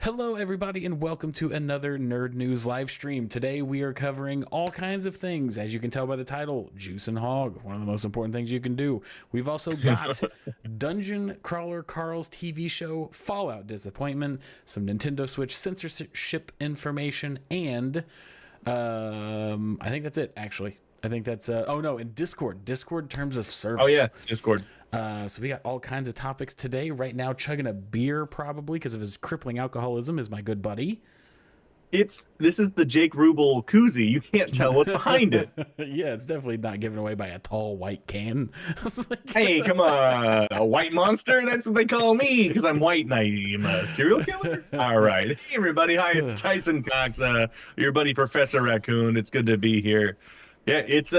Hello, everybody, and welcome to another Nerd News live stream. Today, we are covering all kinds of things. As you can tell by the title, Juice and Hog, one of the most important things you can do. We've also got Dungeon Crawler Carl's TV show, Fallout Disappointment, some Nintendo Switch censorship information, and I think that's it, actually. I think that's, and Discord terms of service. Oh, yeah, Discord. So we got all kinds of topics today. Right now, chugging a beer probably because of his crippling alcoholism is my good buddy. This is the Jake Rubel koozie. You can't tell what's behind it. Yeah, it's definitely not given away by a tall white can. Hey, come on, a white monster? That's what they call me because I'm white and I'm a serial killer. All right, hey everybody, hi, it's Tyson Cox, your buddy Professor Raccoon. It's good to be here. Yeah, it's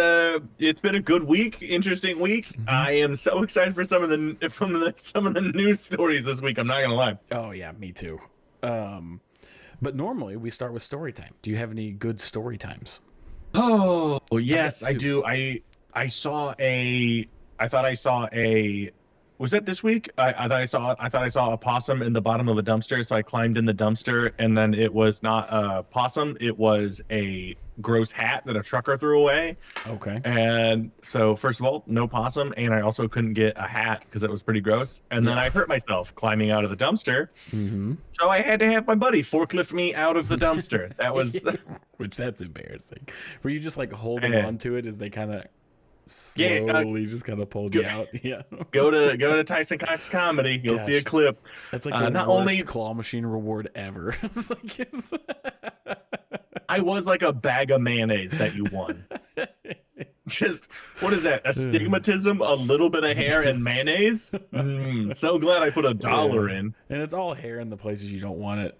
been a good week, interesting week. Mm-hmm. I am so excited for some of the news stories this week. I'm not gonna lie. Oh yeah, me too. But normally we start with story time. Do you have any good story times? Oh yes, I do. I thought I saw a. Was that this week? I thought I saw a possum in the bottom of a dumpster, so I climbed in the dumpster, and then it was not a possum; it was a gross hat that a trucker threw away. Okay. And so, first of all, no possum, and I also couldn't get a hat because it was pretty gross. And then I hurt myself climbing out of the dumpster, so I had to have my buddy forklift me out of the dumpster. That was, that's embarrassing. Were you just like holding on to it as they kind of? Slowly just kind of pulled you out. Yeah. Go to Tyson Cox Comedy. You'll see a clip. That's like the not worst only claw machine reward ever. I was like a bag of mayonnaise that you won. Just, what is that? Astigmatism, a little bit of hair, and mayonnaise? So glad I put $1 in. And it's all hair in the places you don't want it.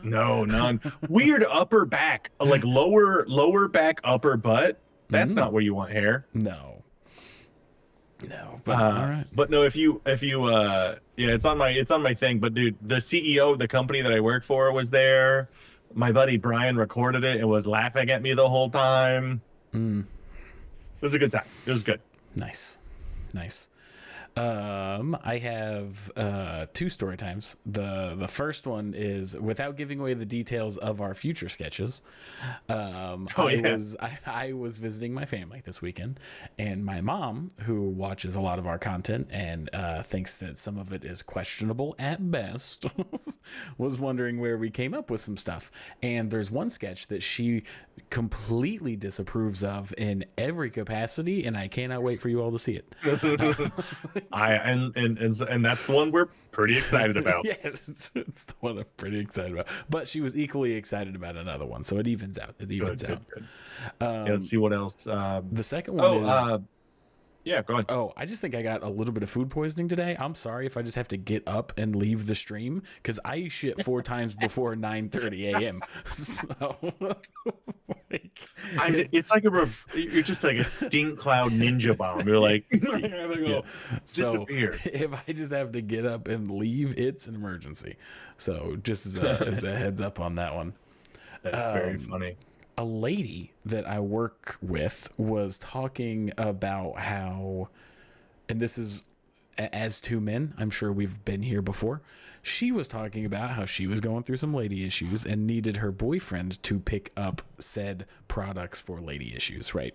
No, none. Weird upper back, like lower back, upper butt. That's not where you want hair. No, but all right. But no, if you it's on my thing. But dude, the CEO of the company that I work for was there. My buddy Brian recorded it and was laughing at me the whole time. It was a good time. It was good. Nice. I have two story times. The first one is, without giving away the details of our future sketches, I was visiting my family this weekend, and my mom, who watches a lot of our content and thinks that some of it is questionable at best, was wondering where we came up with some stuff. And there's one sketch that she completely disapproves of in every capacity, and I cannot wait for you all to see it. And that's the one we're pretty excited about. Yeah, it's the one I'm pretty excited about. But she was equally excited about another one, so it evens out. Good. Let's see what else. The second one is. Yeah, go ahead. Oh, I just think I got a little bit of food poisoning today. I'm sorry if I just have to get up and leave the stream because I shit 4 times before 9:30 a.m. So, it's like you're just like a stink cloud ninja bomb. You're like, disappear. So if I just have to get up and leave, it's an emergency. So just as a heads up on that one. That's very funny. A lady that I work with was talking about how, and this is as two men, I'm sure we've been here before. She was talking about how she was going through some lady issues and needed her boyfriend to pick up said products for lady issues, right?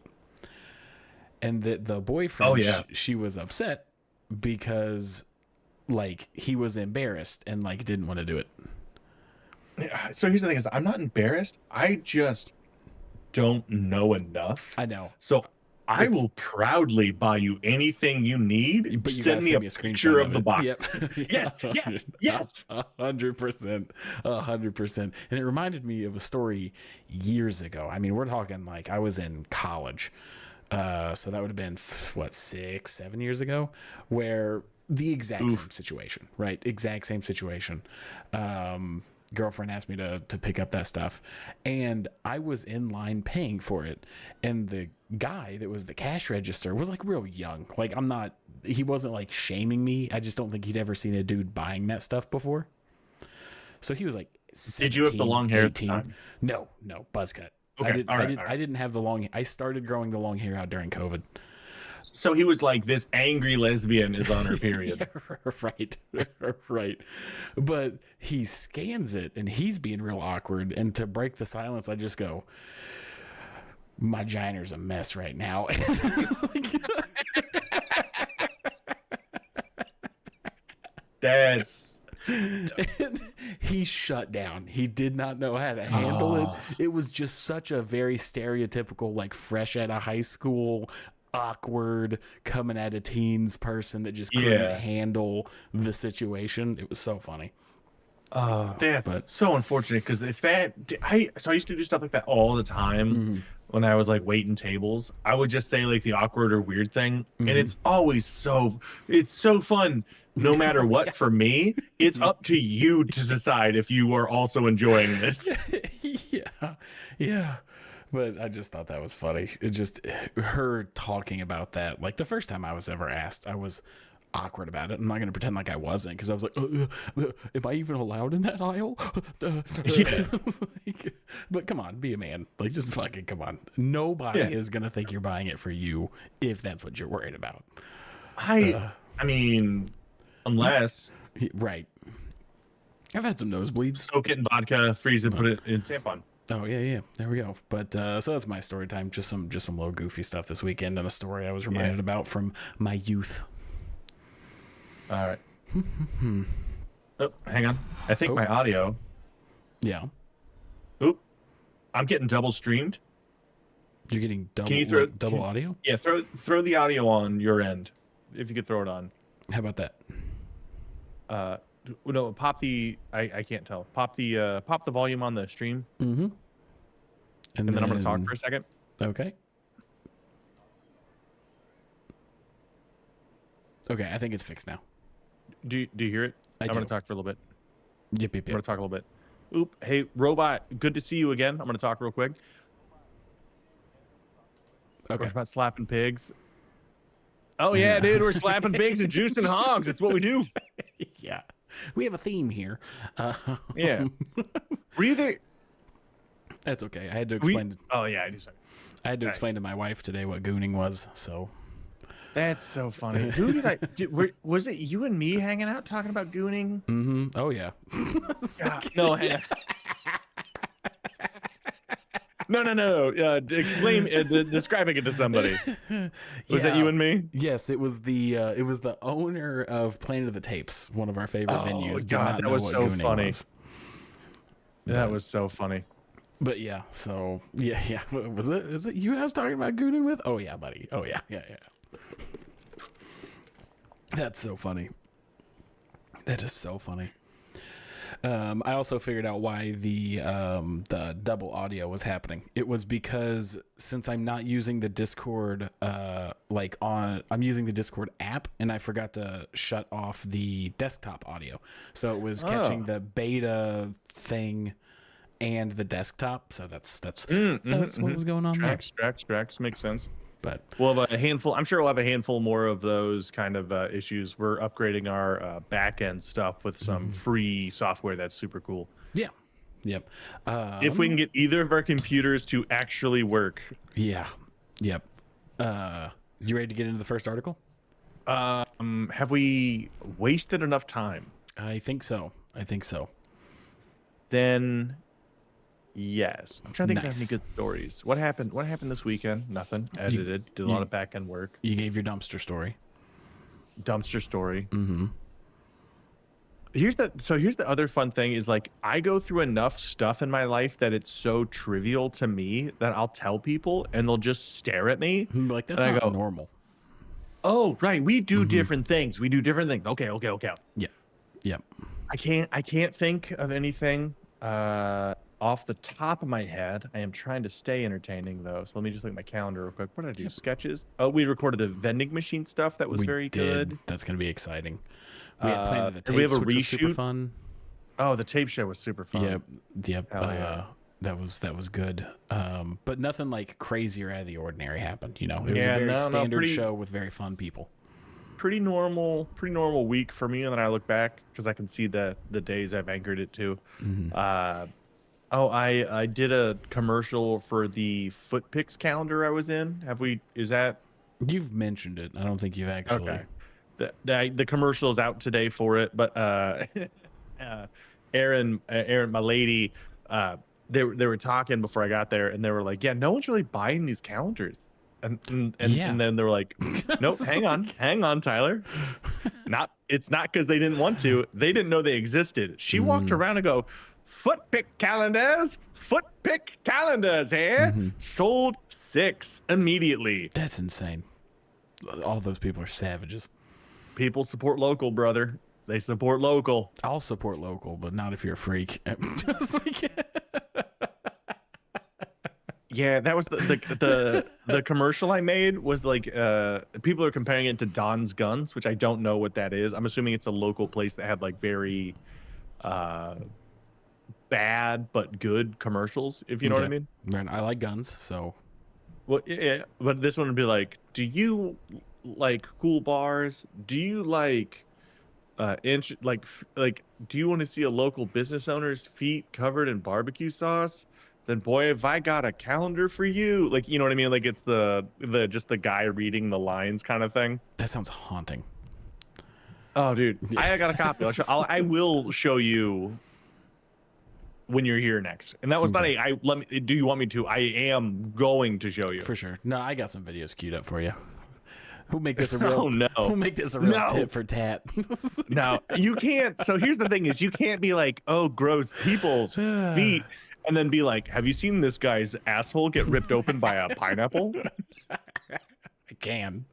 And that the boyfriend, she was upset because like he was embarrassed and like didn't want to do it. So here's the thing: is I'm not embarrassed. I just don't know enough. I know. So I will proudly buy you anything you need. But you send me a picture of the box. Yep. Yes. 100%. 100%. And it reminded me of a story years ago. I mean, we're talking like I was in college. So that would have been, 6-7 years ago, where the exact same situation, right? Exact same situation. Girlfriend asked me to pick up that stuff, and I was in line paying for it, and the guy that was the cash register was like real young. Like he wasn't like shaming me. I just don't think he'd ever seen a dude buying that stuff before. So he was like 17, did you have the long hair 18. at the time? No, buzz cut. Okay. I didn't have the long. I started growing the long hair out during COVID. So he was like, this angry lesbian is on her period. Right. Right. But he scans it and he's being real awkward. And to break the silence, I just go, my giner's a mess right now. That's And he shut down. He did not know how to handle it. It was just such a very stereotypical, like fresh out of high school, awkward, coming out of teens person that just couldn't handle the situation. It was so funny. that's so unfortunate because if that I used to do stuff like that all the time when I was like waiting tables. I would just say like the awkward or weird thing, and it's always so fun. No matter what, for me, it's up to you to decide if you are also enjoying this. Yeah. But I just thought that was funny. It just, her talking about that, like the first time I was ever asked, I was awkward about it. I'm not going to pretend like I wasn't, because I was like, am I even allowed in that aisle? Like, but come on, be a man. Like, just fucking come on. Nobody is going to think you're buying it for you if that's what you're worried about. I mean, unless. Right. I've had some nosebleeds. Soak it in vodka, freeze it, put it in tampon. Oh yeah, there we go. But so that's my story time. Just some little goofy stuff this weekend, and a story I was reminded about from my youth. All right. Oh, hang on. I think my audio. Yeah. Oop. I'm getting double streamed. You're getting double. Can you throw double audio? Yeah, throw the audio on your end, if you could throw it on. How about that? No, pop the. I can't tell. Pop the volume on the stream. Mm-hmm. And then I'm gonna talk for a second. Okay. Okay, I think it's fixed now. Do you hear it? I'm gonna talk for a little bit. Yep. I'm gonna talk a little bit. Oop. Hey, robot. Good to see you again. I'm gonna talk real quick. Okay. We're about slapping pigs. Oh yeah, dude, we're slapping pigs and juicing hogs. That's what we do. Yeah, we have a theme here. Yeah. Were you there? That's okay. I had to explain. Oh yeah, I do. I had to explain to my wife today what gooning was. So. That's so funny. Who did I? Was it you and me hanging out talking about gooning? Mm-hmm. Oh yeah. No. No. Describing it to somebody. Was that you and me? Yes, it was the owner of Planet of the Tapes, one of our favorite venues. God, that was so funny. That was so funny. But yeah, so yeah. Is it you I was talking about gooning with? Oh yeah, buddy. Oh yeah. That's so funny. That is so funny. I also figured out why the double audio was happening. It was because since I'm not using the Discord, I'm using the Discord app, and I forgot to shut off the desktop audio, so it was catching the beta thing and the desktop. So that's what was going on there. Tracks makes sense. But we'll have a handful. I'm sure we'll have a handful more of those kind of issues. We're upgrading our back end stuff with some free software that's super cool. Yeah. Yep. If we can get either of our computers to actually work. Yeah. Yep. You ready to get into the first article? Have we wasted enough time? I think so. Then. Yes. I'm trying to think if I have any Nice. good stories. What happened this weekend? Nothing. Edited. Did a lot of back end work. You gave your dumpster story. Dumpster story. Mm-hmm. Here's the other fun thing is like I go through enough stuff in my life that it's so trivial to me that I'll tell people and they'll just stare at me. Like that's and not normal. Oh, right. We do different things. Okay. Yep. I can't think of anything off the top of my head. I am trying to stay entertaining though. So let me just look at my calendar real quick. What did I do? Sketches. Oh, we recorded the vending machine stuff. That was very good. That's gonna be exciting. We had Planet of the Tapes, we have a which was super reshoot? fun. Oh, the tape show was super fun. Yep. Hell yeah. That was good. But nothing like crazy or out of the ordinary happened. You know, it was a Yeah, very standard pretty- show with very fun people. Pretty normal week for me. And then I look back because I can see the days I've anchored it to. I did a commercial for the Footpicks calendar I was in. Is that You've mentioned it. I don't think you've actually. Okay. The commercial is out today for it, but Aaron, my lady, they were talking before I got there, and they were like, "Yeah, no one's really buying these calendars," and then they were like, "Nope, hang on, Tyler, it's not because they didn't want to, they didn't know they existed." She walked around and go, "Foot pick calendars, here, sold 6 immediately." That's insane. All those people are savages. People support local, brother. They support local. I'll support local, but not if you're a freak. Yeah, that was the commercial I made was like people are comparing it to Don's Guns, which I don't know what that is. I'm assuming it's a local place that had like very bad but good commercials, if you know what I mean. Man, I like guns, so. Well, yeah, but this one would be like, do you like cool bars? Do you like do you want to see a local business owner's feet covered in barbecue sauce? Then boy, have I got a calendar for you. Like, you know what I mean? Like it's the just the guy reading the lines kind of thing. That sounds haunting. Oh, dude, I got a copy. I will show you when you're here next. And that was not do you want me to? I am going to show you. For sure. No, I got some videos queued up for you. We'll make this a real We'll make this a real tit for tat. No, you can't. So here's the thing is you can't be like, "Oh, gross, people's feet," and then be like, "Have you seen this guy's asshole get ripped open by a pineapple?" I can.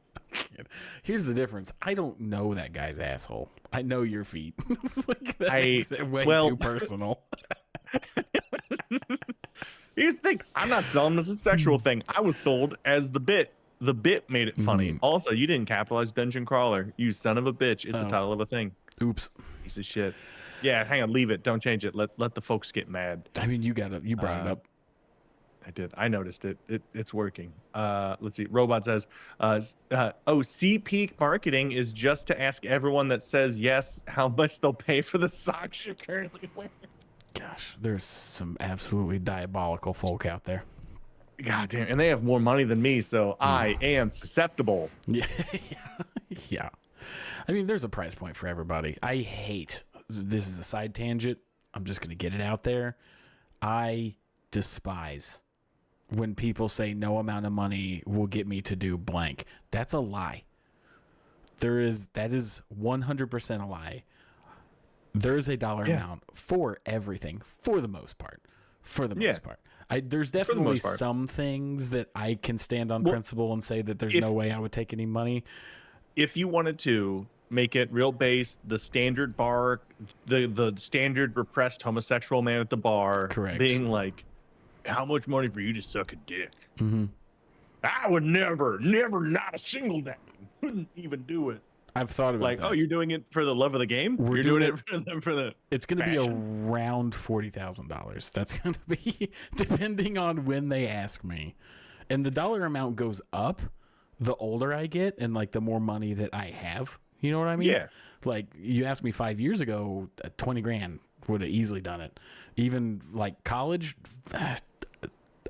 Here's the difference. I don't know that guy's asshole. I know your feet. It's like, that's way too personal. Here's the thing. I'm not selling this as a sexual thing. I was sold as the bit. The bit made it funny. Also, you didn't capitalize Dungeon Crawler. You son of a bitch. It's the title of a thing. Oops. Piece of shit. Yeah, hang on. Leave it. Don't change it. Let the folks get mad. I mean, you brought it up. I did. I noticed it. It's working. Let's see. Robot says, C-Peak marketing is just to ask everyone that says yes how much they'll pay for the socks you're currently wearing. Gosh, there's some absolutely diabolical folk out there. God damn. And they have more money than me, so I am susceptible. Yeah. Yeah. I mean, there's a price point for everybody. I hate, this is a side tangent. I'm just going to get it out there. I despise when people say no amount of money will get me to do blank. That's a lie. That is 100% a lie. There is a dollar amount for everything, for the most part. Most part. There's definitely some things that I can stand on principle and say that there's no way I would take any money. If you wanted to make it real base, the standard bar, the standard repressed homosexual man at the bar, correct, being like, how much money for you to suck a dick? I would never, not a single dime. Couldn't even do it. I've thought about that. Oh, you're doing it for the love of the game? You're doing it for the It's going to be around $40,000. That's going to be, depending on when they ask me. And the dollar amount goes up the older I get and, like, the more money that I have. You know what I mean? Yeah. Like, you asked me 5 years ago, 20 grand would have easily done it. Even, like, college,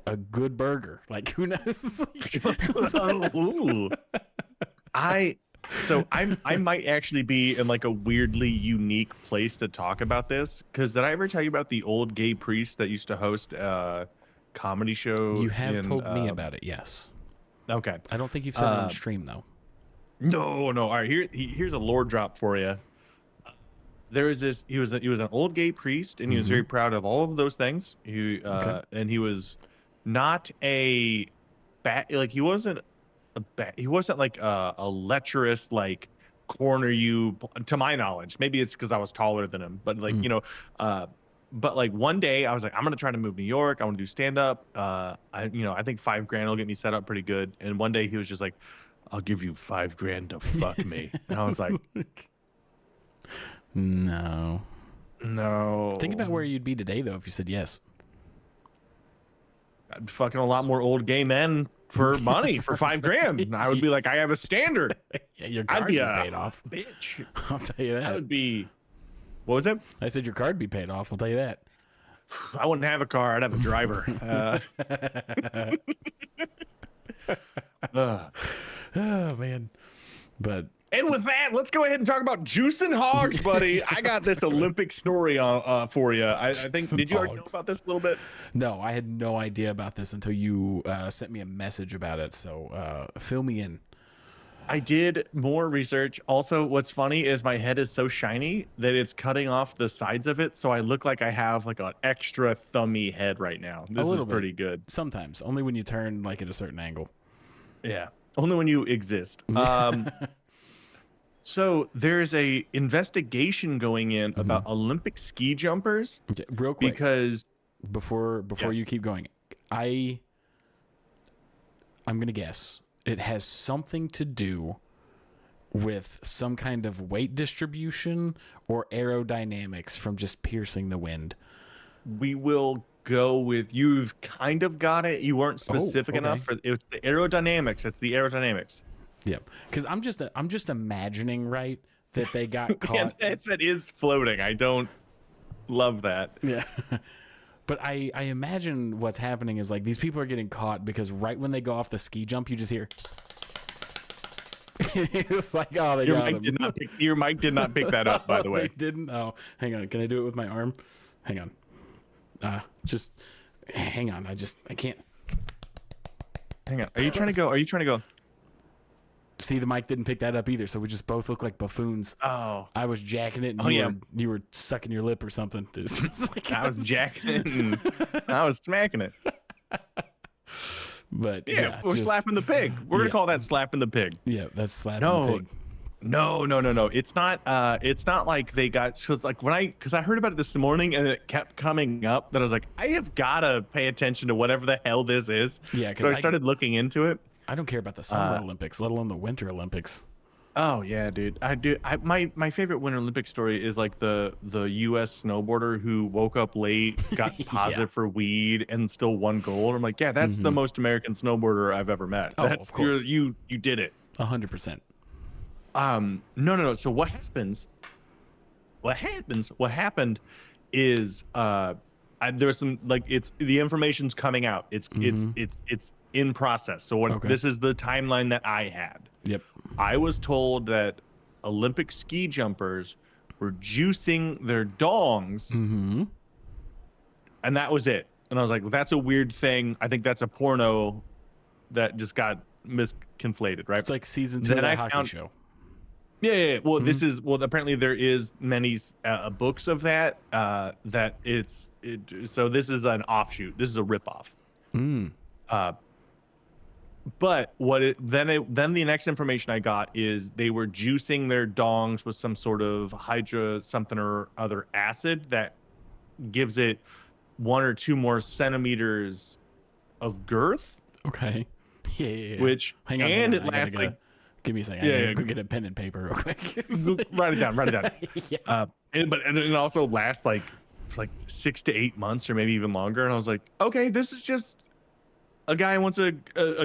a good burger. Like, who knows? Ooh. So I might actually be in like a weirdly unique place to talk about this, because did I ever tell you about the old gay priest that used to host a comedy show? You have told me about it, yes. Okay. I don't think you've said it on stream though. No. All right, here's a lore drop for you. There was this. He was an old gay priest, and he was very proud of all of those things. And he was not a bad, like he wasn't like a lecherous, like corner you, to my knowledge. Maybe it's because I was taller than him, but like but like one day I was like, I'm gonna try to move to New York. I want to do stand up. I think $5,000 will get me set up pretty good. And one day he was just like, I'll give you $5,000 to fuck me. And I was like, no. Think about where you'd be today though if you said yes. I'd be fucking a lot more old gay men for money for $5,000. And I would be like, I have a standard. Yeah, your card would be paid off. Bitch. I'll tell you that. That would be. What was it? I said your card would be paid off. I'll tell you that. I wouldn't have a car. I'd have a driver. go ahead and talk about juicing hogs, buddy. I got this Olympic story for you. I think, did you already know about this a little bit? No, I had no idea about this until you sent me a message about it. So fill me in. I did more research. Also, what's funny is my head is so shiny that it's cutting off the sides of it, so I look like I have like an extra thummy head right now. This is pretty good. Sometimes, only when you turn like at a certain angle. Yeah, only when you exist. So there's a investigation going in about Olympic ski jumpers. Okay, real quick, because before you keep going, I'm gonna guess it has something to do with some kind of weight distribution or aerodynamics from just piercing the wind. We will go with, you've kind of got it. You weren't specific enough for it's the aerodynamics. It's the aerodynamics. Yep. Because I'm just imagining, right, that they got caught. It is floating. I don't love that. Yeah. But I imagine what's happening is like these people are getting caught because right when they go off the ski jump, you just hear. It's like, oh, your mic did not pick that up, by the way. They didn't. Oh, hang on. Can I do it with my arm? Hang on. Just hang on. I can't. Hang on. Are you trying to go? See, the mic didn't pick that up either, so we just both look like buffoons. Oh. I was jacking it, and you were sucking your lip or something. Like, I was jacking it, and I was smacking it. But yeah, we're slapping the pig. We're gonna call that slapping the pig. Yeah, that's slapping the pig. No. It's not like they got. So it's like because I heard about it this morning and it kept coming up that I was like, I have gotta pay attention to whatever the hell this is. Yeah, so I started looking into it. I don't care about the Summer Olympics, let alone the Winter Olympics. Oh yeah, dude. I do. My favorite Winter Olympic story is like the U.S. snowboarder who woke up late, got positive for weed, and still won gold. I'm like, yeah, that's the most American snowboarder I've ever met. Oh, That's of course. you did it. 100%. No. So what happens? What happened is there's some like it's the information's coming out. It's in process. So this is the timeline that I had. Yep. I was told that Olympic ski jumpers were juicing their dongs, and that was it. And I was like, well, that's a weird thing. I think that's a porno that just got misconflated, right? It's like season 2 of the hockey show. Yeah. Well, this is apparently there is many books of that. So this is an offshoot. This is a ripoff. But then the next information I got is they were juicing their dongs with some sort of something or other acid that gives it 1 or 2 more centimeters of girth. Okay. Yeah. Which hang on, it lasts like. Give me a second. Yeah. Go get a pen and paper real quick. Write it down. Yeah. And it also lasts like 6 to 8 months or maybe even longer. And I was like, okay, this is just a guy wants a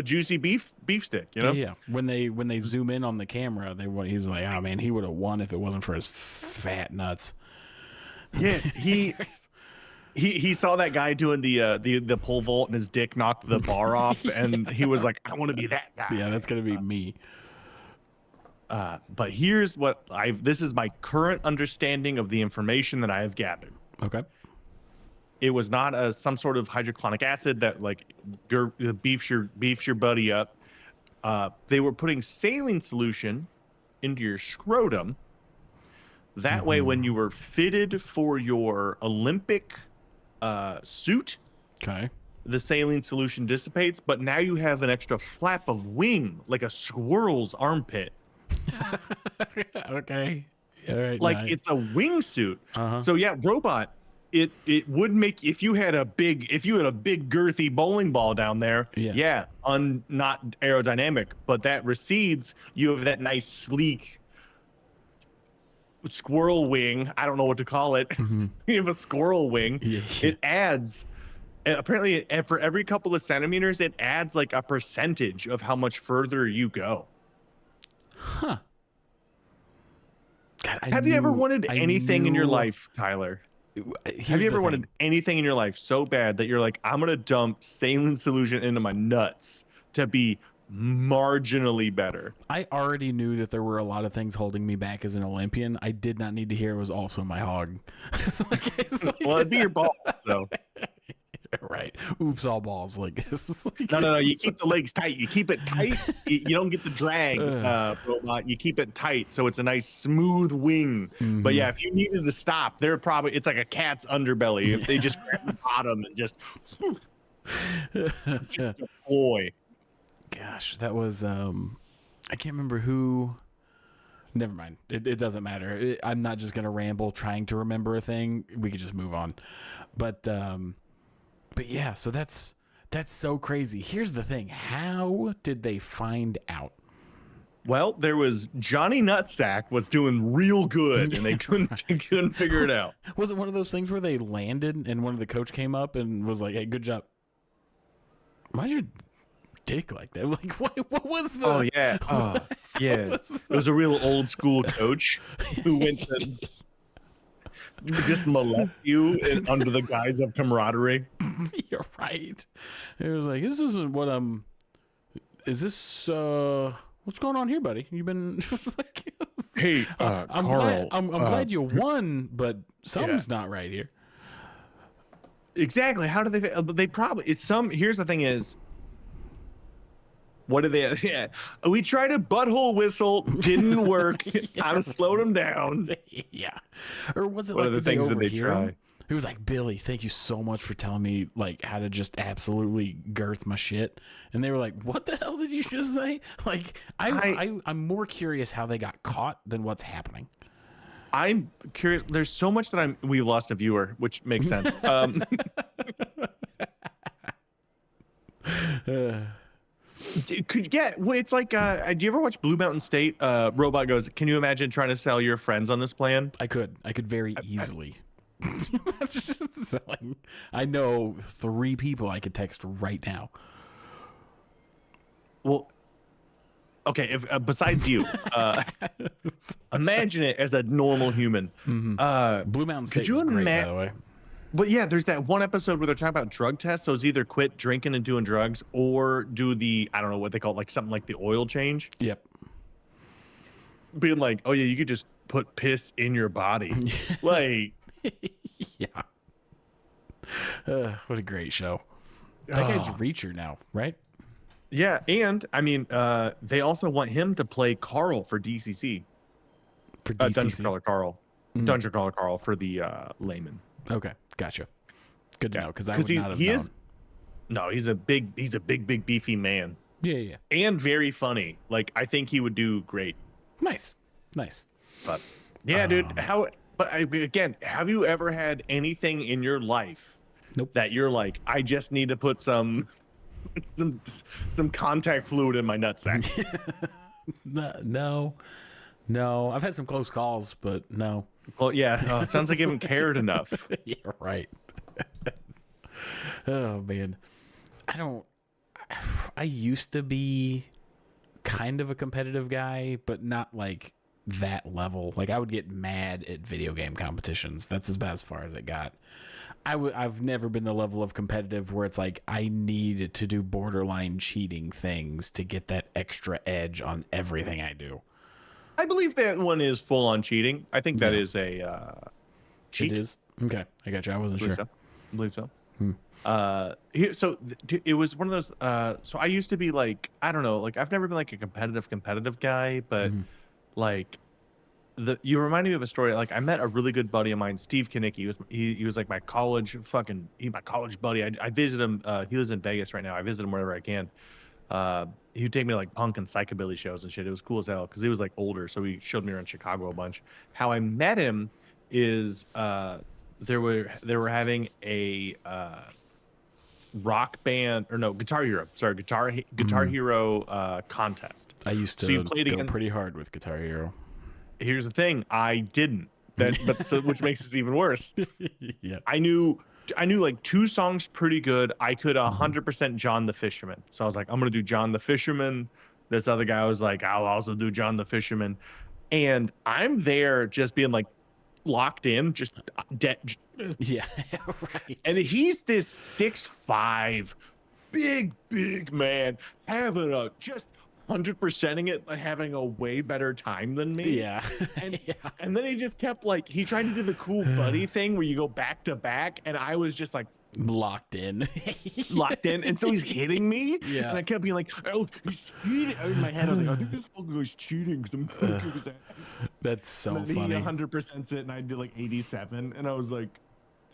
juicy beef stick, you know? Yeah. When they zoom in on the camera, he's like, oh man, he would have won if it wasn't for his fat nuts. Yeah, he saw that guy doing the pole vault and his dick knocked the bar off, and he was like, I want to be that guy. Yeah, that's gonna be me. But here's what this is my current understanding of the information that I have gathered. Okay. It was not some sort of hydrochloric acid that like beefs your buddy up. They were putting saline solution into your scrotum. That way, when you were fitted for your Olympic suit, okay, the saline solution dissipates, but now you have an extra flap of wing, like a squirrel's armpit. Okay. All right. Like nice. it's a wingsuit. Uh-huh. So yeah, robot. It would make if you had a big girthy bowling ball down there. Yeah. Not aerodynamic, but that recedes. You have that nice sleek squirrel wing. I don't know what to call it. You have a squirrel wing. Yeah. It adds. Apparently, for every couple of centimeters, it adds like a percentage of how much further you go. Huh. God, have you ever wanted anything in your life, Tyler? Have you ever wanted anything in your life so bad that you're like, I'm going to dump saline solution into my nuts to be marginally better. I already knew that there were a lot of things holding me back as an Olympian. I did not need to hear it was also my hog. Well, it'd be your ball, so. Right. Oops, all balls. Like this is like No. You keep the legs tight. You keep it tight. You don't get the drag, robot. You keep it tight, so it's a nice smooth wing. Mhm. But yeah, if you needed to stop, it's like a cat's underbelly. If they just grab the bottom and just deploy. Gosh, that was I can't remember who. Never mind. It doesn't matter. I'm not just gonna ramble trying to remember a thing. We could just move on. But yeah, so that's so crazy. Here's the thing. How did they find out? Well, there was Johnny Nutsack was doing real good, and they couldn't figure it out. Was it one of those things where they landed and one of the coach came up and was like, "Hey, good job." Why'd your dick like that? Like, what was the? Oh yeah, yeah. It was a real old school coach who went to just molest you under the guise of camaraderie. You're right. It was like, this isn't what I'm. Is this what's going on here, buddy? You've been. Like, Hey, I'm Carl. I'm glad you won, but something's not right here. Exactly. How do they? They probably. It's some. Here's the thing: is. What did they? Yeah, we tried a butthole whistle, didn't work. Kind of slowed them down. Yeah, or was it What like are the did they things that they overhear him? try? He was like, "Billy, thank you so much for telling me like how to just absolutely girth my shit." And they were like, "What the hell did you just say?" Like, I'm more curious how they got caught than what's happening. I'm curious. There's so much that we've lost a viewer, which makes sense. It's like, do you ever watch Blue Mountain State? Robot goes, "Can you imagine trying to sell your friends on this plan?" I could very easily. Selling. I know 3 people I could text right now. Well, okay. If besides you, imagine it as a normal human. Blue Mountain State you is great, by the way. But yeah, there's that one episode where they're talking about drug tests. So it's either quit drinking and doing drugs, or do I don't know what they call it, like something like the oil change. Yep. Being like, oh yeah, you could just put piss in your body, like. Yeah. What a great show. That guy's Reacher now, right? Yeah, and I mean, they also want him to play Carl for DCC. For DCC? Dungeon Crawler Carl. Dungeon Crawler Carl for the layman. Okay, gotcha. Good to know, because I would not have known. No, he's a big, beefy man. Yeah. And very funny. Like, I think he would do great. Nice. But yeah, dude, again, have you ever had anything in your life that you're like, I just need to put some contact fluid in my nutsack? No. I've had some close calls, but no. Well, yeah, sounds like you haven't cared enough. Yeah, right. Oh man, I used to be kind of a competitive guy, but not like that level. Like, I would get mad at video game competitions. That's about as far as it got. I've never been the level of competitive where it's like I need to do borderline cheating things to get that extra edge on everything I do. I believe that one is full on cheating. I think that is a cheat. It is? Okay, I got you. I wasn't sure. I believe so. It was one of those. So I used to be like, I don't know, like I've never been like a competitive guy, but like you reminded me of a story. Like, I met a really good buddy of mine, Steve Kinnicky. He was like my college buddy. I visit him. He lives in Vegas right now. I visit him wherever I can. He would take me to like punk and psychobilly shows and shit. It was cool as hell because he was like older, so he showed me around Chicago a bunch. How I met him is they were having a rock band, or no, Guitar Hero. Sorry, Guitar Hero contest. I used to go pretty hard with Guitar Hero. Here's the thing, I didn't. Which makes this even worse. Yeah. I knew like 2 songs pretty good. I could 100% John the Fisherman. So I was like, I'm gonna do John the Fisherman. This other guy was like, I'll also do John the Fisherman. And I'm there just being like locked in, just dead. Yeah, right. And he's this 6'5", big man having a just 100%ing it, but having a way better time than me. Yeah. And Yeah. and then he just kept like he tried to do the cool buddy thing where you go back to back, and I was just like Locked in. locked in, and so he's hitting me, Yeah. and I kept being like, "Oh, he's cheating!" In my head, I was like, "I think this fucking guy's cheating." That's so And then funny. he 100% it, and I did like 87, and I was like,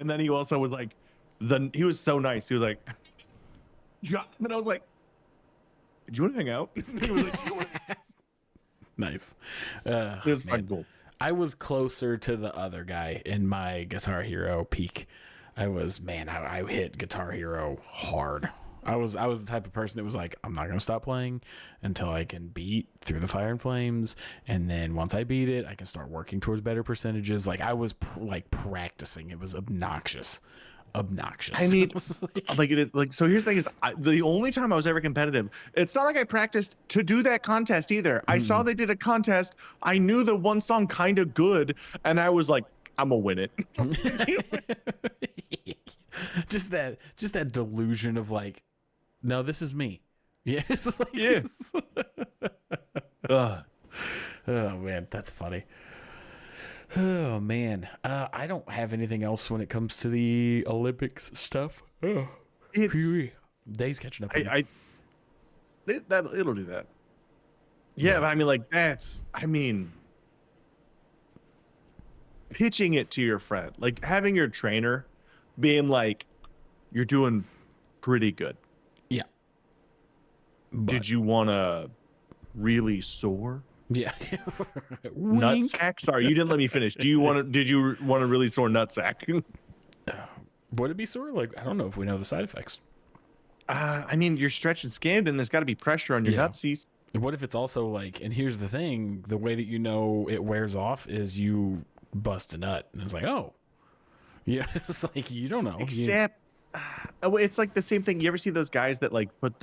and then he also was like, he was so nice. He was like, yeah, and I was like, "Do you want to hang out?" He was like, "You wanna-" Nice. It was Man. fun, cool. I was closer to the other guy in my Guitar Hero peak. I hit Guitar Hero hard. I was the type of person that was like, I'm not going to stop playing until I can beat Through the Fire and Flames. And then once I beat it, I can start working towards better percentages. Like I was practicing. It was obnoxious. I mean, like, it is like, so here's the thing is the only time I was ever competitive, it's not like I practiced to do that contest either. I saw they did a contest. I knew the one song kind of good, and I was like, I'm gonna win it. just that delusion of like, no, this is me. Yeah. It's like, Yeah. Ugh. Oh man, that's funny. Oh man, I don't have anything else when it comes to the Olympics stuff. Oh, It's, Days catching up. it'll do that. Yeah, but I mean, like pitching it to your friend, like having your trainer being like, you're doing pretty good. Yeah. Did you want to really soar? Yeah. Nutsack? Sorry, you didn't let me finish. Did you want to really sore nutsack? Would it be sore? Like, I don't know if we know the side effects. I mean, you're stretching skinned, and there's got to be pressure on your nutsies. What if it's also like, and here's the thing, the way that you know it wears off is you bust a nut. And it's like, oh. Yeah, it's like, you don't know. Except, it's like the same thing. You ever see those guys that like put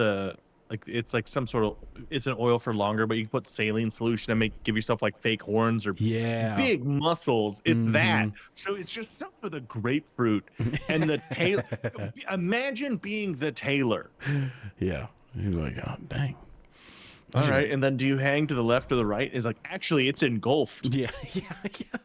it's like some sort of, it's an oil for longer, but you can put saline solution and give yourself like fake horns or big muscles. It's that. So it's just stuff for the grapefruit and the tail. Imagine being the tailor. Yeah. You're like, oh, dang. All right. And then do you hang to the left or the right? Is like, actually, it's engulfed. Yeah.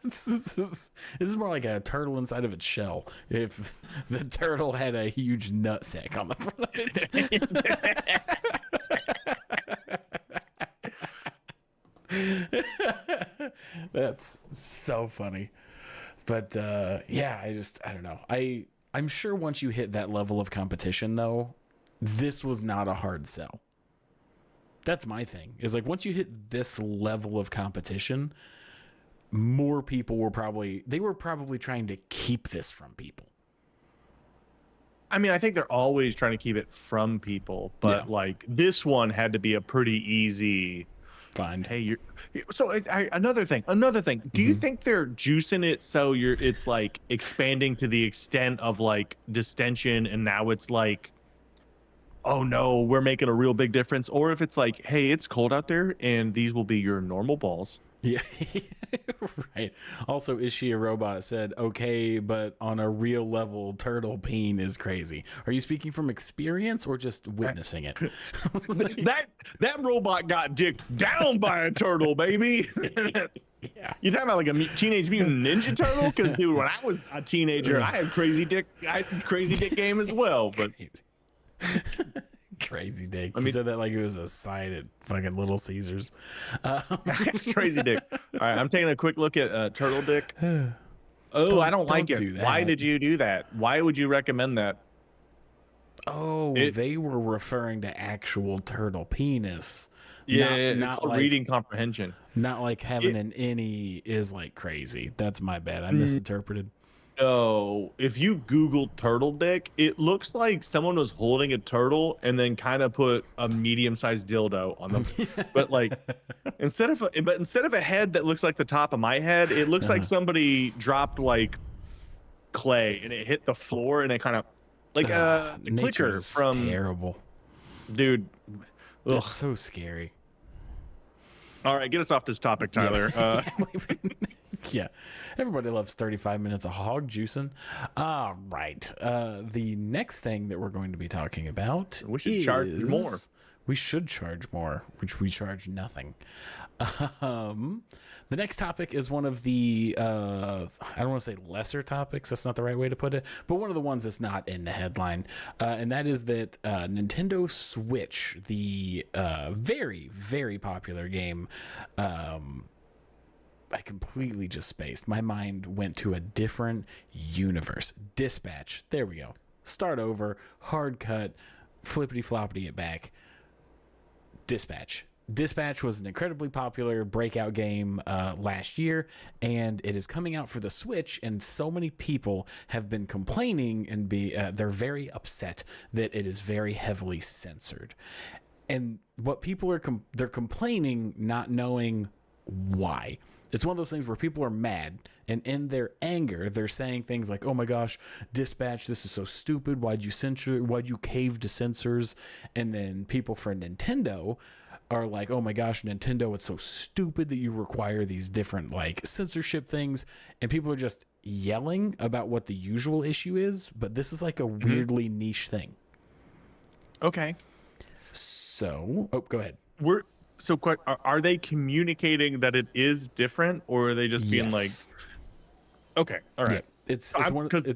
This is more like a turtle inside of its shell. If the turtle had a huge nutsack on the front of it. That's so funny. But yeah, I don't know. I'm sure once you hit that level of competition, though, this was not a hard sell. That's my thing, is like once you hit this level of competition, more people were probably trying to keep this from people. I mean, I think they're always trying to keep it from people, but like this one had to be a pretty easy find. Hey, another thing. Do you think they're juicing it so it's like expanding to the extent of like distension, and now it's like, oh no, we're making a real big difference? Or if it's like, hey, it's cold out there and these will be your normal balls. Yeah. Right. Also, Is She a Robot said, okay, but on a real level, turtle peen is crazy. Are you speaking from experience or just witnessing it? that robot got dicked down by a turtle, baby. Yeah. You talking about like a Teenage Mutant Ninja Turtle? Because dude, when I was a teenager, I had crazy dick game as well. But crazy dick. You said that like it was a sign at fucking Little Caesars. Crazy dick. All right, I'm taking a quick look at turtle dick. I don't like it. Why did you do that? Why would you recommend that? Oh, they were referring to actual turtle penis. Yeah, not like reading comprehension. Not like having an innie is like crazy. That's my bad. I misinterpreted. No, if you Google turtle dick, it looks like someone was holding a turtle and then kind of put a medium-sized dildo on them. But like, instead of a head that looks like the top of my head, it looks like somebody dropped like clay and it hit the floor and it kind of like the clicker from terrible. Dude, that's so scary. All right, get us off this topic, Tyler. Yeah, everybody loves 35 minutes of hog juicing. All right. The next thing that we're going to be talking about We should charge more. We should charge more, which we charge nothing. The next topic is one of the I don't want to say lesser topics. That's not the right way to put it, but one of the ones that's not in the headline, and that is that Nintendo Switch, the very, very popular game. I completely just spaced. My mind went to a different universe. Dispatch. There we go. Start over. Hard cut. Flippity floppity it back. Dispatch. Dispatch was an incredibly popular breakout game last year, and it is coming out for the Switch, and so many people have been complaining and they're very upset that it is very heavily censored. And what people are they're complaining not knowing why. It's one of those things where people are mad, and in their anger, they're saying things like, "Oh my gosh, Dispatch, this is so stupid. Why'd you cave to censors?" And then people for Nintendo are like, "Oh my gosh, Nintendo, it's so stupid that you require these different like censorship things." And people are just yelling about what the usual issue is, but this is like a weirdly niche thing. Okay. So, go ahead. Are they communicating that it is different, or are they just being like, okay, all right? Yeah, it's one because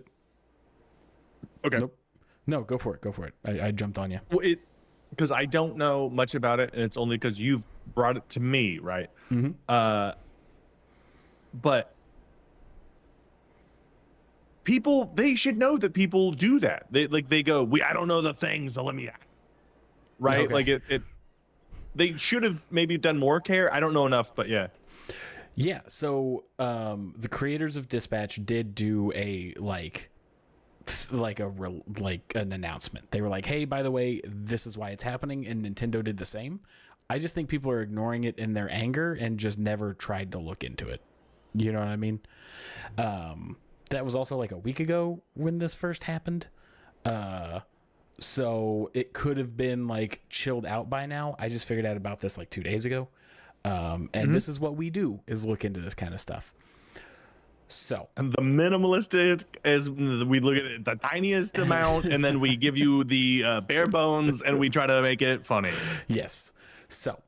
okay, nope. No, go for it. I jumped on you. Well, because I don't know much about it, and it's only because you've brought it to me, right? But people, they should know that people do that. They go, I don't know the thing, so let me, right? Okay. Like it. They should have maybe done more care. I don't know enough, but yeah. Yeah. So the creators of Dispatch did do an announcement. They were like, "Hey, by the way, this is why it's happening," and Nintendo did the same. I just think people are ignoring it in their anger and just never tried to look into it. You know what I mean? That was also like a week ago when this first happened. So it could have been like chilled out by now. I just figured out about this like 2 days ago. And this is what we do, is look into this kind of stuff. So, and the minimalist is we look at it the tiniest amount, and then we give you the bare bones, and we try to make it funny. Yes. So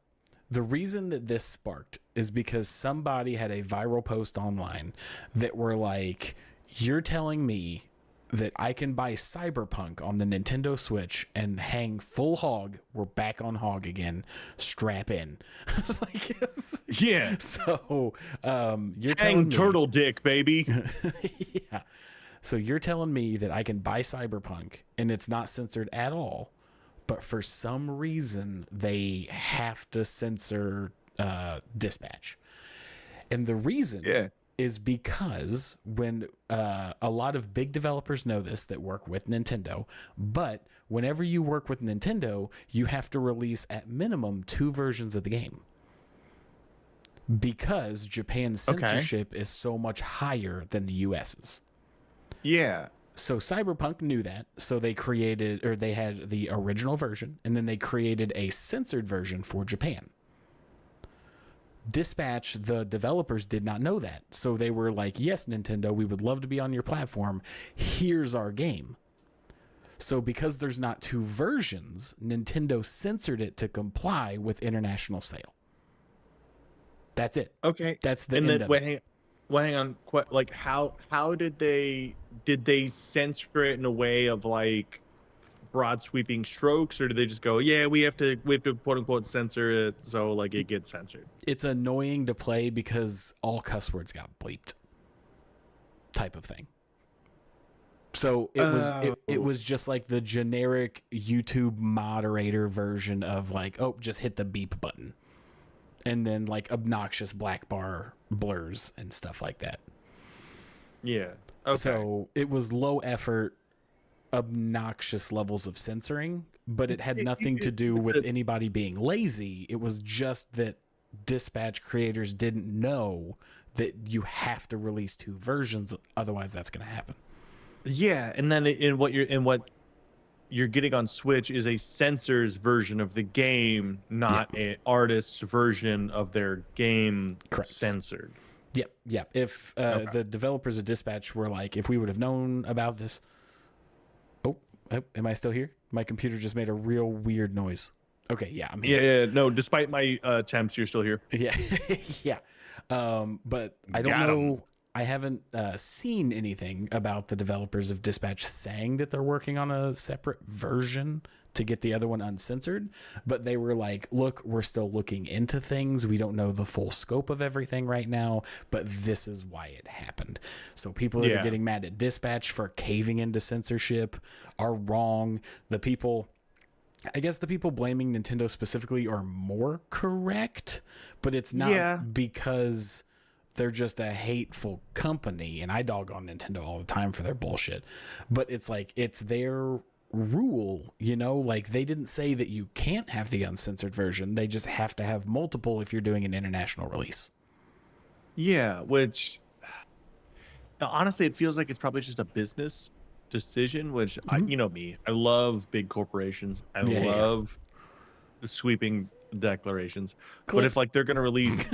the reason that this sparked is because somebody had a viral post online that were like, "You're telling me that I can buy Cyberpunk on the Nintendo Switch and hang full hog. We're back on hog again. Strap in." I was like, yes. Yeah. So, you're hang telling me, turtle dick, baby. Yeah. So you're telling me that I can buy Cyberpunk and it's not censored at all, but for some reason they have to censor Dispatch. And the reason is because when a lot of big developers know this that work with Nintendo, but whenever you work with Nintendo, you have to release at minimum 2 versions of the game because Japan's censorship is so much higher than the US's. Yeah. So Cyberpunk knew that, so they had the original version, and then they created a censored version for Japan. Dispatch, the developers did not know that. So they were like, "Yes, Nintendo, we would love to be on your platform. Here's our game." So because there's not 2 versions, Nintendo censored it to comply with international sale. That's it. Okay. That's the end of it. Hang on. Like how did they censor it in a way of like broad sweeping strokes, or do they just go, "Yeah, we have to quote unquote censor it so like it gets censored"? It's annoying to play because all cuss words got bleeped, type of thing. So it was just like the generic YouTube moderator version of like, "Oh, just hit the beep button," and then like obnoxious black bar blurs and stuff like that. Yeah. Okay. So it was low effort, obnoxious levels of censoring, but it had nothing to do with anybody being lazy. It was just that Dispatch creators didn't know that you have to release 2 versions, otherwise that's going to happen. Yeah, and then what you're getting on Switch is a censor's version of the game, not an artist's version of their game. Correct. Censored. Yep, yep. If the developers of Dispatch were like, if we would have known about this. Oh, am I still here? My computer just made a real weird noise. Okay, yeah, I'm here. Yeah. No, despite my attempts, you're still here. Yeah, yeah. But I don't know. I haven't seen anything about the developers of Dispatch saying that they're working on a separate version to get the other one uncensored. But they were like, look, we're still looking into things. We don't know the full scope of everything right now, but this is why it happened. So people that are getting mad at Dispatch for caving into censorship are wrong. I guess the people blaming Nintendo specifically are more correct, but it's not because they're just a hateful company, and I dog on Nintendo all the time for their bullshit. But it's like, it's their rule, like they didn't say that you can't have the uncensored version. They just have to have multiple if you're doing an international release. Yeah, which honestly, it feels like it's probably just a business decision, which you know me, I love big corporations. I love sweeping declarations. But if like they're gonna release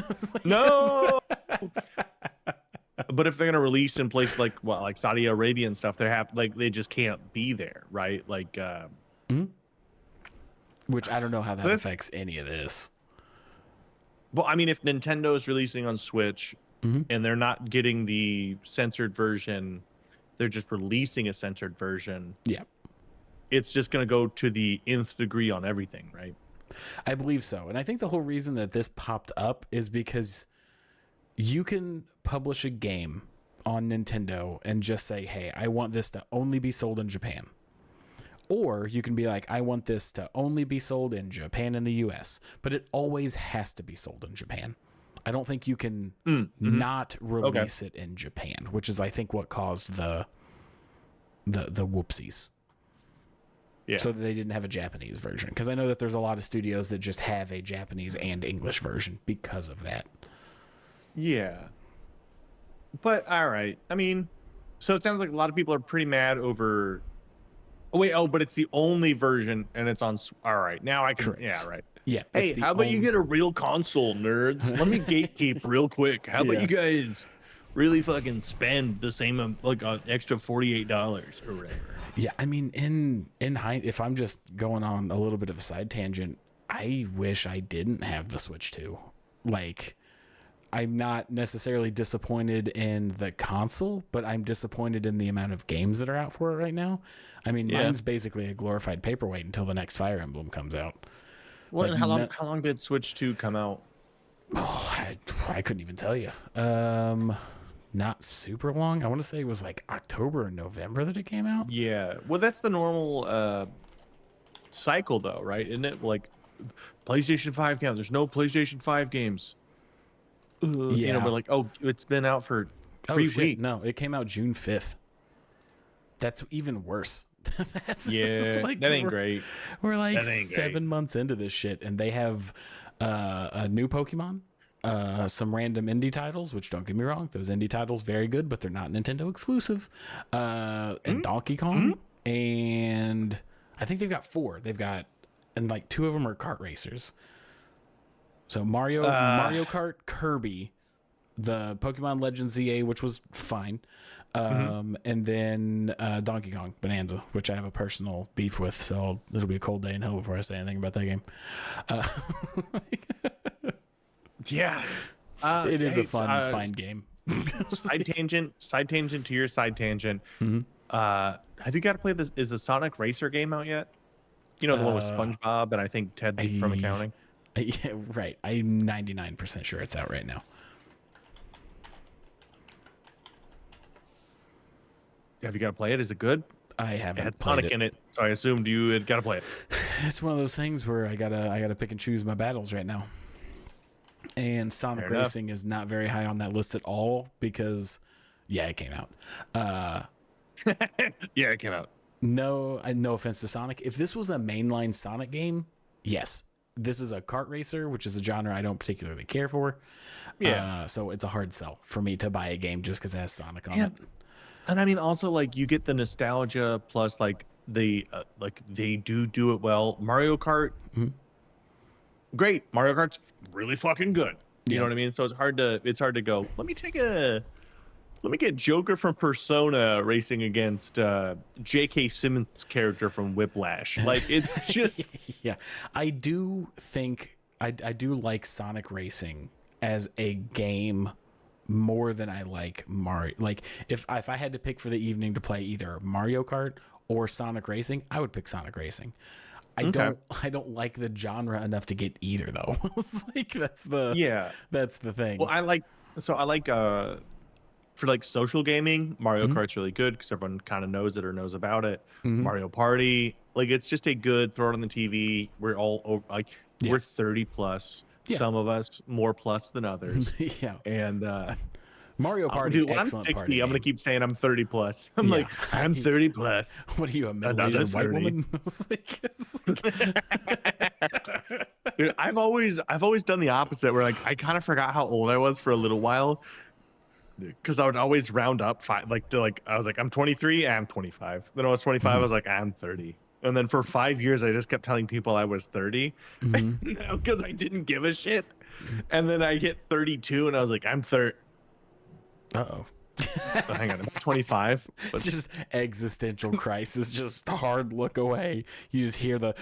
but if they're gonna release in places like Saudi Arabia and stuff, they just can't be there, right? Like which I don't know how that affects any of this. Well, I mean, if Nintendo is releasing on Switch and they're not getting the censored version, they're just releasing a censored version. Yeah. It's just going to go to the nth degree on everything, right? I believe so. And I think the whole reason that this popped up is because you can publish a game on Nintendo and just say, hey, I want this to only be sold in Japan. Or you can be like, I want this to only be sold in Japan and the US, but it always has to be sold in Japan. I don't think you can not release it in Japan, which is, I think, what caused the whoopsies. Yeah. So that they didn't have a Japanese version. Because I know that there's a lot of studios that just have a Japanese and English version because of that. Yeah. But, all right. I mean, so it sounds like a lot of people are pretty mad over... but it's the only version, and it's on... All right, now I can... Correct. Yeah, right. Yeah. Hey, how about you get a real console, nerds? Let me gatekeep real quick. How about you guys really fucking spend the same, like, an extra $48 or whatever? Yeah, I mean, in if I'm just going on a little bit of a side tangent, I wish I didn't have the Switch 2. Like, I'm not necessarily disappointed in the console, but I'm disappointed in the amount of games that are out for it right now. I mean, mine's basically a glorified paperweight until the next Fire Emblem comes out. Well, and how long did Switch 2 come out? Oh, I couldn't even tell you. Not super long. I want to say it was like October or November that it came out. Yeah. Well, that's the normal cycle, though, right? Isn't it? Like, PlayStation 5 game. There's no PlayStation 5 games. We're like, it's been out for 3 weeks. No, it came out June 5th. That's even worse. That ain't great. We're like 7 months into this shit, and they have a new Pokemon, some random indie titles, which, don't get me wrong, those indie titles very good, but they're not Nintendo exclusive, and Donkey Kong, and I think they've got 4. And like 2 of them are kart racers. So Mario Kart, Kirby, the Pokemon Legends ZA, which was fine. And then Donkey Kong Bonanza, which I have a personal beef with, so it'll be a cold day in hell before I say anything about that game. It is a fine game. side tangent to your side tangent. Have you got to play is the Sonic Racer game out yet? You know, the one with SpongeBob and I think Ted from accounting. Yeah, right. I'm 99% sure it's out right now. Have you got to play it? Is it good? I haven't. It had Sonic in it, so I assumed you had got to play it. It's one of those things where I gotta pick and choose my battles right now. And Sonic Racing is not very high on that list at all because, it came out. It came out. No offense to Sonic. If this was a mainline Sonic game, yes. This is a kart racer, which is a genre I don't particularly care for. So it's a hard sell for me to buy a game just because it has Sonic on it. And I mean, also, like, you get the nostalgia plus, like, they do it well. Mario Kart, great. Mario Kart's really fucking good. You know what I mean? So it's hard to go, let me get Joker from Persona racing against J.K. Simmons' character from Whiplash. Like, it's just... Yeah. I do think I do like Sonic Racing as a game more than I like Mario. Like, if I had to pick for the evening to play either Mario Kart or Sonic Racing, I would pick Sonic Racing. I don't like the genre enough to get either though. It's like that's the thing. Well, I like for like social gaming, Mario Kart's really good because everyone kind of knows it or knows about it. Mario Party, like, it's just a good, throw it on the TV. We're all like, we're 30 plus. Yeah. Some of us more plus than others. Yeah. And Mario Party, dude, when I'm 60, I'm gonna keep saying I'm 30 plus. I'm like, I'm 30 plus. What are you, a middle-aged white woman? Dude, I've always done the opposite, where like I kind of forgot how old I was for a little while, because I would always round up I was like, I'm 23, I'm 25. Then I was 25, I was like, I'm 30. And then for 5 years, I just kept telling people I was 30, because I didn't give a shit. And then I hit 32, and I was like, I'm 30. Uh-oh. Oh, hang on, I'm 25. But just existential crisis, just hard look away. You just hear the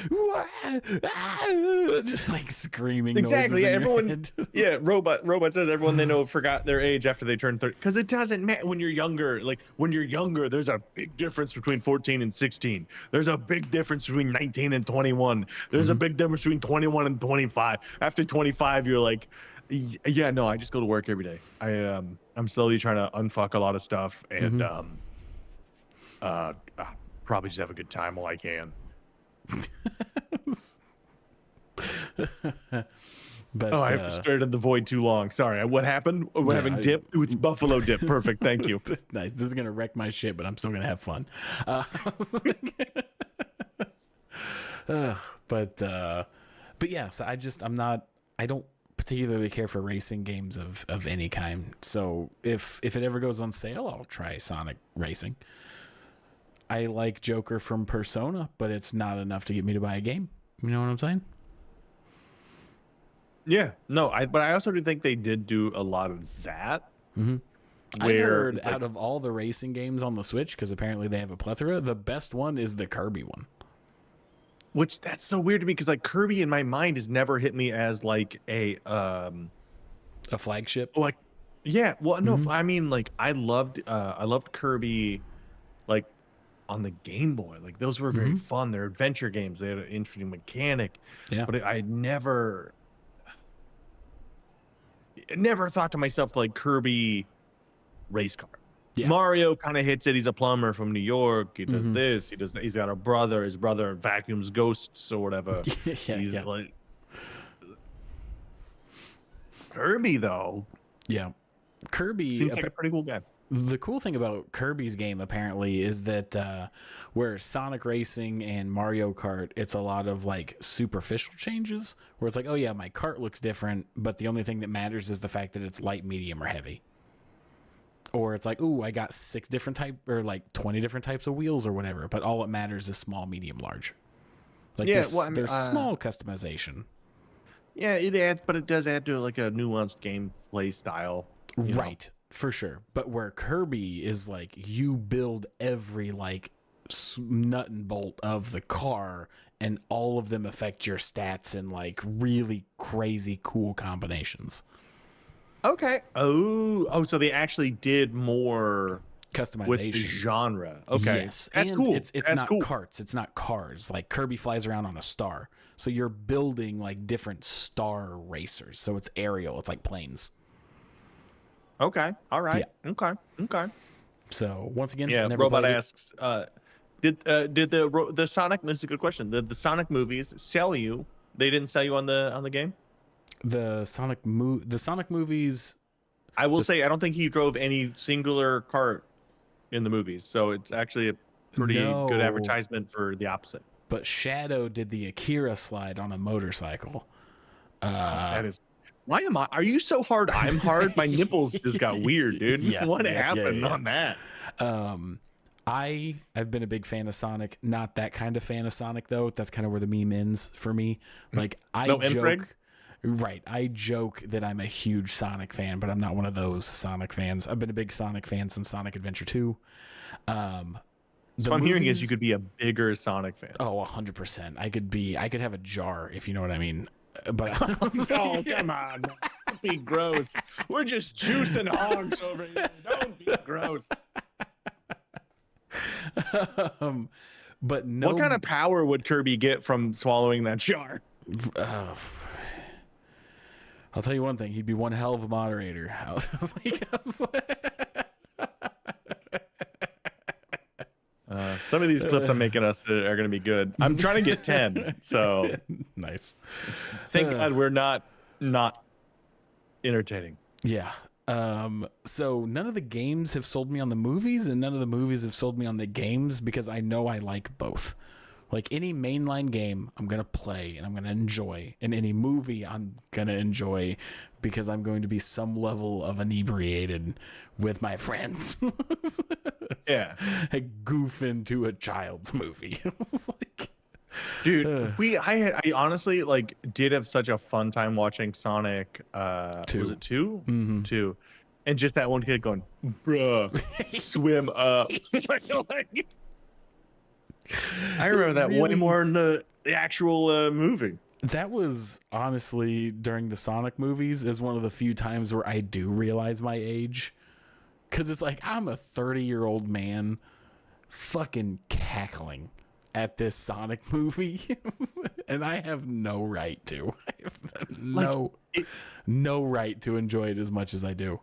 just like screaming exactly. noises Yeah, in your everyone. head. Yeah, robot says everyone they know forgot their age after they turn 30, because it doesn't matter when you're younger. Like, when you're younger, there's a big difference between 14 and 16. There's a big difference between 19 and 21. There's a big difference between 21 and 25. After 25, you're like, yeah, no, I just go to work every day. I'm slowly trying to unfuck a lot of stuff, and probably just have a good time while I can. But I stared in the void too long. Sorry. What happened? We're having dip. Ooh, it's buffalo dip. Perfect. Thank you. Nice. This is gonna wreck my shit, but I'm still gonna have fun. But yeah. So I don't particularly care for racing games of any kind. So if it ever goes on sale, I'll try Sonic Racing. I like Joker from Persona, but it's not enough to get me to buy a game. You know what I'm saying? Yeah. No, but I also do think they did do a lot of that. I've heard out of all the racing games on the Switch, because apparently they have a plethora, the best one is the Kirby one. Which, that's so weird to me, because like Kirby in my mind has never hit me as like a flagship. Like, yeah, well, no, I mean, like, I loved Kirby, like, on the Game Boy. Like, those were very fun. They're adventure games. They had an interesting mechanic. Yeah. But I never thought to myself, like, Kirby race car. Yeah. Mario kind of hits it. He's a plumber from New York. He does this. He's got a brother. His brother vacuums ghosts or whatever. Like, Kirby, though. Yeah. Kirby seems like a pretty cool guy. The cool thing about Kirby's game, apparently, is that where Sonic Racing and Mario Kart, it's a lot of like superficial changes where it's like, oh yeah, my kart looks different, but the only thing that matters is the fact that it's light, medium, or heavy. Or it's like, ooh, I got 6 different or like 20 different types of wheels or whatever, but all that matters is small, medium, large. Like, there's small customization. Yeah, it adds, but it does add to like a nuanced gameplay style. Right, for sure. But where Kirby is like, you build every like nut and bolt of the car, and all of them affect your stats in like really crazy cool combinations. Okay. Oh, so they actually did more customization with the genre. Okay. Yes. That's and cool. It's not carts. It's not cars. Like, Kirby flies around on a star. So you're building like different star racers. So it's aerial. It's like planes. Okay. All right. Yeah. Okay. So once again, Robot asks, did the Sonic? This is a good question. Did the Sonic movies sell you? They didn't sell you on the game. The Sonic movies. I will say, I don't think he drove any singular kart in the movies, so it's actually a pretty good advertisement for the opposite. But Shadow did the Akira slide on a motorcycle. That is. Why am I? Are you so hard? I'm hard. My nipples just got weird, dude. What happened on that? I've been a big fan of Sonic. Not that kind of fan of Sonic though. That's kind of where the meme ends for me. Like, I joke. Right. I joke that I'm a huge Sonic fan, but I'm not one of those Sonic fans. I've been a big Sonic fan since Sonic Adventure 2. So I'm hearing is you could be a bigger Sonic fan. Oh, 100%. I could have a jar, if you know what I mean. But Oh, come on. Don't be gross. We're just juicing hogs over here. Don't be gross. But no. What kind of power would Kirby get from swallowing that jar? I'll tell you one thing. He'd be one hell of a moderator. Some of these clips I'm making us are going to be good. I'm trying to get 10. So nice. Thank God we're not entertaining. Yeah. So none of the games have sold me on the movies, and none of the movies have sold me on the games, because I know I like both. Like any mainline game, I'm going to play and I'm going to enjoy. And any movie, I'm going to enjoy, because I'm going to be some level of inebriated with my friends. Yeah. I goof into a child's movie. Dude, I honestly like did have such a fun time watching Sonic. 2. Was it 2? Mm-hmm. 2. And just that one kid going, bruh, swim up. I remember that way more in the actual movie. That was honestly, during the Sonic movies, is one of the few times where I do realize my age. Because it's like, I'm a 30-year-old man fucking cackling at this Sonic movie. And I have no right to. I have no right to enjoy it as much as I do.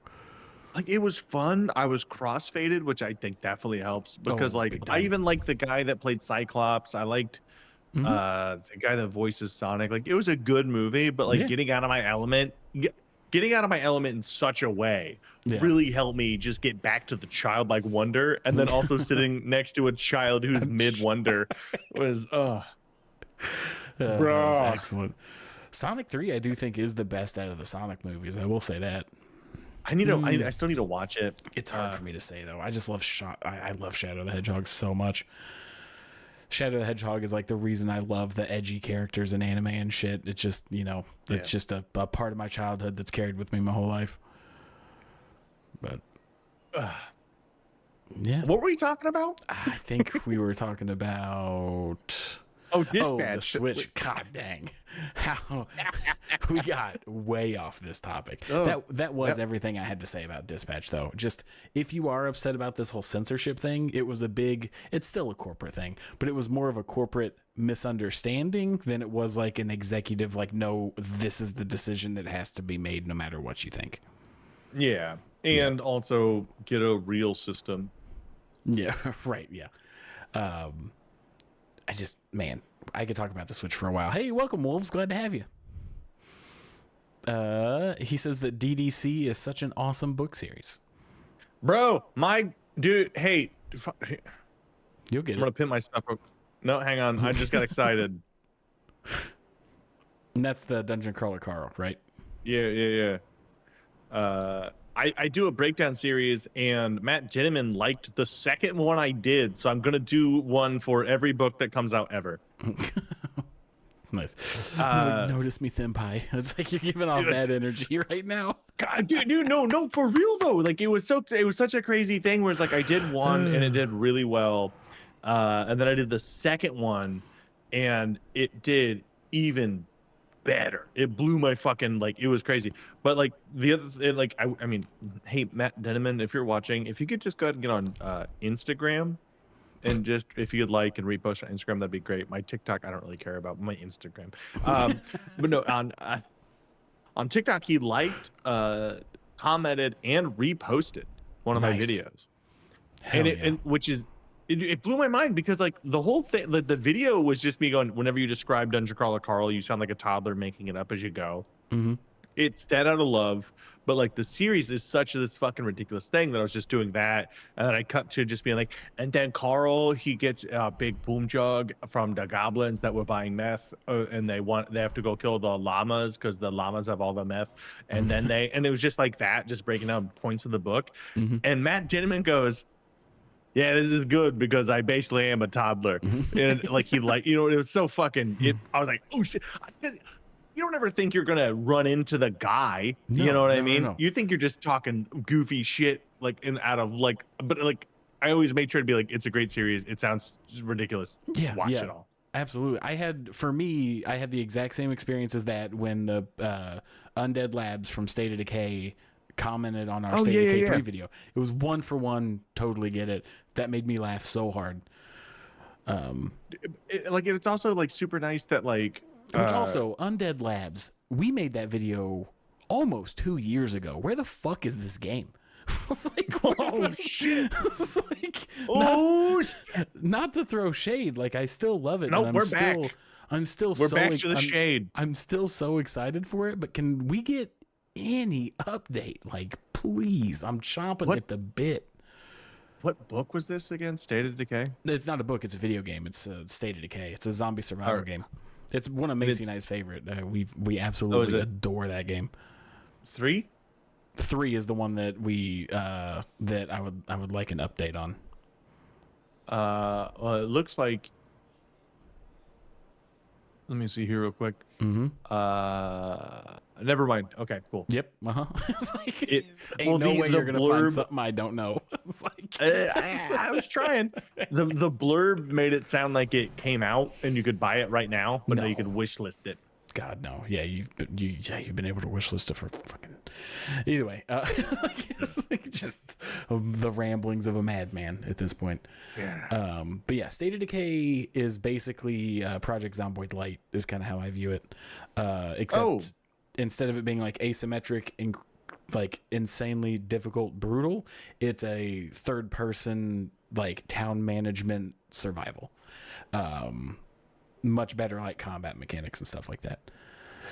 Like, it was fun. I was crossfaded, which I think definitely helps, because I even liked the guy that played Cyclops. I liked the guy that voices Sonic. Like, it was a good movie, but like getting out of my element in such a way really helped me just get back to the childlike wonder, and then also sitting next to a child who's mid wonder was that was excellent. Sonic 3 I do think is the best out of the Sonic movies. I will say that. I still need to watch it. It's hard for me to say though. I just love I love Shadow the Hedgehog so much. Shadow the Hedgehog is like the reason I love the edgy characters in anime and shit. It's just, it's just a part of my childhood that's carried with me my whole life. But yeah. What were we talking about? I think we were talking about Dispatch. Oh, the Switch. God dang. How we got way off this topic. That was everything I had to say about Dispatch, though. Just, if you are upset about this whole censorship thing, it's still a corporate thing, but it was more of a corporate misunderstanding than it was like an executive, like, no, this is the decision that has to be made no matter what you think. Yeah. And also get a real system. Yeah, right. Yeah. I could talk about the Switch for a while. Hey, welcome, Wolves. Glad to have you. He says that DDC is such an awesome book series. Bro, my dude, hey. You'll get I'm going to pin my stuff. No, hang on. I just got excited. And that's the Dungeon Crawler Carl, right? Yeah. I do a breakdown series, and Matt Dinneman liked the second one I did, so I'm gonna do one for every book that comes out ever. Nice. Notice me, Senpai. It's like you're giving off bad energy right now. God, dude, no, for real though. Like it was such a crazy thing where it's like I did one and it did really well, and then I did the second one, and it did even better. It blew my fucking, like, it was crazy. But like the other, like I mean, hey Matt Denneman, if you're watching, if you could just go ahead and get on Instagram, and just if you'd like and repost on Instagram, that'd be great. My TikTok, I don't really care about my Instagram. But no, on TikTok, he liked, commented, and reposted one of my videos. And it blew my mind, because like the whole thing, the video was just me going, whenever you describe Dungeon Crawler Carl, you sound like a toddler making it up as you go. Mm-hmm. It's that out of love, but like the series is such this fucking ridiculous thing that I was just doing that, and then I cut to just being like, and then Carl, he gets a big boom jug from the goblins that were buying meth, and they have to go kill the llamas because the llamas have all the meth, and then and it was just like that, just breaking down points of the book. Mm-hmm. And Matt Dinneman goes, yeah, this is good because I basically am a toddler. And like it was so fucking, I was like, oh shit. you don't ever think you're gonna run into the guy. No, You know what I no, mean? no. You think you're just talking goofy shit, like out of like, but like I always made sure to be like, it's a great series. It sounds just ridiculous. Yeah, Watch yeah. it all. Absolutely. I had the exact same experience as that when the Undead Labs from State of Decay commented on our State of Decay 3 video. It was 1 for 1. Totally get it. That made me laugh so hard. It's also like super nice that like. Which also, Undead Labs, we made that video almost 2 years ago. Where the fuck is this game? It's like, oh shit! It's like, shit! Not to throw shade, like I still love it. No, and we're back. We're back to the shade. I'm still so excited for it, but can we get any update? Like, please, I'm chomping at the bit. What book was this again? State of Decay? It's not a book; it's a video game. It's State of Decay. It's a zombie survival game. It's one of Macy and I's favorite. We absolutely adore that game. 3? 3 is the one that that I would like an update on. It looks like. Let me see here real quick. Mm-hmm. Never mind. Okay, cool. Yep. It's like, well, no way you're gonna blurb, find something I don't know. It's like I was trying. The blurb made it sound like it came out and you could buy it right now, but no, you could wish list it. God no. Yeah, you've been able to wish list it for fucking. Either way, it's like just the ramblings of a madman at this point. Yeah. But yeah, State of Decay is basically Project Zomboid Light is kind of how I view it. Except instead of it being like asymmetric and like insanely difficult, brutal, it's a third person like town management survival. Much better like combat mechanics and stuff like that.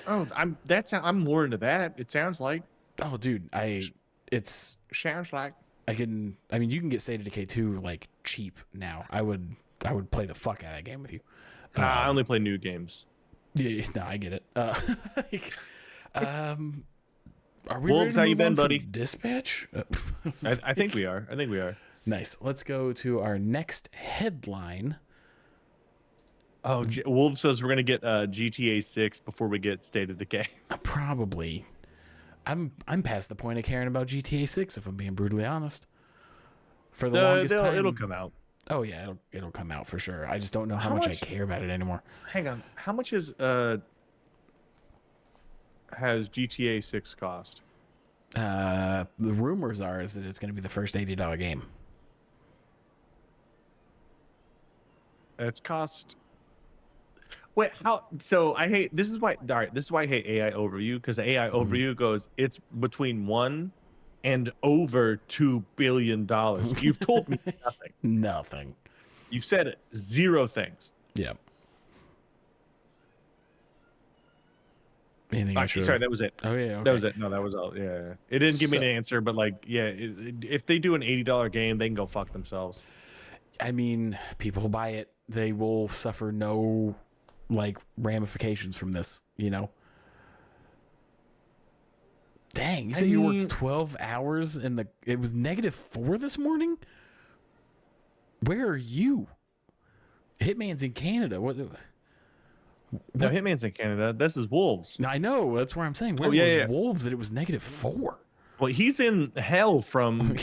Oh, I'm more into that. It sounds like. Oh, dude, sounds like. I mean, you can get State of Decay 2 like cheap now. I would play the fuck out of that game with you. I only play new games. Yeah, no, I get it. Are we Wolves, ready to how you move been, on from buddy? Dispatch? I think we are. Nice. Let's go to our next headline. Oh, Wolf says we're gonna get GTA 6 before we get State of Decay. Probably. I'm past the point of caring about GTA 6 if I'm being brutally honest. For the longest time, it'll come out. Oh yeah, it'll come out for sure. I just don't know how much I care about it anymore. Hang on, how much has GTA 6 cost? The rumors are is that it's going to be the first $80 game. It's cost. Wait, how? So I hate. This is why. All right, this is why I hate AI overview, because AI overview goes. It's between 1 and over $2 billion. You've told me nothing. Nothing. You've said it. 0 things. Yep. Sorry, that was it. Oh yeah, okay. That was it. No, that was all. Yeah, it didn't give me an answer, but like, yeah, if they do an $80 game, they can go fuck themselves. I mean, people who buy it, they will suffer no like ramifications from this, you know. Dang, you said you worked 12 hours and it was -4 this morning? Where are you? Hitman's in Canada. What? No, Hitman's in Canada. This is Wolves. I know. That's where I'm saying. Where was Wolves that it was -4? Well, he's in hell from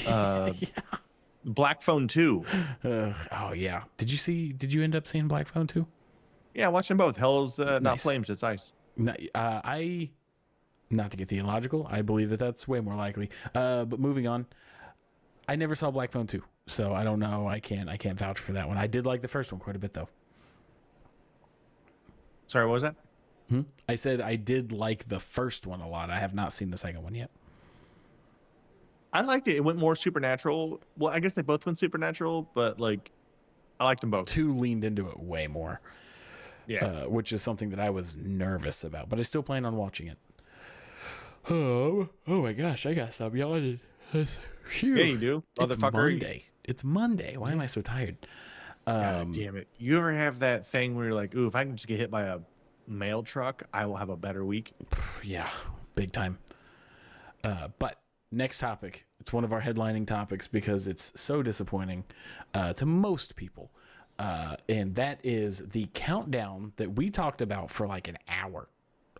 Black Phone 2. Oh, yeah. Did you end up seeing Black Phone 2? Yeah, watching both. Hell's not Nice. flames, it's ice. No, not to get theological, I believe that's way more likely. But moving on, I never saw Black Phone 2, so I don't know. I can't vouch for that one. I did like the first one quite a bit, though. Sorry, what was that? I said I did like the first one a lot. I have not seen the second one yet. I liked it. It went more supernatural. Well, I guess they both went supernatural, but like, I liked them both. 2 leaned into it way more. Yeah. Which is something that I was nervous about, but I still plan on watching it. Oh my gosh, I gotta stop yawning. Yeah, you do. It's Monday. It's Monday. Why am I so tired? God damn it. You ever have that thing where you're like, ooh, if I can just get hit by a mail truck, I will have a better week? Yeah, big time. But next topic. It's one of our headlining topics because it's so disappointing to most people. And that is the countdown that we talked about for like an hour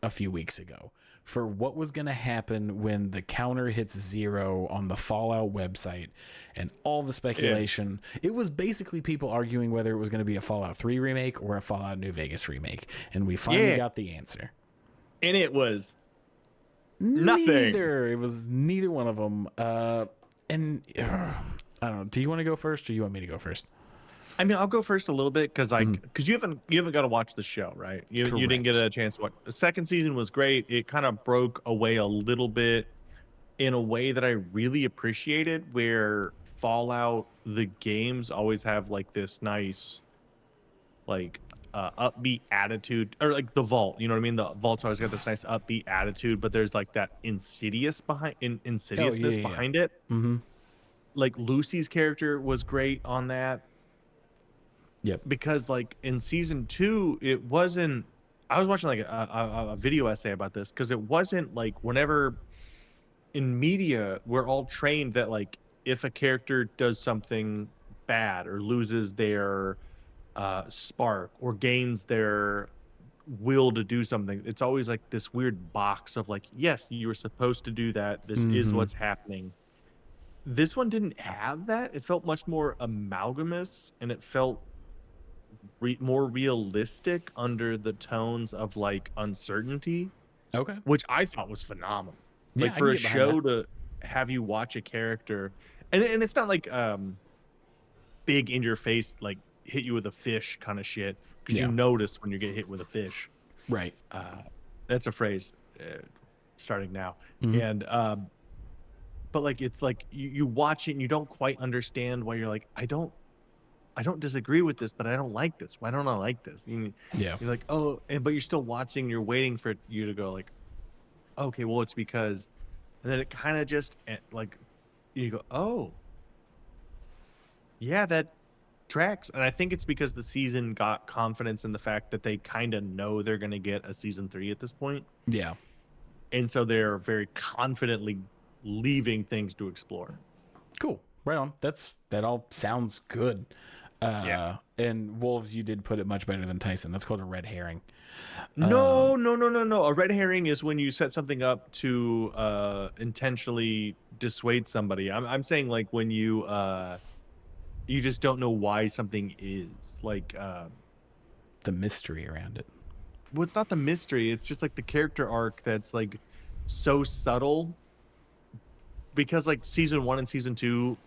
a few weeks ago for what was going to happen when the counter hits 0 on the Fallout website and all the speculation. It was basically people arguing whether it was going to be a Fallout 3 remake or a Fallout New Vegas remake. And we finally got the answer. And it was nothing. Neither. It was neither one of them. I don't know. Do you want to go first or you want me to go first? I mean, I'll go first a little bit because you haven't got to watch the show, right? You didn't get a chance to watch. The second season was great. It kind of broke away a little bit in a way that I really appreciated, where Fallout the games always have like this nice, like upbeat attitude, or like the Vault. You know what I mean? The Vault's always got this nice upbeat attitude, but there's like that insidiousness behind it. Mm-hmm. Like Lucy's character was great on that. Yep. Because like in season 2, it wasn't. I was watching like a video essay about this, because it wasn't like, whenever in media we're all trained that like if a character does something bad or loses their spark or gains their will to do something, it's always like this weird box of like, yes, you were supposed to do that. This is what's happening. This one didn't have that. It felt much more amalgamous, and it felt more realistic under the tones of like uncertainty. Okay. Which I thought was phenomenal. Yeah, Like for a show to have you watch a character, and it's not like big in your face, like hit you with a fish kind of shit, because you notice when you get hit with a fish. Right. That's a phrase starting now. And but like it's like you watch it and you don't quite understand why. You're like, I don't disagree with this, but I don't like this. Why don't I like this? You're like, oh, but you're still watching. You're waiting for you to go like, okay, well, it's because, and then it kind of just like, you go, oh, yeah, that tracks. And I think it's because the season got confidence in the fact that they kind of know they're going to get a season 3 at this point. Yeah. And so they're very confidently leaving things to explore. Cool. Right on. That all sounds good. And Wolves, you did put it much better than Tyson. That's called a red herring. No. A red herring is when you set something up to intentionally dissuade somebody. I'm saying like when you just don't know why something is like the mystery around it. Well, it's not the mystery. It's just like the character arc that's like so subtle. Because like season 1 and season 2,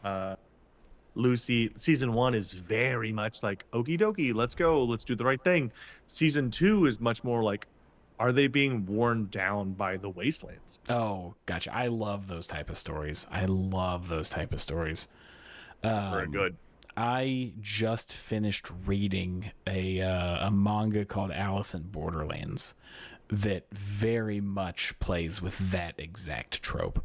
Lucy, season 1 is very much like, okie dokie, let's go, let's do the right thing. Season 2 is much more like, are they being worn down by the wastelands? Oh, gotcha. I love those type of stories. That's very good. I just finished reading a manga called Alice in Borderlands that very much plays with that exact trope.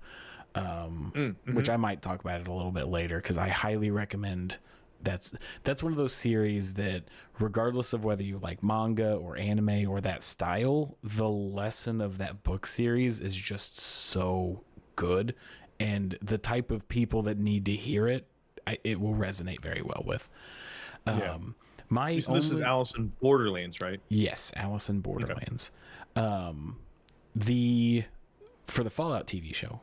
Which I might talk about it a little bit later, because I highly recommend. That's one of those series that, regardless of whether you like manga or anime or that style, the lesson of that book series is just so good, and the type of people that need to hear it, it will resonate very well with. This is Alice in Borderlands, right? Yes, Alice in Borderlands. Okay. For the Fallout TV show,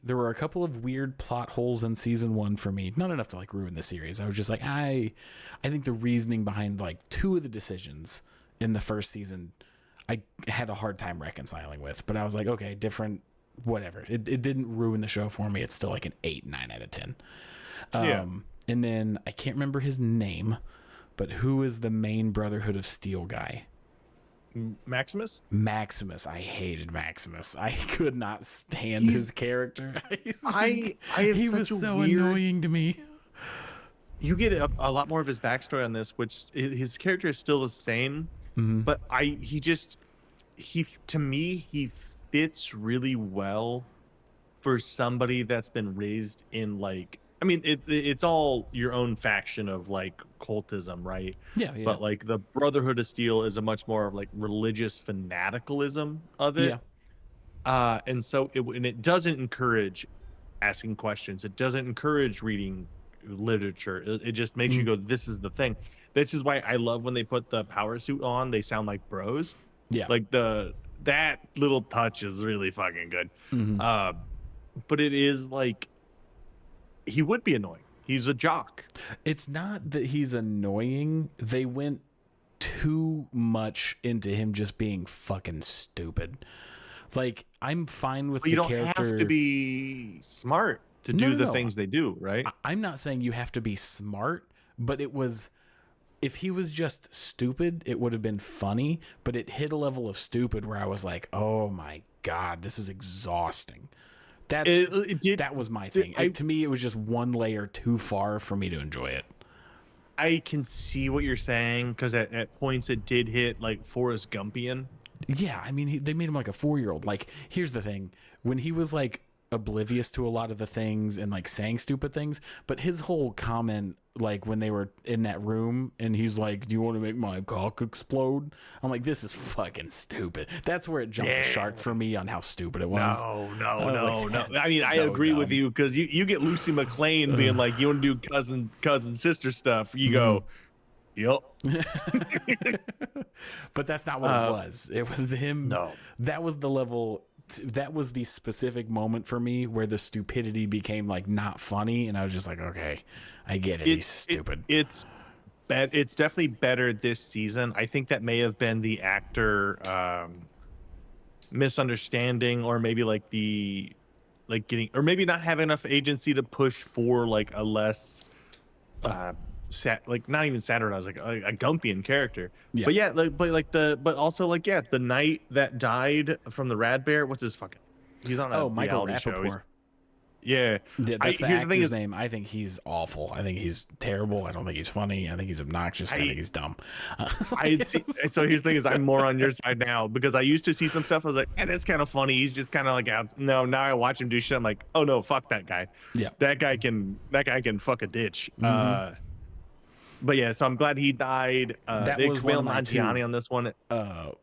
there were a couple of weird plot holes in season 1 for me. Not enough to like ruin the series. I was just like, I think the reasoning behind like 2 of the decisions in the first season, I had a hard time reconciling with. But I was like, okay, different, whatever. It didn't ruin the show for me. It's still like an 8, 9 out of 10. And then I can't remember his name, but who is the main Brotherhood of Steel guy? Maximus. I hated Maximus. I could not stand his character. He was so annoying to me. You get a lot more of his backstory on this, which his character is still the same, but he to me fits really well for somebody that's been raised in like, I mean, it's all your own faction of like cultism, right? Yeah. But like the Brotherhood of Steel is a much more of like religious fanaticalism of it. Yeah. And so it doesn't encourage asking questions. It doesn't encourage reading literature. It just makes you go, this is the thing. This is why I love when they put the power suit on. They sound like bros. Yeah. Like the that little touch is really fucking good. Mhm. But it is like he would be annoying. He's a jock. It's not that he's annoying. They went too much into him just being fucking stupid. Like, I'm fine with But you the don't character. have to be smart to No, do no, the no. things they do, right? I'm not saying you have to be smart, but it was, if he was just stupid, it would have been funny, but it hit a level of stupid where I was like, oh my God, this is exhausting. That was my thing. To me, it was just one layer too far for me to enjoy it. I can see what you're saying because at points it did hit like Forrest Gumpian. Yeah, I mean, they made him like a 4-year-old. Like, here's the thing. When he was like oblivious to a lot of the things and like saying stupid things, but his whole comment, like when they were in that room and he's like, do you want to make my cock explode? I'm like, this is fucking stupid. That's where it jumped the shark for me on how stupid it was. No. I mean, I agree with you because you get Lucy McLean being like, you want to do cousin sister stuff. You go, yup. But that's not what it was. It was him. No. That was the level. That was the specific moment for me where the stupidity became like not funny, and I was just like, okay, I get it. He's stupid. It's definitely better this season. I think that may have been the actor misunderstanding, or maybe like getting, or maybe not having enough agency to push for like a less like not even Saturday, like a Gumpian character. Yeah. But yeah, but also the knight that died from the Rad Bear. What's his fucking? He's on a Michael reality Rappaport. show. Yeah, That's the here's the thing actor's is, name. I think he's awful. I think he's terrible. I don't think he's funny. I think he's obnoxious. I think he's dumb. so here's the thing is, I'm more on your side now because I used to see some stuff. I was like, that's kind of funny. He's just kind of like out. No, now I watch him do shit. I'm like, oh no, fuck that guy. Yeah, that guy can fuck a ditch. But yeah, so I'm glad he died. That they was one of Kumail my Nanjiani on this one.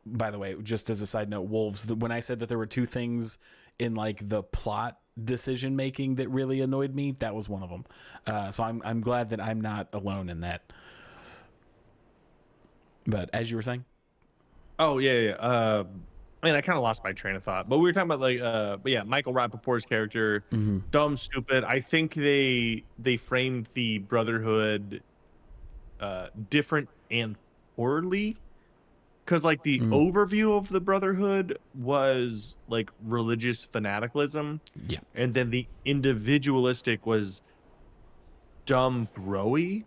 by the way, just as a side note, Wolves, when I said that there were two things in like the plot decision making that really annoyed me, that was one of them. So I'm glad that I'm not alone in that. But as you were saying, oh yeah. I mean, I kind of lost my train of thought, but we were talking about but yeah, Michael Rappaport's character, dumb, stupid. I think they framed the Brotherhood different and poorly, because like the overview of the Brotherhood was like religious fanaticism, yeah, and then the individualistic was dumb broy.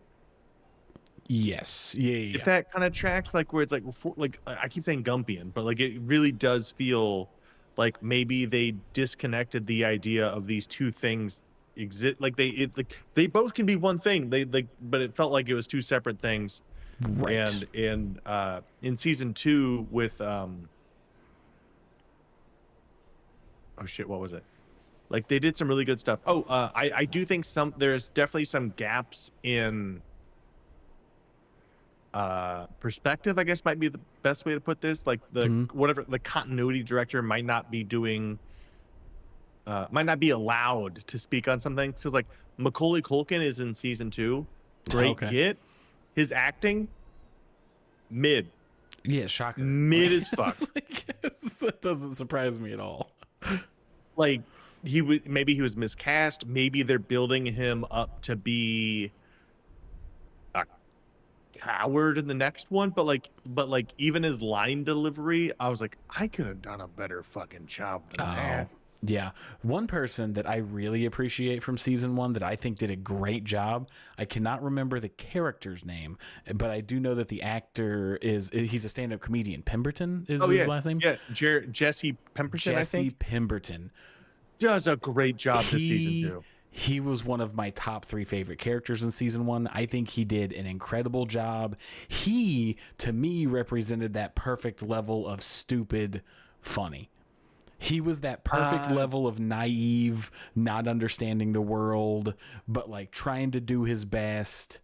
yes, yeah. If that kind of tracks, like where it's like I keep saying Gumpian, but like it really does feel like maybe they disconnected the idea of these two things exist. Like they both can be one thing. But it felt like it was two separate things. Right. And in season 2 with oh shit, what was it? Like they did some really good stuff. I do think there's definitely some gaps in perspective, I guess might be the best way to put this. Like whatever the continuity director might not be doing, might not be allowed to speak on something. Because like Macaulay Culkin is in season 2, great get. His acting, mid. Yeah, shocker. Mid as fuck. That doesn't surprise me at all. Like maybe he was miscast. Maybe they're building him up to be a coward in the next one. But like even his line delivery, I was like, I could have done a better fucking job than that. Yeah. One person that I really appreciate from season 1 that I think did a great job, I cannot remember the character's name, but I do know that the actor he's a stand-up comedian. Pemberton is his last name? Yeah, Jesse Pemberton, I think. Pemberton. Does a great job this season too. He was one of my top 3 favorite characters in season 1. I think he did an incredible job. He, to me, represented that perfect level of stupid funny. He was that perfect level of naive, not understanding the world, but like trying to do his best.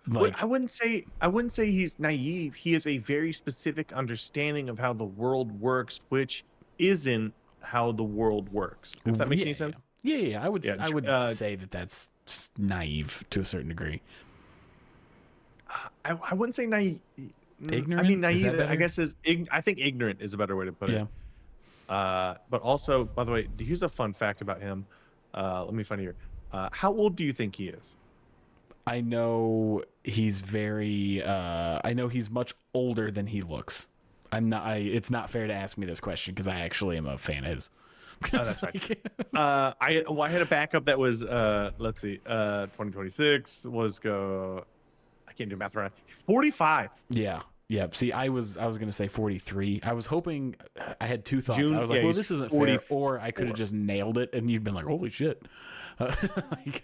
Like, I wouldn't say he's naive. He has a very specific understanding of how the world works, which isn't how the world works. If that makes any sense. Yeah. I would say that that's naive to a certain degree. I wouldn't say naive. Ignorant? I mean, Is that naive. I better? guess I think ignorant is a better way to put Yeah. it. But also, by the way, here's a fun fact about him. Let me find it here. How old do you think he is? I know he's very. I know he's much older than he looks. I'm not. It's not fair to ask me this question because I actually am a fan of his. That's fine. I had a backup that was let's see, 2026 was go. I can't do math right now. 45. Yeah. Yeah. See, I was gonna say 43. I was hoping. I had two thoughts. June, I was like, yeah, well, he's this isn't 44. fair, or I could have just nailed it, and you'd been like, holy shit. Like,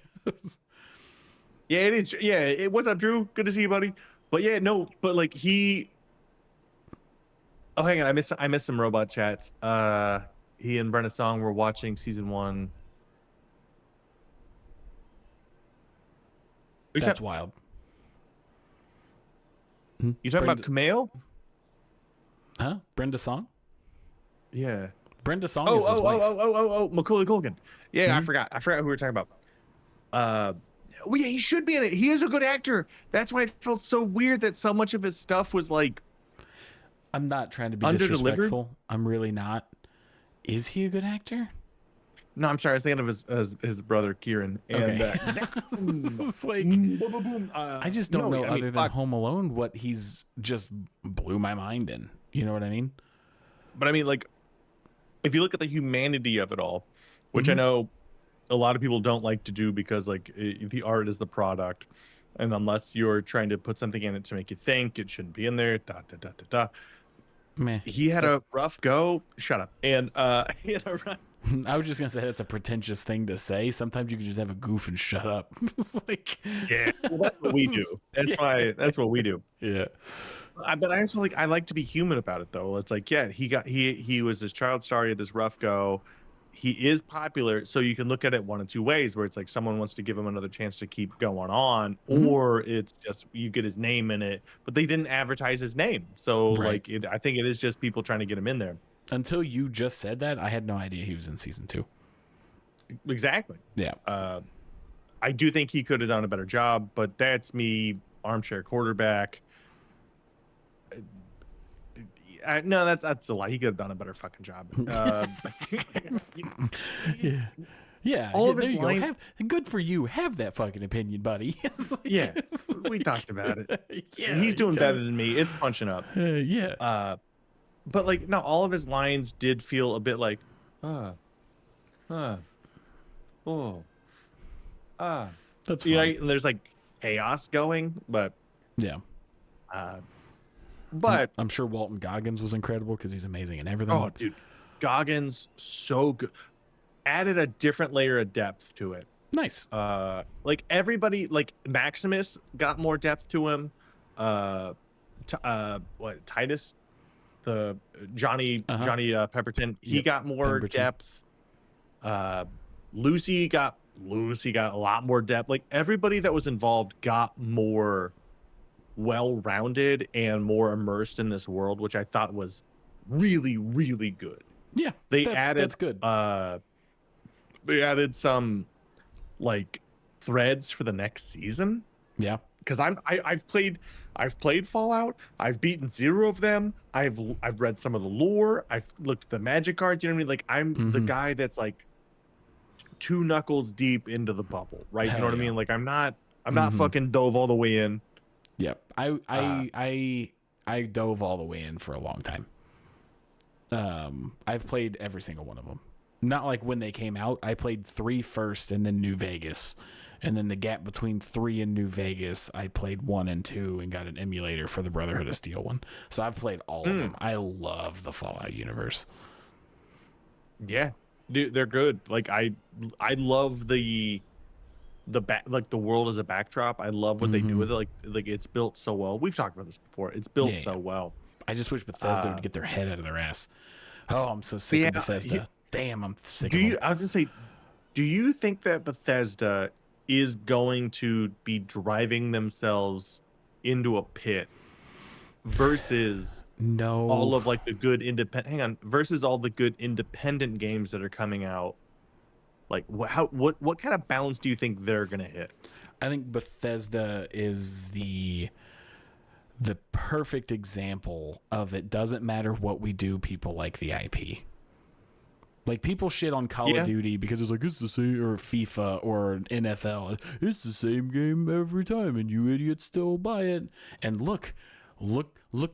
Yeah, it is. Yeah, what's up, Drew? Good to see you, buddy. But yeah, no, but like he. Oh, hang on, I missed some robot chats. He and Brenna Song were watching season 1. that's wild. You talking about Kumail? Huh? Brenda Song? Yeah. Brenda Song is his wife. Macaulay Culkin. Yeah, I forgot who we were talking about. Well, yeah, he should be in it. He is a good actor. That's why it felt so weird that so much of his stuff was like. I'm not trying to be Under-delivered? disrespectful. I'm really not. Is he a good actor? No, I'm sorry. I was thinking of his brother Kieran. And, Okay. It's like, I just don't know, other than Home Alone, what he's just blew my mind in. You know what I mean? But I mean, like, if you look at the humanity of it all, which I know a lot of people don't like to do because, like, the art is the product. And unless you're trying to put something in it to make you think, it shouldn't be in there. Da, da, da, da, da. Meh. He had a rough go. Shut up. And he had a rough. I was just gonna say that's a pretentious thing to say. Sometimes you can just have a goof and shut up. It's like, Yeah, well, that's what we do. That's why. That's what we do. yeah, But I also I like to be human about it though. It's like, yeah, he was this child star, he had this rough go. He is popular, so you can look at it one of two ways, where it's like someone wants to give him another chance to keep going on, or it's just you get his name in it, but they didn't advertise his name, so Right. like I think it is just people trying to get him in there. until you just said that, I had no idea he was in season 2. Exactly. Yeah, I do think he could have done a better job, but that's me, armchair quarterback. No, that's a lie. He could have done a better fucking job. yeah, yeah. All of there his you line- go. Good for you. Have that fucking opinion, buddy. It's like- Yeah, it's we like- talked about it. Yeah, He's you doing gotta- better than me. It's punching up. Yeah, But like, no, all of his lines did feel a bit like, oh, that's you know, fine. and there's like chaos going, but Yeah, but I'm sure Walton Goggins was incredible because he's amazing in everything. oh, dude, Goggins so good, added a different layer of depth to it. Nice. Like everybody, like Maximus got more depth to him. What Titus, the Johnny Pepperton, he Yep, got more Pemberton. depth. Lucy got a lot more depth. Like everybody that was involved got more well-rounded and more immersed in this world, which I thought was really, really good. Yeah, that's good. They added some like threads for the next season. Yeah, Because I've played Fallout. I've beaten 0 of them. I've read some of the lore. I've looked at the magic cards. You know what I mean? Like I'm the guy that's like 2 knuckles deep into the bubble, right? You Hell know what I yeah. mean? Like I'm not fucking dove all the way in. yeah. I dove all the way in for a long time. I've played every single one of them. Not like when they came out. I played 3 first and then New Vegas. And then the gap between 3 and New Vegas, I played 1 and 2 and got an emulator for the Brotherhood of Steel one. So I've played all of them. I love the Fallout universe. Yeah, dude, they're good. Like I love the back, like the world as a backdrop. I love what they do with it. Like it's built so well. We've talked about this before. It's built so well. I just wish Bethesda would get their head out of their ass. Oh, I'm so sick of Bethesda. Damn, I'm sick of them. I was gonna say, do you think that Bethesda is going to be driving themselves into a pit versus No. all of like the good versus all the good independent games that are coming out? Like what kind of balance do you think they're gonna hit? I think Bethesda is the the perfect example of it doesn't matter what we do, people like the IP. Like, people shit on Call of Duty because it's like, it's the same, or FIFA or NFL. It's the same game every time, and you idiots still buy it. And look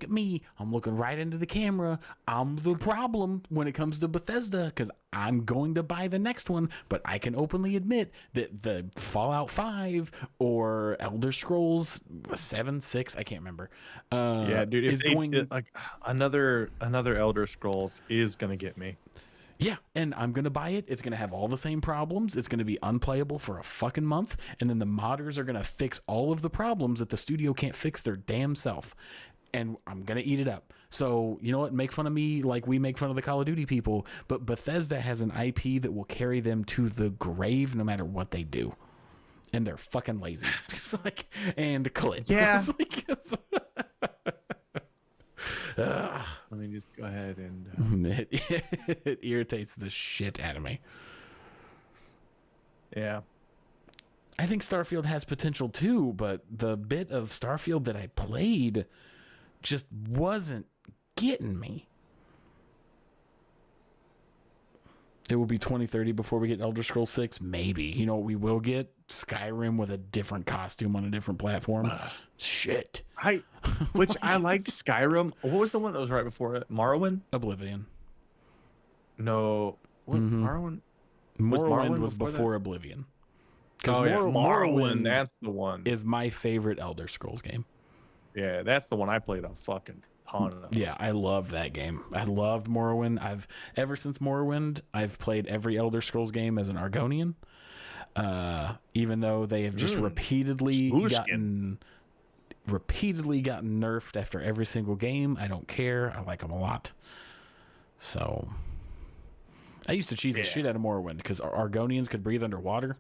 at me. I'm looking right into the camera. I'm the problem when it comes to Bethesda, because I'm going to buy the next one. But I can openly admit that the Fallout 5 or Elder Scrolls 7, 6, I can't remember. Yeah, dude, like another Elder Scrolls is gonna get me. Yeah, and I'm going to buy it. It's going to have all the same problems. It's going to be unplayable for a fucking month. And then the modders are going to fix all of the problems that the studio can't fix their damn self. And I'm going to eat it up. So, you know what? Make fun of me like we make fun of the Call of Duty people. But Bethesda has an IP that will carry them to the grave no matter what they do. And they're fucking lazy. And clip. Yeah. Let me just go ahead and it irritates the shit out of me. Yeah, I think Starfield has potential too, but the bit of Starfield that I played just wasn't getting me. It will be 2030 before we get Elder Scrolls 6, maybe. You know what we will get? Skyrim with a different costume on a different platform. Shit. I liked Skyrim. What was the one that was right before it? Morrowind? Oblivion. No. What, Morrowind? Morrowind was before Oblivion. Because Morrowind, that's the one. Is my favorite Elder Scrolls game. Yeah, that's the one I played a fucking ton of. Yeah, I loved that game. I loved Morrowind. Ever since Morrowind, I've played every Elder Scrolls game as an Argonian. Even though they have just repeatedly gotten nerfed after every single game. I don't care. I like them a lot. So I used to cheese the shit out of Morrowind because Argonians could breathe underwater.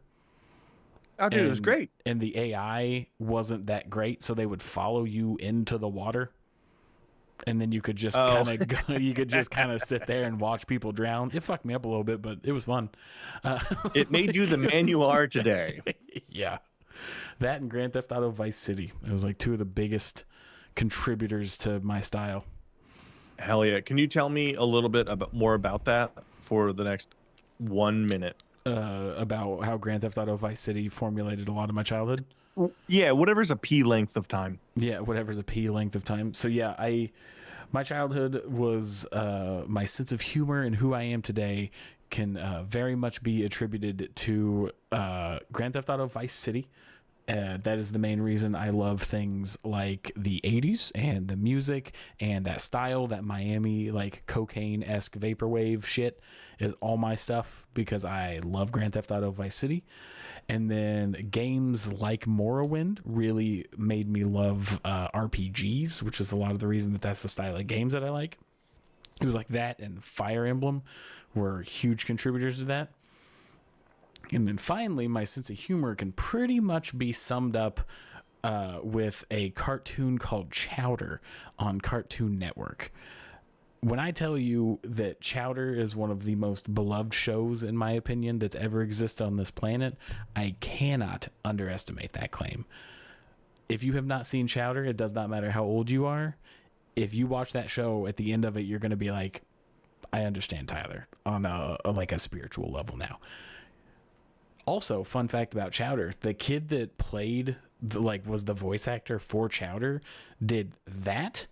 Oh, dude, it was great. And the AI wasn't that great, so they would follow you into the water. And then you could just kind of sit there and watch people drown. It fucked me up a little bit, but it was fun. It made you the man you are today. Yeah. That and Grand Theft Auto Vice City. It was like two of the biggest contributors to my style. Hell yeah. Can you tell me a little bit more about that for the next 1 minute? About how Grand Theft Auto Vice City formulated a lot of my childhood? Yeah, whatever's a P length of time. Yeah, whatever's a P length of time. So yeah, my childhood was my sense of humor and who I am today can very much be attributed to Grand Theft Auto Vice City. That is the main reason I love things like the 80s and the music and that style, that Miami like cocaine-esque vaporwave shit is all my stuff because I love Grand Theft Auto Vice City. And then games like Morrowind really made me love RPGs, which is a lot of the reason that's the style of games that I like. It was like that and Fire Emblem were huge contributors to that. And then finally, my sense of humor can pretty much be summed up with a cartoon called Chowder on Cartoon Network. When I tell you that Chowder is one of the most beloved shows, in my opinion, that's ever existed on this planet, I cannot underestimate that claim. If you have not seen Chowder, it does not matter how old you are. If you watch that show, at the end of it, you're going to be like, I understand Tyler on a spiritual level now. Also, fun fact about Chowder, the kid that played, was the voice actor for Chowder, did that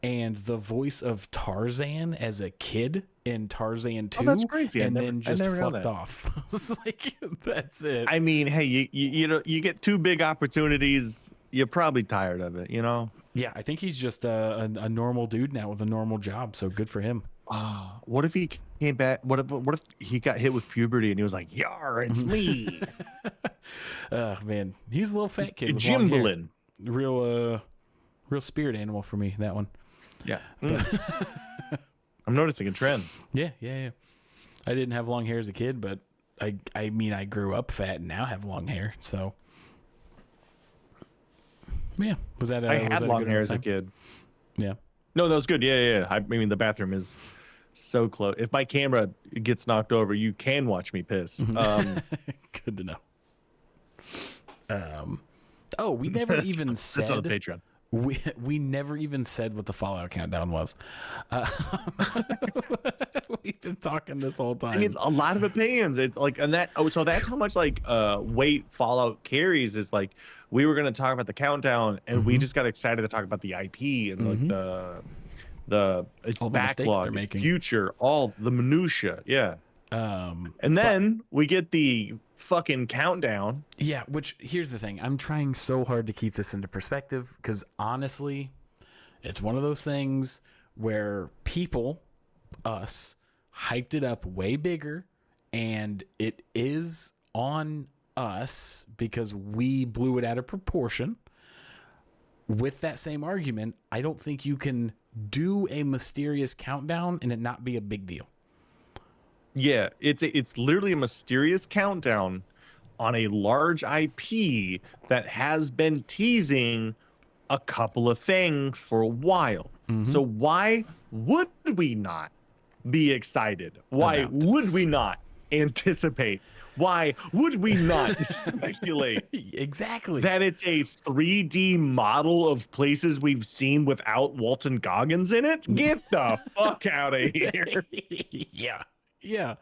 and the voice of Tarzan as a kid in Tarzan 2. Oh, that's crazy. And then just fucked off. It's like, that's it. I mean, hey, you know, you get two big opportunities, you're probably tired of it, you know? Yeah, I think he's just a normal dude now with a normal job, so good for him. What if he came back? What if he got hit with puberty and he was like, "Yar, it's me." Man, he's a little fat kid with long hair. Real spirit animal for me, that one. Yeah. I'm noticing a trend. Yeah. I didn't have long hair as a kid, but I mean, I grew up fat and now have long hair, so yeah. Was that? I had long hair as a kid. Yeah. No, that was good. Yeah. I mean, the bathroom is so close. If my camera gets knocked over, you can watch me piss. Good to know. We never even said that's on the Patreon. We never even said what the Fallout countdown was. Uh, we've been talking this whole time. I mean, a lot of opinions. It's like, and that, oh, so that's how much like weight Fallout carries is like, we were going to talk about the countdown and we just got excited to talk about the IP and like its all the mistakes they're backlog, its making. future, all the minutia. Yeah. And then we get the fucking countdown. Yeah, which here's the thing. I'm trying so hard to keep this into perspective because honestly, it's one of those things where people, us, hyped it up way bigger, and it is on us because we blew it out of proportion. With that same argument, I don't think you can do a mysterious countdown and it not be a big deal. Yeah, it's literally a mysterious countdown on a large IP that has been teasing a couple of things for a while. So why would we not be excited? Why About would this. we not anticipate? Why would we not speculate Exactly. that it's a 3D model of places we've seen without Walton Goggins in it? Get the fuck out of here. Yeah.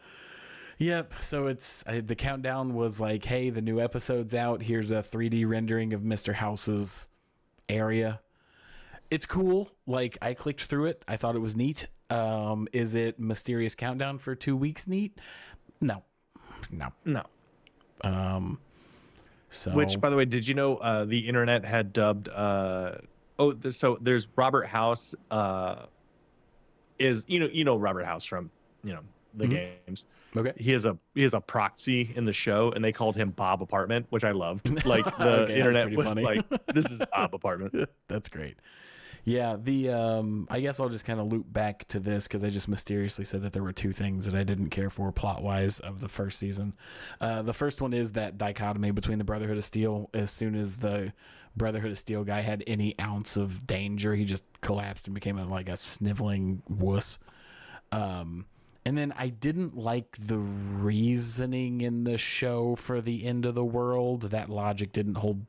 Yep. So it's the countdown was like, hey, the new episode's out. Here's a 3D rendering of Mr. House's area. It's cool. Like, I clicked through it. I thought it was neat. Is it mysterious countdown for 2 weeks neat? No. So, Which, by the way, did you know the internet had dubbed? So there's Robert House. Is you know Robert House from the games. okay. He has a proxy in the show, and they called him Bob Apartment, which I loved. Like the Okay, that's internet pretty was funny. like, "This is Bob Apartment." That's great. Yeah, I guess I'll just kind of loop back to this because I just mysteriously said that there were two things that I didn't care for plot-wise of the first season. The first one is that dichotomy between the Brotherhood of Steel. As soon as the Brotherhood of Steel guy had any ounce of danger, he just collapsed and became like a sniveling wuss. And then I didn't like the reasoning in the show for the end of the world. That logic didn't hold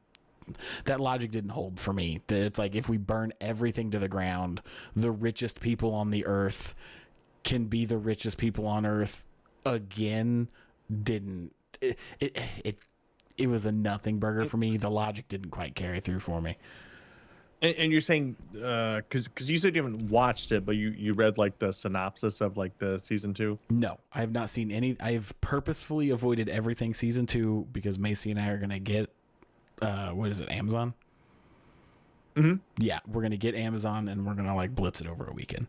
for me. It's like, if we burn everything to the ground, the richest people on the earth can be the richest people on earth again. It was a nothing burger for me. The logic didn't quite carry through for me. And you're saying because you said you haven't watched it, but you read like the synopsis of like the season 2. No, I have not seen any. I've purposefully avoided everything season 2 because Macy and I are gonna get what is it, Amazon? Yeah, we're gonna get Amazon and we're gonna like blitz it over a weekend.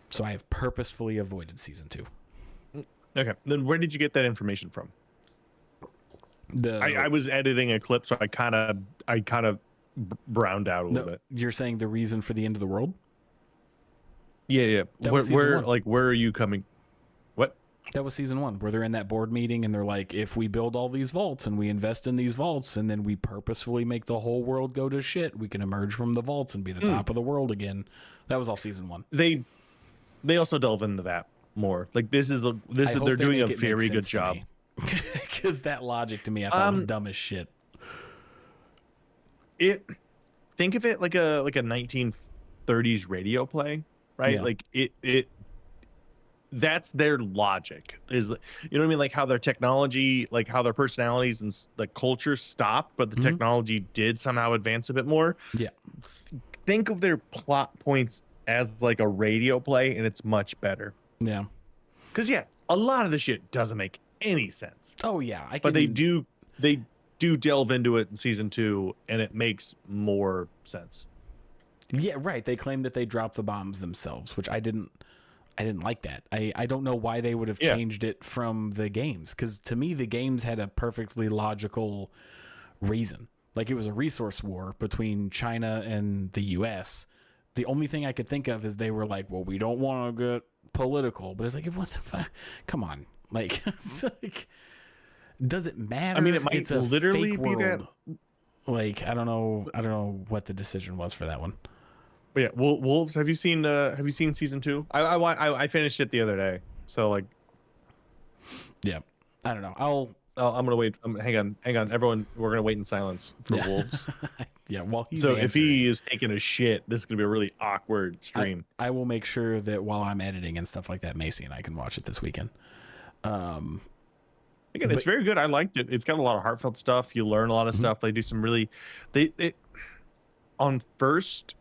So I have purposefully avoided season 2. Okay, then where did you get that information from? I was editing a clip, so I kind of browned out a little bit. You're saying the reason for the end of the world? Yeah. That was season 1. Where are you coming? What? That was season 1, where they're in that board meeting and they're like, if we build all these vaults and we invest in these vaults and then we purposefully make the whole world go to shit, we can emerge from the vaults and be the top of the world again. That was all season 1. They also delve into that more. Like they're doing a very good job. Because that logic to me, I thought was dumb as shit. Think of it like a 1930s radio play, right? Yeah. Like it that's their logic, is, you know what I mean? Like how their technology, like how their personalities and the culture stopped, but the technology did somehow advance a bit more. Yeah. Think of their plot points as like a radio play, and it's much better. Yeah. Because a lot of the shit doesn't make any sense. Oh yeah, But they do delve into it in season 2, and it makes more sense. Yeah, right. They claim that they dropped the bombs themselves, which I didn't like that. I don't know why they would have changed it from the games, because to me the games had a perfectly logical reason. Like, it was a resource war between China and the US. The only thing I could think of is they were like, well, we don't want to get political, but it's like, what the fuck? Come on. Like, it's like, does it matter? I mean, it might it's a literally fake be world. Like, I don't know what the decision was for that one. But yeah, Wolves. Have you seen season 2? I finished it the other day. So like, yeah, I don't know. I'm gonna wait. Hang on, everyone. We're gonna wait in silence for Wolves. Yeah, while he's So if answering, he is taking a shit, this is gonna be a really awkward stream. I will make sure that while I'm editing and stuff like that, Macy and I can watch it this weekend. Again, it's very good. I liked it. It's got a lot of heartfelt stuff. You learn a lot of stuff. They do some really, they on first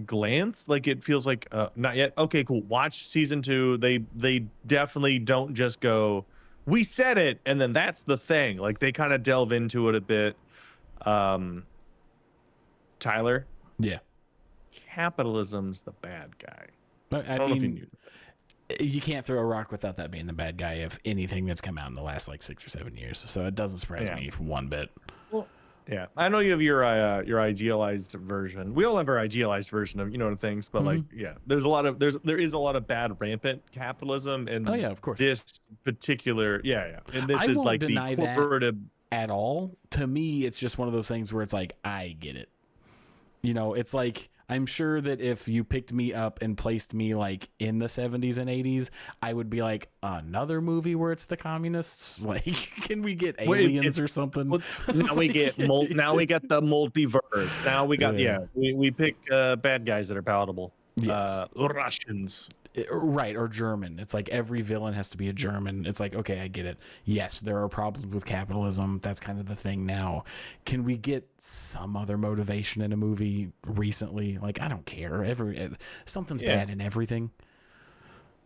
glance, like it feels like not yet. Okay, cool. Watch season 2. They definitely don't just go, we said it, and then that's the thing. Like they kind of delve into it a bit. Tyler, Yeah, capitalism's the bad guy. I don't know if you mean, knew. you can't throw a rock without that being the bad guy of anything that's come out in the last like 6 or 7 years. So it doesn't surprise me one bit. Well, yeah, I know you have your idealized version. We all have our idealized version of things, but like there is a lot of bad rampant capitalism, and Oh yeah, of course. this particular and this I is won't like the deny that. corporative. At all. To me, it's just one of those things where it's like, I get it. It's like, I'm sure that if you picked me up and placed me like in the 70s and 80s, I would be like, another movie where it's the communists. Like, can we get aliens or something? Well, now we get now we get the multiverse. Now we got we pick bad guys that are palatable. Yes. Russians. Right, or German. It's like every villain has to be a German. It's like, okay, I get it. Yes, there are problems with capitalism. That's kind of the thing now. Can we get some other motivation in a movie recently? Like, I don't care. Something's bad in everything.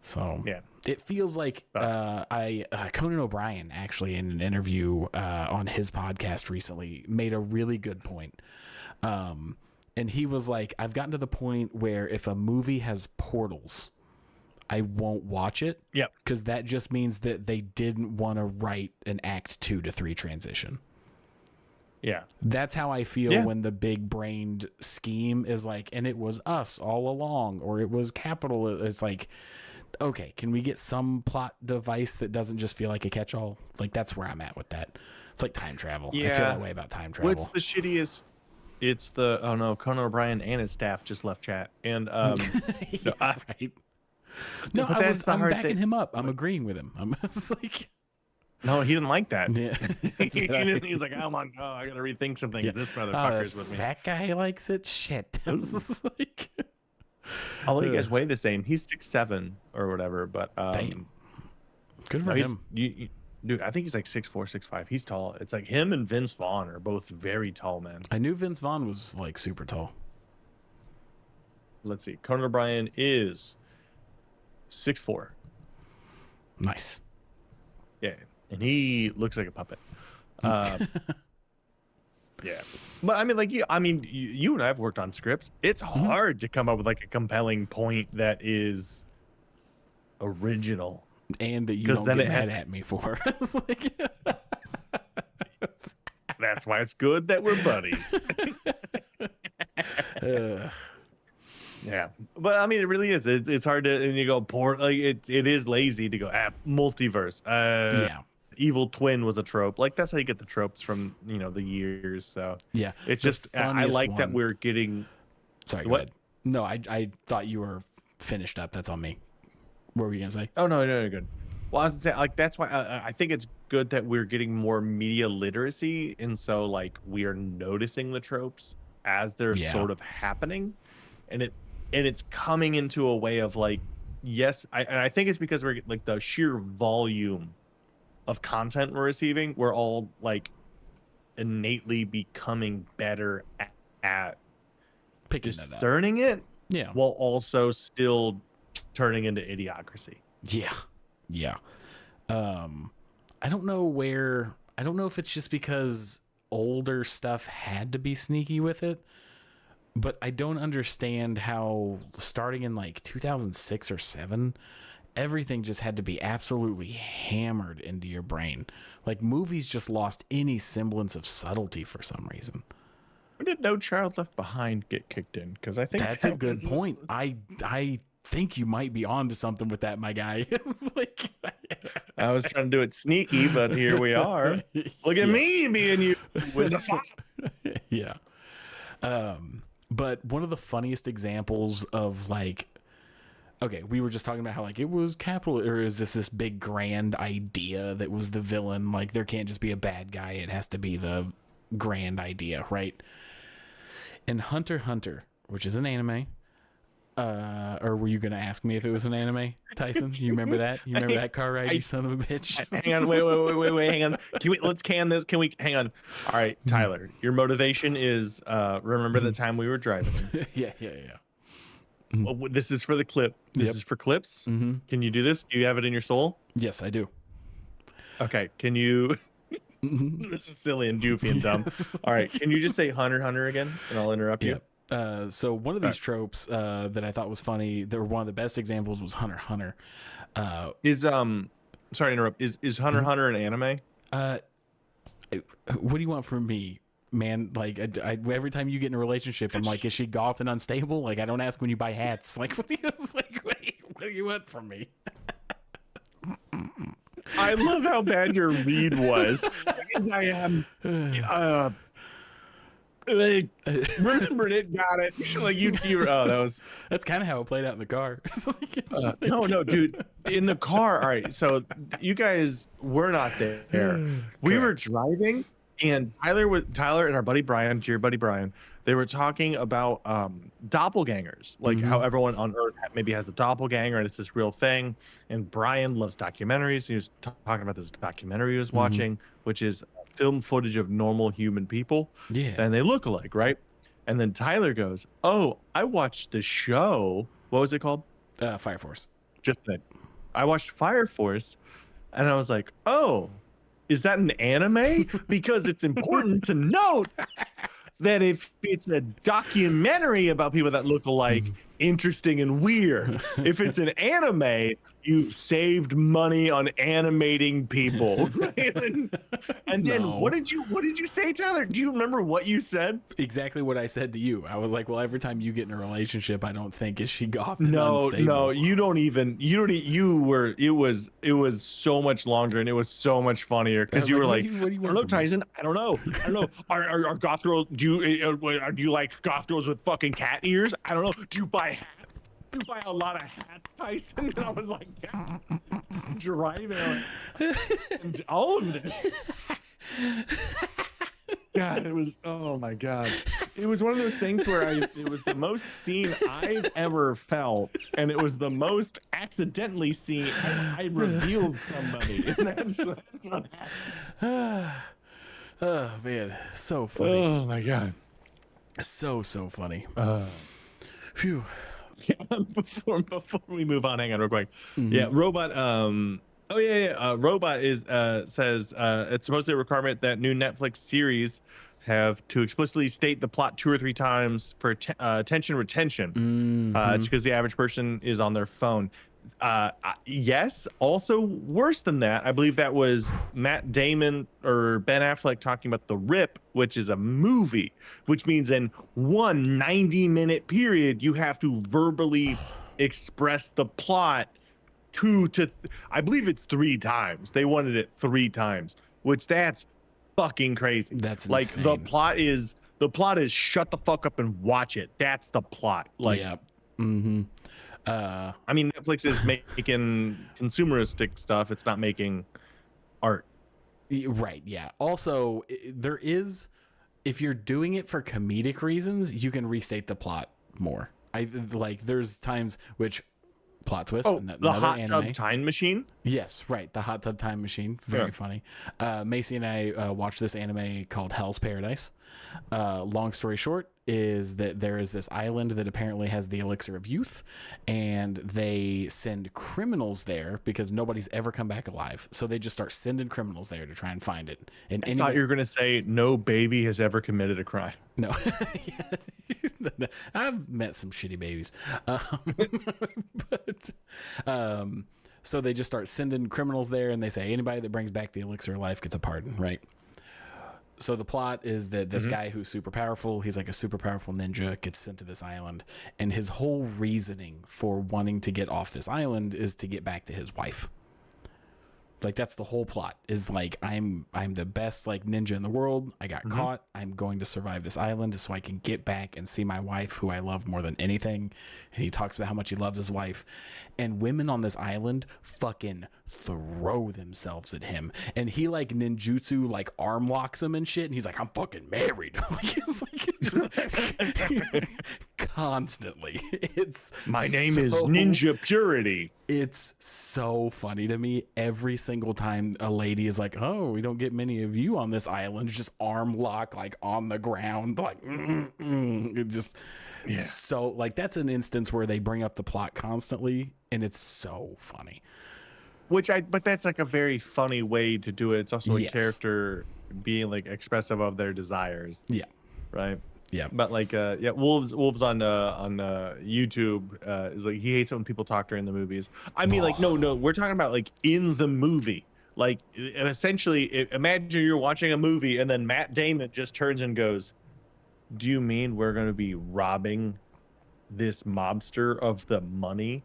So it feels like Conan O'Brien actually in an interview on his podcast recently made a really good point. And he was like, I've gotten to the point where if a movie has portals, I won't watch it. Yep. Because that just means that they didn't want to write an Act 2 to 3 transition. Yeah. That's how I feel when the big brained scheme is like, and it was us all along, or it was capital. It's like, okay, can we get some plot device that doesn't just feel like a catch-all? Like, that's where I'm at with that. It's like time travel. I feel that way about time travel. What's the shittiest? It's the Conan O'Brien and his staff just left chat, and right. No, I'm backing him up. I'm agreeing with him. I'm just like, no, he didn't like that. Yeah. He's like, oh my god, I gotta rethink some things. Yeah. This motherfucker's this with me. fat guy likes it. Shit. I was like, Although you guys weigh the same, he's 6'7" or whatever. But damn, good for him. Dude, I think he's like 6'4", 6'5". He's tall. It's like him and Vince Vaughn are both very tall men. I knew Vince Vaughn was like super tall. Let's see. Conan O'Brien is 6'4". Nice. Yeah, and he looks like a puppet. Yeah, but I mean, like you and I have worked on scripts. It's hard to come up with like a compelling point that is original, and that you don't get mad at me for. It's like, that's why it's good that we're buddies. Yeah, but I mean, it really is. It's hard to, and you go like it is lazy to go multiverse. Evil twin was a trope. Like that's how you get the tropes from the years. So yeah, it's just I like that we're getting. Sorry, go ahead. No, I thought you were finished up. That's on me. What were you gonna say? Oh no, you're good. Well, I was gonna say like that's why I think it's good that we're getting more media literacy, and so like we are noticing the tropes as they're sort of happening, and it's coming into a way of like I think it's because we're like the sheer volume of content we're receiving, we're all like innately becoming better at picking discerning it, while also still turning into idiocracy. Yeah. I don't know if it's just because older stuff had to be sneaky with it, but I don't understand how starting in like 2006 or 7, everything just had to be absolutely hammered into your brain. Like movies just lost any semblance of subtlety for some reason. When did No Child Left Behind get kicked in? Because I think that's a good point. I think you might be onto something with that, my guy. It's like I was trying to do it sneaky, but here we are. Look at me being you with the fire. Yeah. But one of the funniest examples of like, okay, we were just talking about how like it was capital, or is this big grand idea that was the villain? Like there can't just be a bad guy; it has to be the grand idea, right? In Hunter x Hunter, which is an anime, or were you going to ask me if it was an anime, Tyson? You remember that? You remember that car ride, you son of a bitch? Hang on, wait, hang on. Let's can this. Can we hang on? All right, Tyler, your motivation is remember the time we were driving. Yeah. Well, this is for the clip. This is for clips. Can you do this? Do you have it in your soul? Yes, I do. Okay, can you? This is silly and goofy and dumb. All right, can you just say Hunter x Hunter again, and I'll interrupt you? So one of these tropes that I thought was funny, that were one of the best examples, was Hunter x Hunter. Sorry to interrupt. Is Hunter x Hunter an anime? What do you want from me, man? Like, I every time you get in a relationship, I'm like, is she goth and unstable? Like, I don't ask when you buy hats. Like, what do you want from me? I love how bad your read was. I am. Remembered it, got it. Like you. Oh, that was. That's kind of how it played out in the car. No, dude. In the car. All right. So you guys were not there. We were driving, and Tyler and our buddy Brian, dear buddy Brian, they were talking about doppelgangers, like how everyone on Earth maybe has a doppelganger, and it's this real thing. And Brian loves documentaries. He was talking about this documentary he was watching, which is film footage of normal human people. Yeah. And they look alike, right? And then Tyler goes, "Oh, I watched the show. What was it called?" Fire Force. Just that. I watched Fire Force, and I was like, "Oh, is that an anime?" Because it's important to note that if it's a documentary about people that look alike, interesting and weird. If it's an anime, you've saved money on animating people. And then what did you say, Tyler? Do you remember what you said? Exactly what I said to you. I was like, well, every time you get in a relationship, I don't think, is she goth and No, unstable? it was so much longer, and it was so much funnier because you were like, what do you I don't know, Tyson. I don't know. Are goth girls, do you like goth girls with fucking cat ears? I don't know. Do you buy hats? Do you buy a lot of hats, Tyson? And I was like, yeah. Driving and all of it. God, it was, oh my God. It was one of those things where it was the most seen I've ever felt, and it was the most accidentally seen. I revealed somebody. And that's what happened. Oh man, so funny. Oh my God. So funny. Phew. Before we move on, hang on real quick. Yeah, Robot. Robot is says it's supposed to be a requirement that new Netflix series have to explicitly state the plot 2 or 3 times for attention retention. It's because the average person is on their phone. Yes. Also, worse than that, I believe that was Matt Damon or Ben Affleck talking about The Rip, which is a movie, which means in one 90-minute period, you have to verbally express the plot I believe it's 3 times. They wanted it 3 times, which that's fucking crazy. That's like insane. the plot is shut the fuck up and watch it. That's the plot. Like, yeah. I mean, Netflix is making consumeristic stuff. It's not making art. Right. Yeah. Also, there is, if you're doing it for comedic reasons, you can restate the plot more. There's times which plot twist. Oh, the hot tub time machine. Yes. Right. The hot tub time machine. Very funny. Macy and I watched this anime called Hell's Paradise. Long story short is that there is this island that apparently has the elixir of youth, and they send criminals there because nobody's ever come back alive. So they just start sending criminals there to try and find it. And I thought you were going to say no baby has ever committed a crime. No. I've met some shitty babies. So they just start sending criminals there, and they say anybody that brings back the elixir of life gets a pardon, right? So the plot is that this guy who's super powerful, he's like a super powerful ninja, gets sent to this island, and his whole reasoning for wanting to get off this island is to get back to his wife. Like that's the whole plot is like I'm the best like ninja in the world. I got caught. I'm going to survive this island so I can get back and see my wife who I love more than anything. And he talks about how much he loves his wife. And women on this island fucking throw themselves at him. And he like ninjutsu like arm locks him and shit. And he's like, I'm fucking married. Like, it's like constantly. It's my name is Ninja Purity. It's so funny to me every single time a lady is like, oh, we don't get many of you on this island, just arm lock like on the ground, like it just so like that's an instance where they bring up the plot constantly and it's so funny. But that's like a very funny way to do it. It's also a character being like expressive of their desires. Yeah. Right. Yeah. But like Wolves on YouTube is like he hates it when people talk during the movies. I mean like no, we're talking about like in the movie. Like essentially imagine you're watching a movie and then Matt Damon just turns and goes, "Do you mean we're going to be robbing this mobster of the money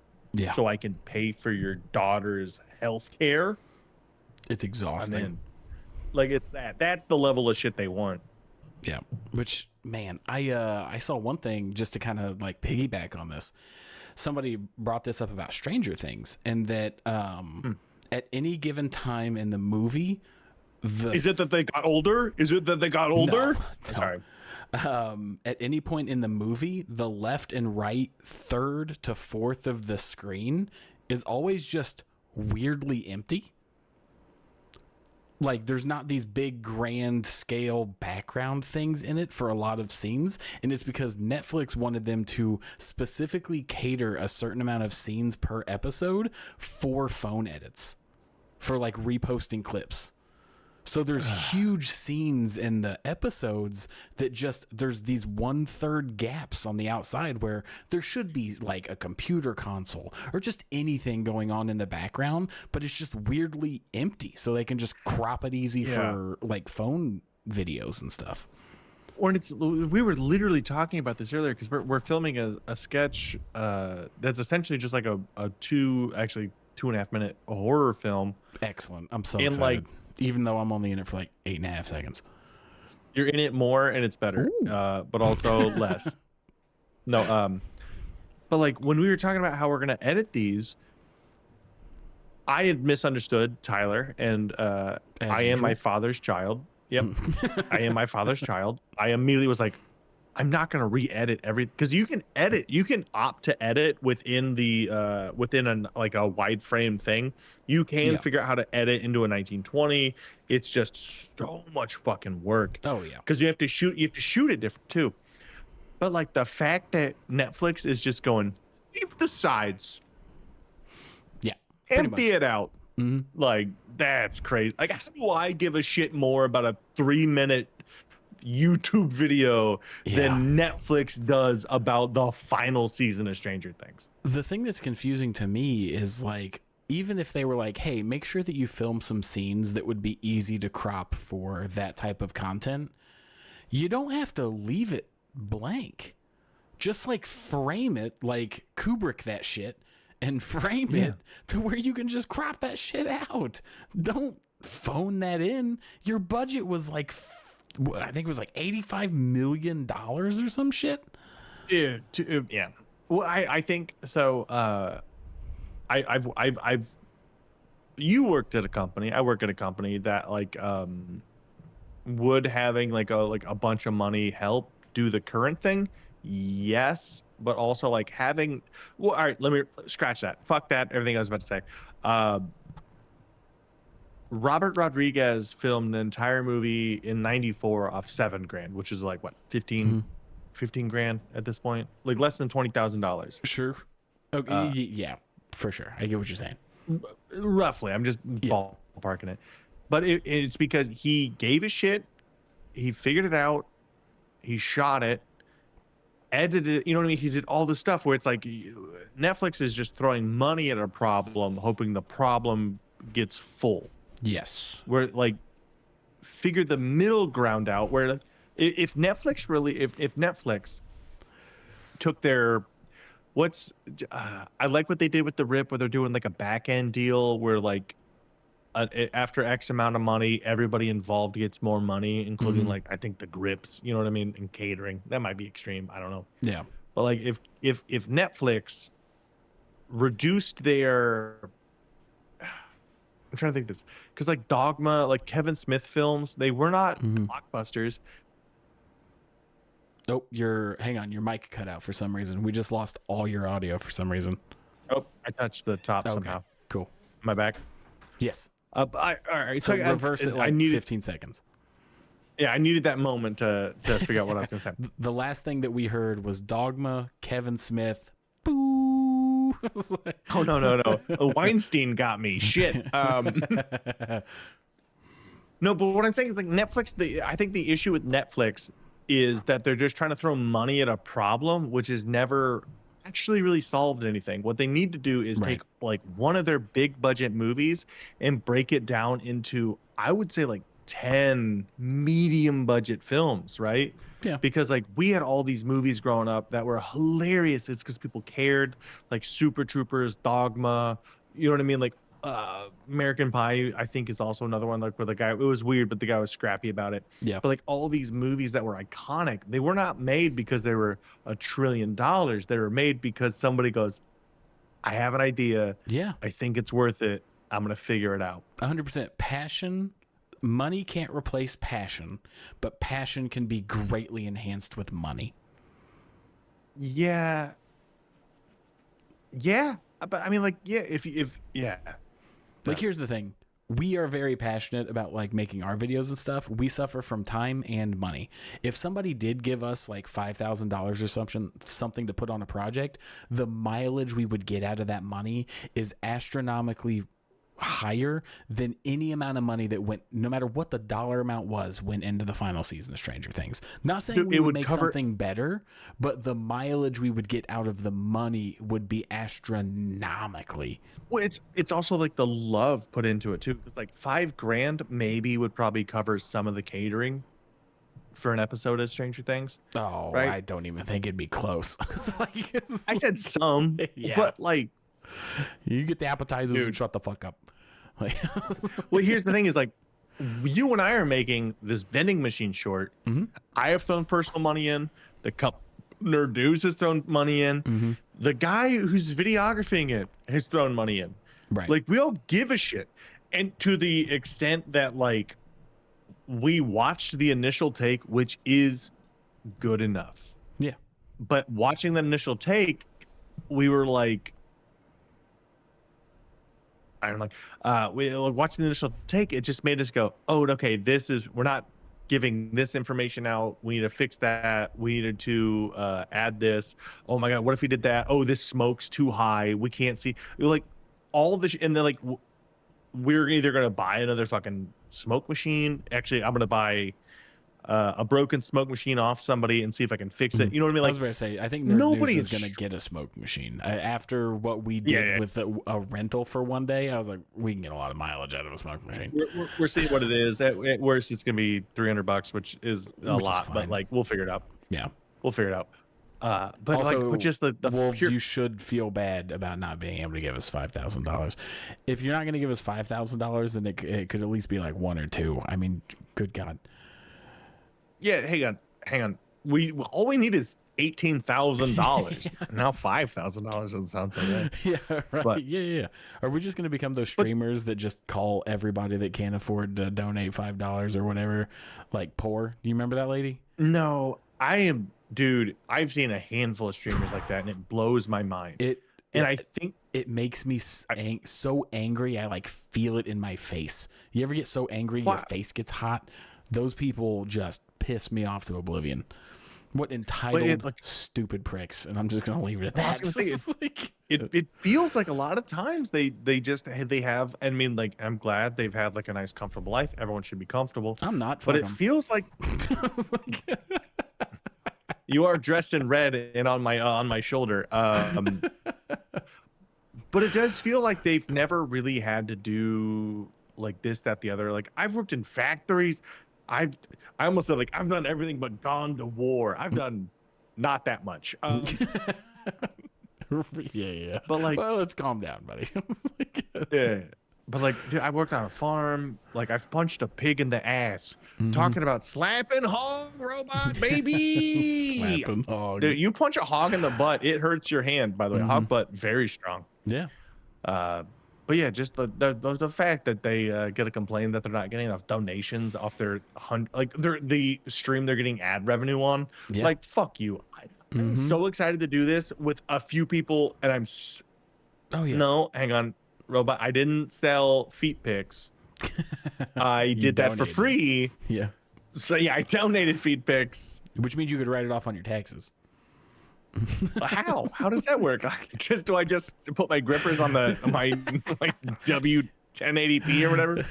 so I can pay for your daughter's health care?" It's exhausting. I mean, like it's that's the level of shit they want. Yeah. Which, man, I saw one thing just to kind of like piggyback on this. Somebody brought this up about Stranger Things and that at any given time in the movie, is it that they got older? Is it that they got older? No. Sorry. At any point in the movie, the left and right third to fourth of the screen is always just weirdly empty. Like there's not these big grand scale background things in it for a lot of scenes. And it's because Netflix wanted them to specifically cater a certain amount of scenes per episode for phone edits, for like reposting clips. So there's huge scenes in the episodes that just there's these 1/3 gaps on the outside where there should be like a computer console or just anything going on in the background, but it's just weirdly empty. So they can just crop it easy for like phone videos and stuff. Or we were literally talking about this earlier because we're filming a sketch that's essentially just like a 2.5 minute horror film. Excellent. I'm so excited. Even though I'm only in it for like 8.5 seconds. You're in it more and it's better, but also less. No, but like when we were talking about how we're gonna edit these, I had misunderstood Tyler, and I am my father's child. Yep, I am my father's child. I immediately was like, I'm not gonna re-edit because you can opt to edit within the within a wide frame thing. You can figure out how to edit into a 1920. It's just so much fucking work. Oh yeah, because you have to shoot it different too. But like the fact that Netflix is just going, leave the sides, empty it out. Like that's crazy. Like how do I give a shit more about a 3-minute YouTube video than Netflix does about the final season of Stranger Things? The thing that's confusing to me is like, even if they were like, hey, make sure that you film some scenes that would be easy to crop for that type of content, you don't have to leave it blank. Just like frame it, like Kubrick that shit, and frame it to where you can just crop that shit out. Don't phone that in. Your budget was like I think it was like $85 million or some shit. Yeah. Well, I think so. You worked at a company. I work at a company that like would having like a bunch of money help do the current thing. Yes, but also like having. Well, all right. Let me scratch that. Fuck that. Everything I was about to say. Robert Rodriguez filmed an entire movie in '94 off $7,000, which is like what 15 grand at this point, like less than $20,000. Sure. Okay. Yeah, for sure. I get what you're saying. Roughly, I'm just ballparking it, but it's because he gave a shit. He figured it out. He shot it, edited it. You know what I mean? He did all this stuff where it's like Netflix is just throwing money at a problem, hoping the problem gets full. Yes. Where like figure the middle ground out where if Netflix if Netflix took their I like what they did with the Rip where they're doing like a back end deal where like after X amount of money, everybody involved gets more money, including Mhm. like I think the grips, you know what I mean, and catering. That might be extreme. I don't know. Yeah. But like if Netflix reduced their I'm trying to think this because like Dogma, like Kevin Smith films, they were not Mhm. blockbusters. Oh, hang on, your mic cut out for some reason. We just lost all your audio for some reason. Oh, I touched the top Okay, somehow. cool. My back. Yes. All right. So So reverse it I like needed, 15 seconds. yeah, I needed that moment to figure out what I was gonna say. The last thing that we heard was Dogma, Kevin Smith. Boo. Oh no. Weinstein got me. Shit. No, but what I'm saying is like Netflix. I think the issue with Netflix is that they're just trying to throw money at a problem, which is never actually really solved anything. What they need to do is Right. take like one of their big budget movies and break it down into, I would say, like 10 medium budget films, right? Yeah. Because like we had all these movies growing up that were hilarious. It's because people cared, like Super Troopers, Dogma, you know what I mean? Like American Pie, I think, is also another one, like where the guy, it was weird, but the guy was scrappy about it. Yeah. But like all these movies that were iconic, they were not made because they were $1 trillion. They were made because somebody goes, I have an idea. Yeah. I think it's worth it. I'm going to figure it out. 100% passion. Money can't replace passion, but passion can be greatly enhanced with money. Yeah. Yeah. But I mean, like, yeah, if yeah. Like, here's the thing. We are very passionate about like making our videos and stuff. We suffer from time and money. If somebody did give us like $5,000 or something to put on a project, the mileage we would get out of that money is astronomically higher than any amount of money that went, no matter what the dollar amount was, went into the final season of Stranger Things. Not saying we would make something better, but the mileage we would get out of the money would be astronomically. Well, it's also like the love put into it too. It's like $5,000 maybe would probably cover some of the catering for an episode of Stranger Things. Oh, right? I don't even think it'd be close. I said some, Yeah. but like, you get the appetizers and Dude. shut the fuck up. Like, well, here's the thing: is like, you and I are making this vending machine short. Mhm. I have thrown personal money in. The Nerd News has thrown money in. Mhm. The guy who's videographing it has thrown money in. right. Like, we all give a shit, and to the extent that like we watched the initial take, which is good enough. Yeah. But watching the initial take, we were like, I don't know, we like watching the initial take, it just made us go, oh, okay, we're not giving this information out. We need to fix that. We needed to add this. Oh my God, what if we did that? Oh, this smoke's too high. We can't see. Like all this, and then like we're either gonna buy another fucking smoke machine. Actually, I'm gonna buy a broken smoke machine off somebody and see if I can fix it. You know what I mean? I Like, was about to say, I think Nerd nobody News is is going to get a smoke machine. After what we did Yeah. with a rental for one day, I was like, we can get a lot of mileage out of a smoke machine. we're seeing what it is. At worst, it's gonna be $300, which is a Which is lot, but fine. like we'll figure it out. Yeah. We'll figure it out. But Also, like, but just the Wolves, pure, you should feel bad about not being able to give us $5,000. If you're not going to give us $5,000, then it could at least be like 1 or 2. I mean, good God. yeah. Hang on. All we need is $18,000. Now $5,000 doesn't sound so bad. Yeah, right. But- yeah. Are we just going to become those streamers that just call everybody that can't afford to donate $5 or whatever, like poor? Do you remember that lady? No, dude. I've seen a handful of streamers like that, and it blows my mind. I think it makes me so angry. I like feel it in my face. You ever get so angry your face gets hot? Those people just piss me off to oblivion. What entitled, stupid pricks. And I'm just going to leave it at that. I was gonna say, it feels like a lot of times they have, I mean, like, I'm glad they've had like a nice, comfortable life. Everyone should be comfortable. I'm not. But it feels like you are dressed in red and on my shoulder. But it does feel like they've never really had to do like this, that, the other. Like, I've worked in factories. I almost said like I've done everything but gone to war. I've done not that much. Yeah. But like, well, let's calm down, buddy. yeah. But like, dude, I worked on a farm. Like, I've punched a pig in the ass. Mm-hmm. Talking about slapping hog robot, baby. Slapping hog. Dude, you punch a hog in the butt, it hurts your hand. By the way, hog butt very strong. Yeah. But yeah, just the fact that they get a complaint that they're not getting enough donations off their the stream they're getting ad revenue on. Yeah. Like, fuck you. I'm so excited to do this with a few people, and Oh yeah. no, hang on, robot. I didn't sell feet pics. I did that for free. Yeah. So yeah, I donated feet pics. Which means you could write it off on your taxes. How? How does that work? Do I just put my grippers on my like W1080p or whatever?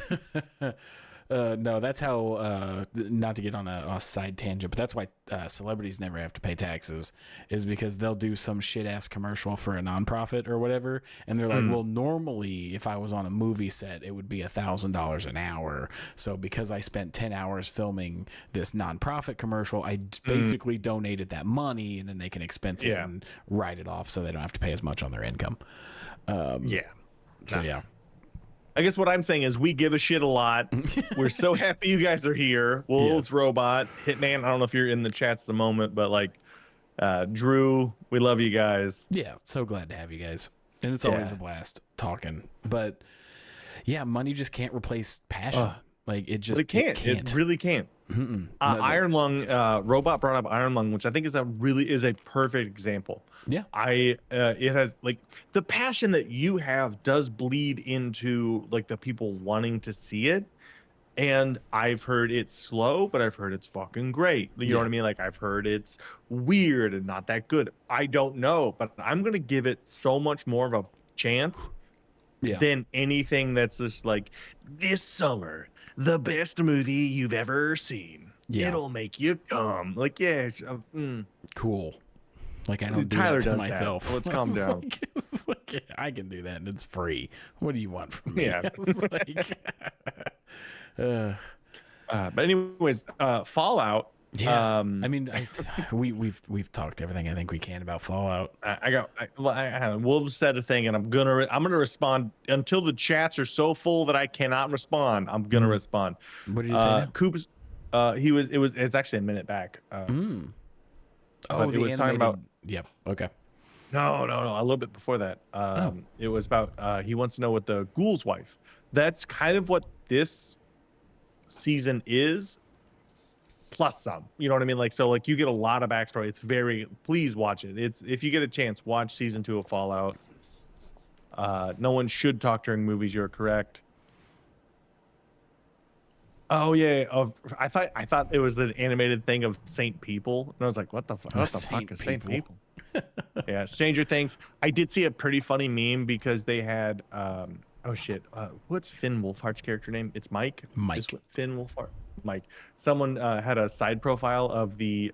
No, that's how. Not to get on a side tangent, but that's why celebrities never have to pay taxes, is because they'll do some shit ass commercial for a nonprofit or whatever, and they're like, "Well, normally if I was on a movie set, it would be $1,000 an hour. So because I spent 10 hours filming this nonprofit commercial, I basically donated that money, and then they can expense it and write it off, so they don't have to pay as much on their income." So yeah. I guess what I'm saying is we give a shit a lot. We're so happy you guys are here. Wolves, Robot, Hitman. I don't know if you're in the chats at the moment, but like Drew, we love you guys. Yeah, so glad to have you guys. And it's always a blast talking. But yeah, money just can't replace passion. Like it just it can't. It really can't. Iron Lung, Robot brought up Iron Lung, which I think is a perfect example. Yeah. It has like the passion that you have does bleed into like the people wanting to see it. And I've heard it's slow, but I've heard it's fucking great. You know what I mean? Like I've heard it's weird and not that good. I don't know, but I'm going to give it so much more of a chance than anything that's just like this summer, the best movie you've ever seen. Yeah. It'll make you come. Like, cool. Like I don't do Tyler that to does myself. That. Let's calm down. It's like, I can do that and it's free. What do you want from me? Yeah. It's like, but anyways, Fallout. Yeah. I mean, we've talked everything I think we can about Fallout. Wolves said a thing, and I'm gonna respond until the chats are so full that I cannot respond. I'm gonna respond. What did you say now? Coops, it's actually a minute back. Oh, it was talking about. Yep. Okay. No, a little bit before that. It was about he wants to know what the ghoul's wife. That's kind of what this season is, plus some. You know what I mean? Like, so like you get a lot of backstory. It's please watch it. It's, if you get a chance, watch season 2 of Fallout. No one should talk during movies. You're correct. Oh yeah, I thought it was an animated thing of Saint People, and I was like, what the fuck? What the fuck is Saint People? Yeah, Stranger Things. I did see a pretty funny meme because they had what's Finn Wolfhard's character name? It's Mike. Finn Wolfhard. Mike. Someone had a side profile of the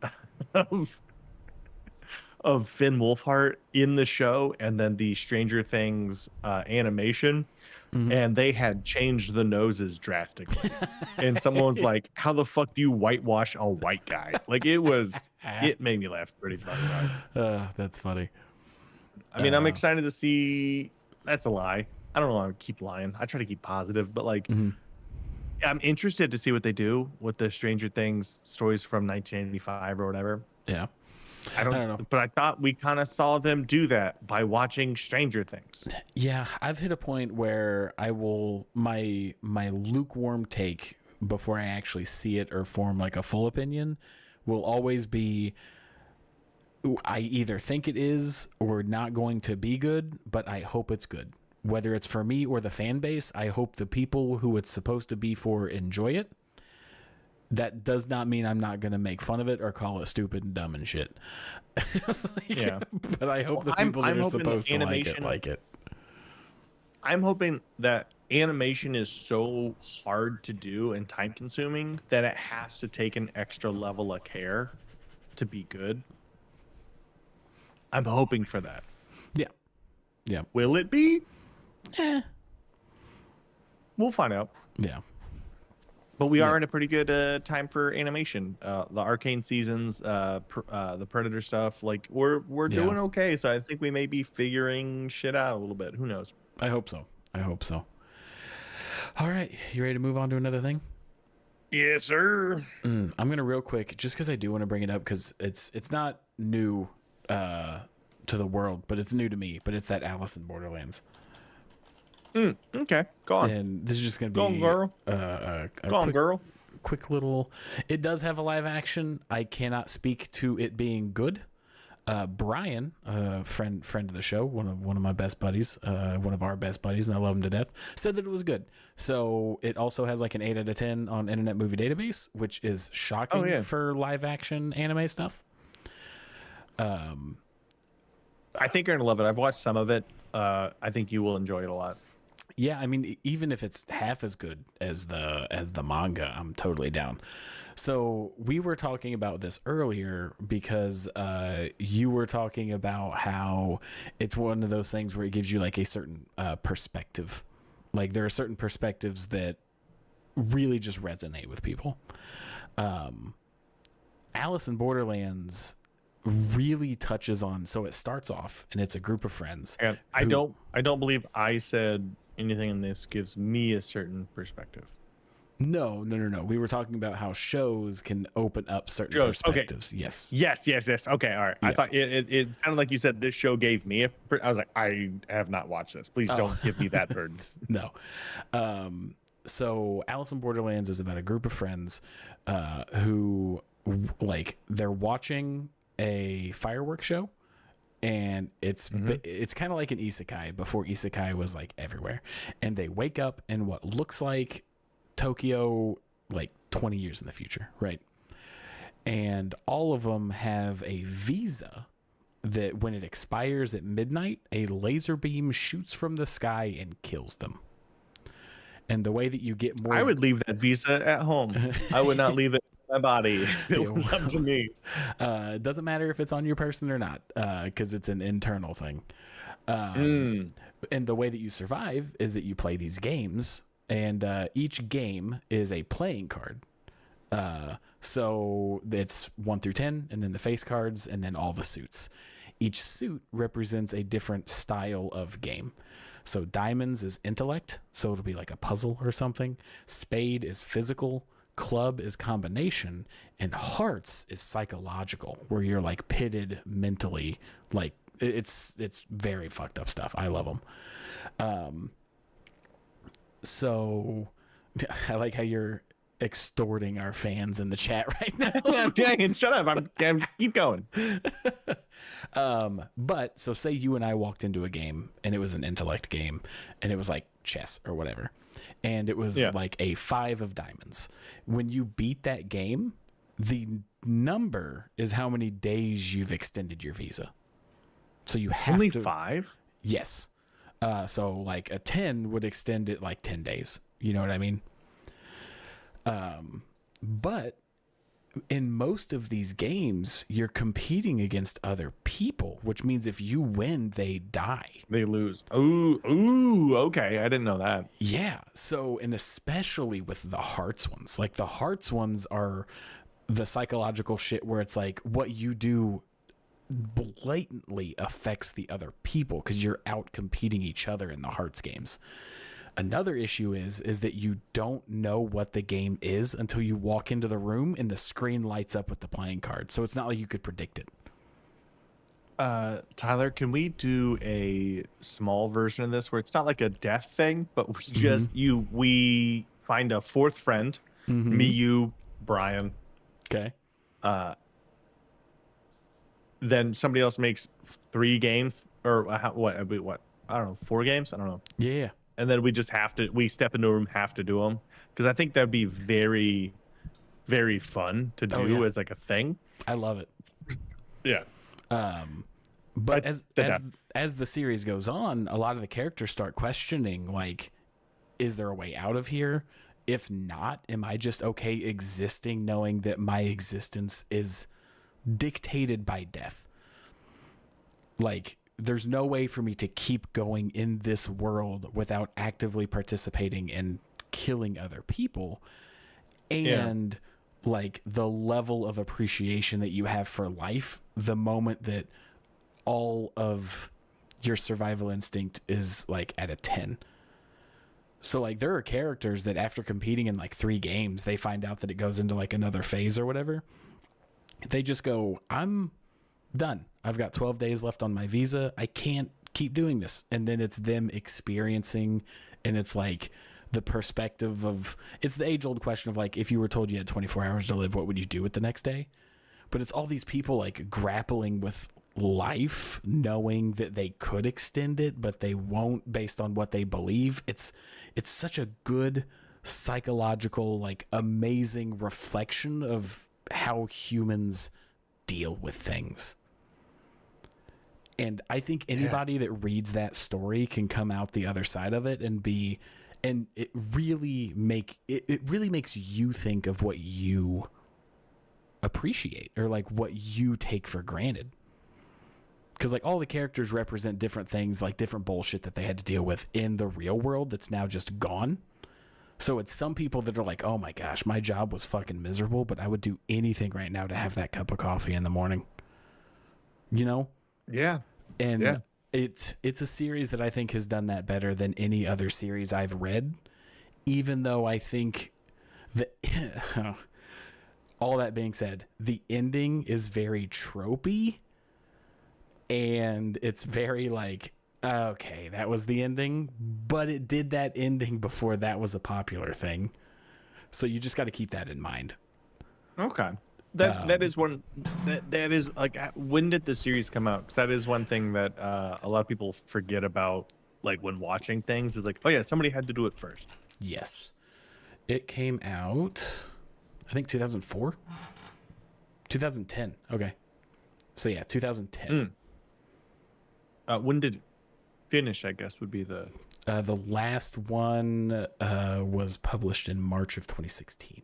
of Finn Wolfhard in the show, and then the Stranger Things animation. And they had changed the noses drastically. And someone was like, how the fuck do you whitewash a white guy? Like it made me laugh pretty fucking. That's funny. I mean, I'm excited to see. That's a lie. I don't know why I keep lying. I try to keep positive, but like, I'm interested to see what they do with the Stranger Things stories from 1985 or whatever. Yeah. I don't know. But I thought we kind of saw them do that by watching Stranger Things. Yeah, I've hit a point where I will my lukewarm take before I actually see it or form like a full opinion will always be I either think it is or not going to be good, but I hope it's good. Whether it's for me or the fan base, I hope the people who it's supposed to be for enjoy it. That does not mean I'm not going to make fun of it or call it stupid and dumb and shit. But I hope the people that are supposed to like it. I'm hoping that animation is so hard to do and time consuming that it has to take an extra level of care to be good. I'm hoping for that. Yeah. Yeah. Will it be? We'll find out. Yeah. But we are in a pretty good time for animation. The Arcane seasons, the Predator stuff, like we're doing okay. So I think we may be figuring shit out a little bit. Who knows? I hope so. All right, you ready to move on to another thing? Yes, sir. I'm gonna real quick, just because I do want to bring it up, because it's not new to the world, but it's new to me. But it's that Alice in Borderlands. Okay, go on. And this is just gonna be Go on, girl. a Go on, girl. quick little. It does have a live action. I cannot speak to it being good. Brian, friend of the show, one of my best buddies, one of our best buddies, and I love him to death, said that it was good. So it also has like an 8 out of 10 on Internet Movie Database, which is shocking for live action anime stuff. I think you're gonna love it. I've watched some of it. I think you will enjoy it a lot. Yeah, I mean, even if it's half as good as the manga, I'm totally down. So we were talking about this earlier because you were talking about how it's one of those things where it gives you like a certain perspective. Like there are certain perspectives that really just resonate with people. Alice in Borderlands really touches on. So it starts off and it's a group of friends. And I don't believe I said anything in this gives me a certain perspective. No. We were talking about how shows can open up certain perspectives. Okay. Yes. Yes. Okay, all right. Yeah. I thought it sounded like you said this show gave me I was like, I have not watched this. Please don't give me that burden. No. So Alice in Borderlands is about a group of friends who like they're watching a fireworks show. And it's kind of like an isekai before isekai was like everywhere. And they wake up in what looks like Tokyo like 20 years in the future, right? And all of them have a visa that when it expires at midnight, a laser beam shoots from the sky and kills them. And the way that you get more... I would leave that visa at home. I would not leave it in my body. It was up to me. It doesn't matter if it's on your person or not, because it's an internal thing. And the way that you survive is that you play these games, and each game is a playing card. So it's 1 through 10, and then the face cards, and then all the suits. Each suit represents a different style of game. So diamonds is intellect, so it'll be like a puzzle or something. Spade is physical. Club is combination. And hearts is psychological, where you're like pitted mentally. Like it's very fucked up stuff. I love them. So I like how you're extorting our fans in the chat right now. Dang it, shut up. I'm keep going. But so say you and I walked into a game and it was an intellect game and it was like chess or whatever. And it was like a 5 of diamonds. When you beat that game, the number is how many days you've extended your visa. So you have only to 5? Yes. So like a 10 would extend it like 10 days. You know what I mean? But in most of these games, you're competing against other people, which means if you win, they die. They lose. Ooh, okay. I didn't know that. Yeah. So, and especially with the hearts ones, like the hearts ones are the psychological shit where it's like what you do blatantly affects the other people because you're out competing each other in the hearts games. Another issue is that you don't know what the game is until you walk into the room and the screen lights up with the playing card. So it's not like you could predict it. Tyler, can we do a small version of this where it's not like a death thing, but it's just we find a 4th friend, me, you, Brian. Okay. Then somebody else makes 3 games or what? I don't know, 4 games? I don't know. Yeah. And then we step into a room, have to do them. Because I think that'd be very, very fun to do as like a thing. I love it. Yeah. But as the series goes on, a lot of the characters start questioning, like, is there a way out of here? If not, am I just okay existing knowing that my existence is dictated by death? Like, there's no way for me to keep going in this world without actively participating in killing other people. And like the level of appreciation that you have for life, the moment that all of your survival instinct is like at a 10. So like there are characters that after competing in like 3 games, they find out that it goes into like another phase or whatever. They just go, I'm done. I've got 12 days left on my visa. I can't keep doing this. And then it's them experiencing, and it's like the perspective of, it's the age old question of like, if you were told you had 24 hours to live, what would you do with the next day? But it's all these people like grappling with life, knowing that they could extend it, but they won't based on what they believe. It's such a good psychological, like amazing reflection of how humans deal with things. And I think anybody that reads that story can come out the other side of it and it really makes you think of what you appreciate or like what you take for granted. Because like all the characters represent different things, like different bullshit that they had to deal with in the real world that's now just gone. So it's some people that are like, oh my gosh, my job was fucking miserable, but I would do anything right now to have that cup of coffee in the morning. You know? Yeah. And it's a series that I think has done that better than any other series I've read, even though I think that all that being said, the ending is very tropey. And it's very like, okay, that was the ending, but it did that ending before that was a popular thing. So you just got to keep that in mind. Okay. That is one that is like, when did the series come out? Because that is one thing that a lot of people forget about, like when watching things, is like, oh yeah, somebody had to do it first. Yes. It came out, I think 2004, 2010. Okay. So yeah, 2010. When did it finish, I guess, would be the last one was published in March of 2016.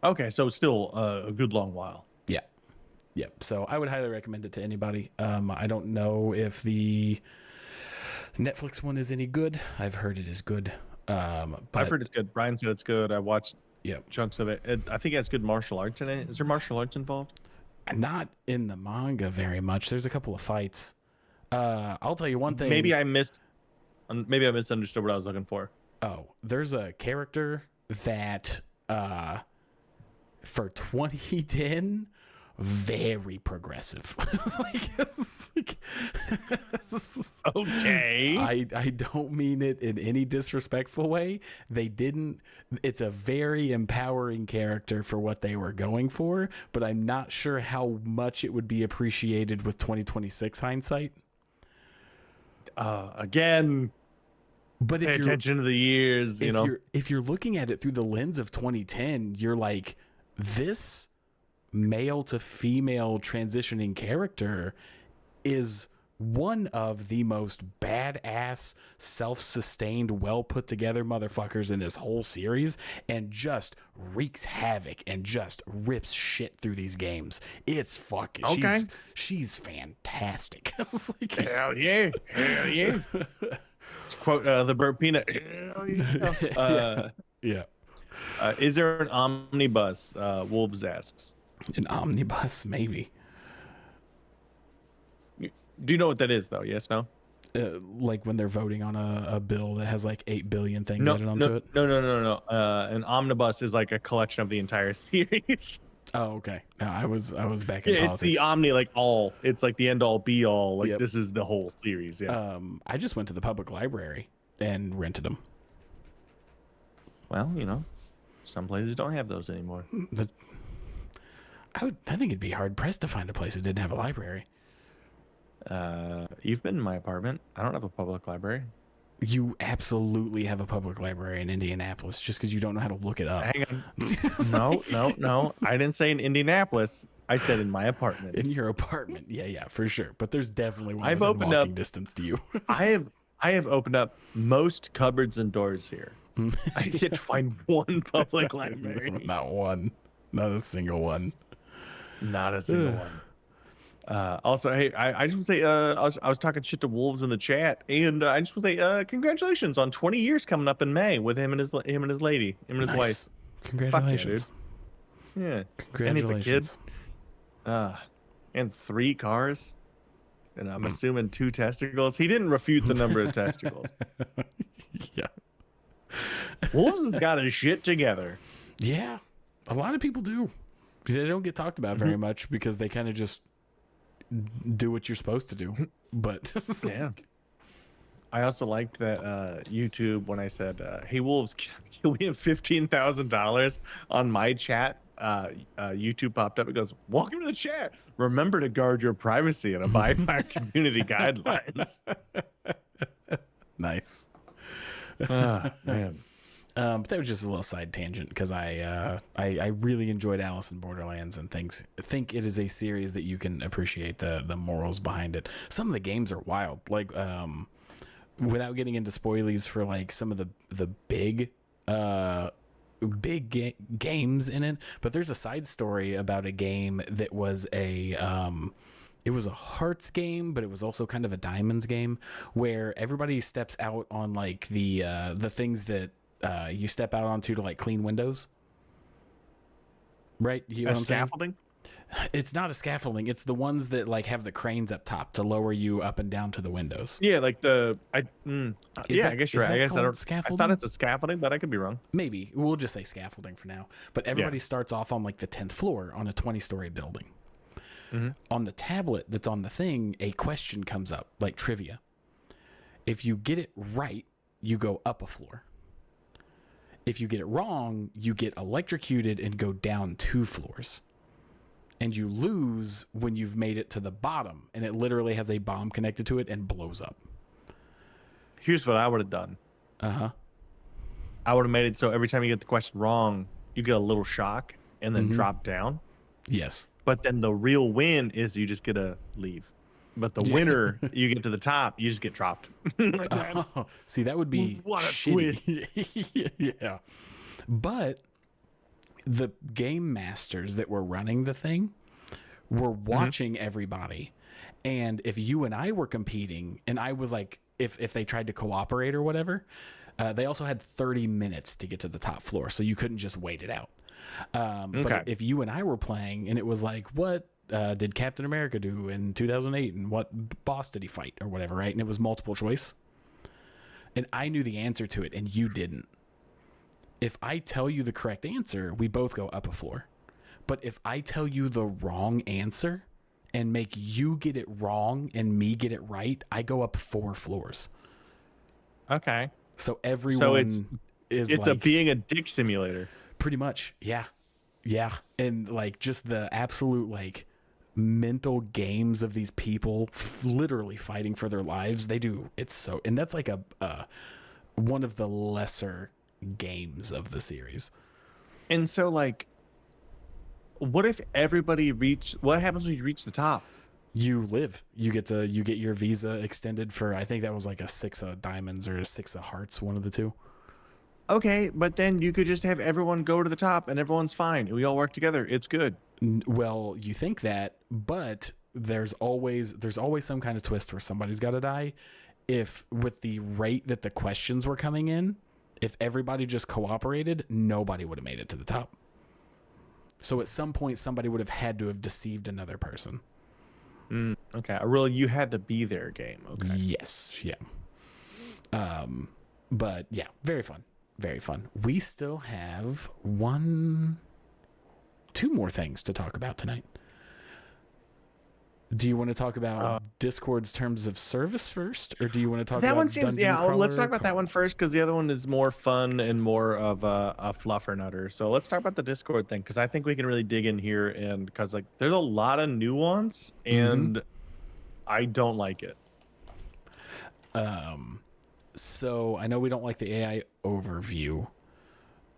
Okay, so still a good long while. Yeah. Yep. So I would highly recommend it to anybody. I don't know if the Netflix one is any good. I've heard it is good. But I've heard it's good. Brian said it's good. I watched Yep. chunks of it. I think it has good martial arts in it. Is there martial arts involved? Not in the manga very much. There's a couple of fights. I'll tell you one thing. Maybe I misunderstood what I was looking for. Oh, there's a character that for 2010, very progressive. Okay. I don't mean it in any disrespectful way. It's a very empowering character for what they were going for, but I'm not sure how much it would be appreciated with 2026 hindsight. Again, but pay attention to the years, you know. If you're looking at it through the lens of 2010, you're like, this male to female transitioning character is one of the most badass, self-sustained, well put together motherfuckers in this whole series, and just wreaks havoc and just rips shit through these games. It's fucking okay. She's fantastic. Like, hell yeah. Quote the Burt Peanut. Hell yeah. Yeah. Is there an omnibus? Wolves asks. An omnibus, maybe. Do you know what that is, though? Yes, no? Like when they're voting on a bill that has like 8 billion things added onto it? No. An omnibus is like a collection of the entire series. Oh, okay. No, I was back in politics. It's the omni, like all. It's like the end all be all. Like This is the whole series. Yeah. I just went to the public library and rented them. Well, you know, some places don't have those anymore. I think it'd be hard pressed to find a place that didn't have a library. You've been in my apartment. I don't have a public library. You absolutely have a public library in Indianapolis, just because you don't know how to look it up. Hang on. No. I didn't say in Indianapolis. I said in my apartment. In your apartment. Yeah, for sure. But there's definitely one I've within opened walking up, distance to you. I have opened up most cupboards and doors here. I yet to find one public library. Not one. Not a single one. Not a single one. Also, hey, I just want to say, I was talking shit to Wolves in the chat, and I just want to say, congratulations on 20 years coming up in May with him and his lady, him and his wife. Congratulations. Yeah, congratulations. And he's a kid. And 3 cars, and I'm assuming 2 testicles. He didn't refute the number of testicles. Yeah. Wolves has got his shit together. Yeah, a lot of people do. They don't get talked about very much because they kind of just do what you're supposed to do. But Yeah. I also liked that YouTube when I said, "Hey Wolves, can we have $15,000 on my chat?" YouTube popped up. It goes, "Welcome to the chat. Remember to guard your privacy and abide by our community guidelines." Nice. Man. But that was just a little side tangent because I really enjoyed Alice in Borderlands and think it is a series that you can appreciate the morals behind it. Some of the games are wild, like without getting into spoilies for like some of the big games in it. But there's a side story about a game that was it was a hearts game, but it was also kind of a diamonds game where everybody steps out on like the things that you step out onto to like clean windows. Right? You know what I'm saying? Scaffolding? It's not a scaffolding. It's the ones that like have the cranes up top to lower you up and down to the windows. Yeah, like I guess you're right. I guess I thought it's a scaffolding, but I could be wrong. Maybe. We'll just say scaffolding for now. But everybody starts off on like the 10th floor on a 20-story building. Mm-hmm. On the tablet that's on the thing, a question comes up, like trivia. If you get it right, you go up a floor. If you get it wrong, you get electrocuted and go down 2 floors. And you lose when you've made it to the bottom, and it literally has a bomb connected to it and blows up. Here's what I would have done. I would have made it so every time you get the question wrong, you get a little shock and then drop down. Yes. But then the real win is you just get to leave. But the winner, you get to the top, you just get dropped. See, that would be what a shitty. Yeah. But the game masters that were running the thing were watching everybody. And if you and I were competing, and I was like, if they tried to cooperate or whatever, they also had 30 minutes to get to the top floor. So you couldn't just wait it out. But if you and I were playing and it was like, what did Captain America do in 2008? And what boss did he fight or whatever, right? And it was multiple choice. And I knew the answer to it and you didn't. If I tell you the correct answer, we both go up a floor. But if I tell you the wrong answer and make you get it wrong and me get it right, I go up 4 floors. Okay. So everyone it's like, being a dick simulator. Pretty much. Yeah. Yeah. And like just the absolute like mental games of these people literally fighting for their lives. They do. It's so, and that's like one of the lesser games of the series. And so like, what happens when you reach the top? You live. You get your visa extended for, I think that was like a 6 of diamonds or a 6 of hearts, one of the two. Okay, but then you could just have everyone go to the top and everyone's fine. We all work together. It's good. Well, you think that, but there's always some kind of twist where somebody's got to die. If with the rate that the questions were coming in, if everybody just cooperated, nobody would have made it to the top. So at some point, somebody would have had to have deceived another person. Okay, really, you had to be there game. Okay. Yes, yeah. But yeah, very fun. Very fun. We still have 2 more things to talk about tonight. Do you want to talk about Discord's terms of service first, or do you want to talk that about one seems Dungeon Crawler? Let's talk about that one first because the other one is more fun and more of a fluffer nutter. So let's talk about the Discord thing because I think we can really dig in here and because like there's a lot of nuance and I don't like it. So I know we don't like the AI overview,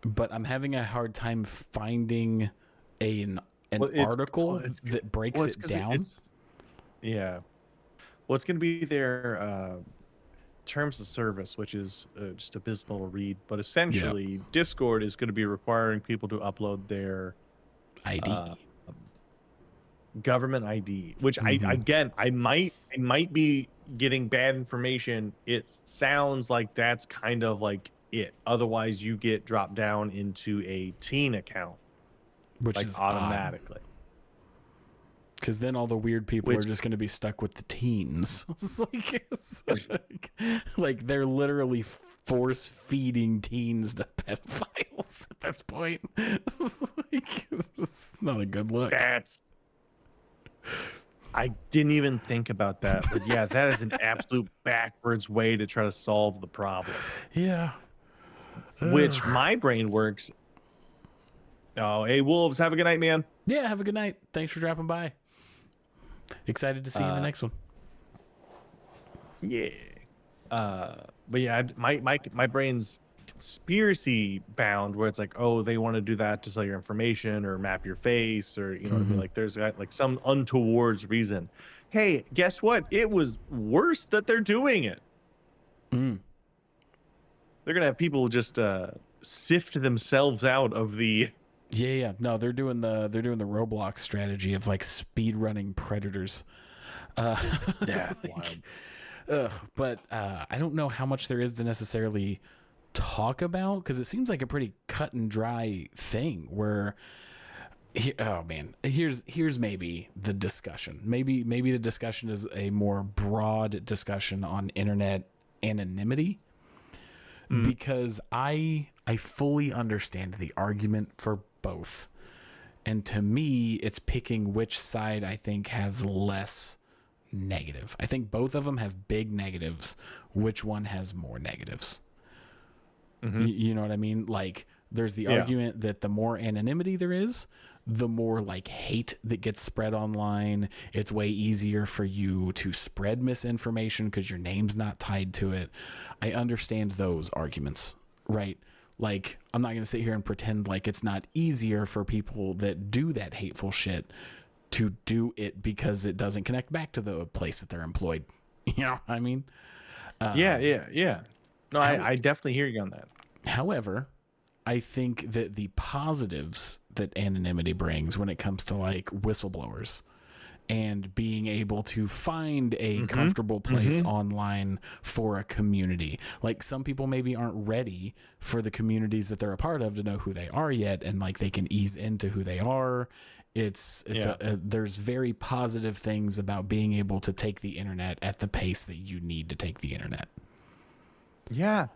but I'm having a hard time finding an article that breaks it down. Yeah. Well, it's going to be their terms of service, which is just abysmal to read. But essentially, Discord is going to be requiring people to upload their ID, government ID. Which I might be getting bad information. It sounds like that's kind of like it. Otherwise, you get dropped down into a teen account, which like is automatically. Because then all the weird people are just going to be stuck with the teens. Like they're literally force feeding teens to pedophiles at this point. It's not a good look. I didn't even think about that. But yeah, that is an absolute backwards way to try to solve the problem. Yeah. Which my brain works. Oh, hey, Wolves, have a good night, man. Yeah, have a good night. Thanks for dropping by. Excited to see you in the next one. Yeah. But yeah, my brain's conspiracy bound where it's like, oh, they want to do that to sell your information or map your face or, you know what I mean? Like there's like some untoward reason. Hey, guess what? It was worse that they're doing it. They're going to have people just sift themselves out of the... Yeah. No, they're doing the Roblox strategy of like speed running predators. Yeah. But I don't know how much there is to necessarily talk about because it seems like a pretty cut and dry thing where here's maybe the discussion. Maybe the discussion is a more broad discussion on internet anonymity. Because I fully understand the argument for both. And to me, it's picking which side I think has less negative. I think both of them have big negatives. Which one has more negatives? You know what I mean? Like, there's the argument that the more anonymity there is, the more like hate that gets spread online. It's way easier for you to spread misinformation because your name's not tied to it. I understand those arguments, right? Like, I'm not going to sit here and pretend like it's not easier for people that do that hateful shit to do it because it doesn't connect back to the place that they're employed. You know what I mean? Yeah. No, I definitely hear you on that. However, I think that the positives that anonymity brings when it comes to like whistleblowers and being able to find a comfortable place online for a community. Like some people maybe aren't ready for the communities that they're a part of to know who they are yet. And like they can ease into who they are. There's very positive things about being able to take the internet at the pace that you need to take the internet. Yeah.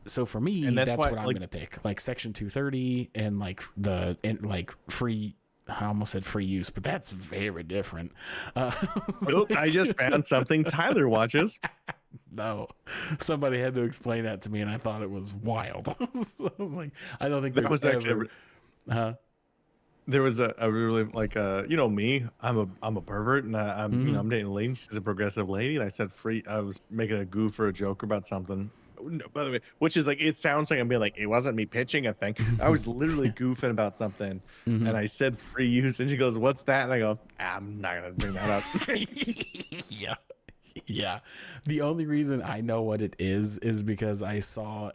So for me, that's what I'm going to pick. Like Section 230 and like free. I almost said free use, but that's very different. I just found something Tyler watches. No, somebody had to explain that to me, and I thought it was wild. So I was like, I don't think there was ever. There was a really like me. I'm a pervert, and I'm dating a lady. She's a progressive lady, and I said free. I was making a goof or a joke about something. No, by the way, which is like, it sounds like I'm being like, it wasn't me pitching a thing. I was literally goofing about something, and I said free use, and she goes, "What's that?" And I go, "I'm not gonna bring that up." Yeah. The only reason I know what it is because I saw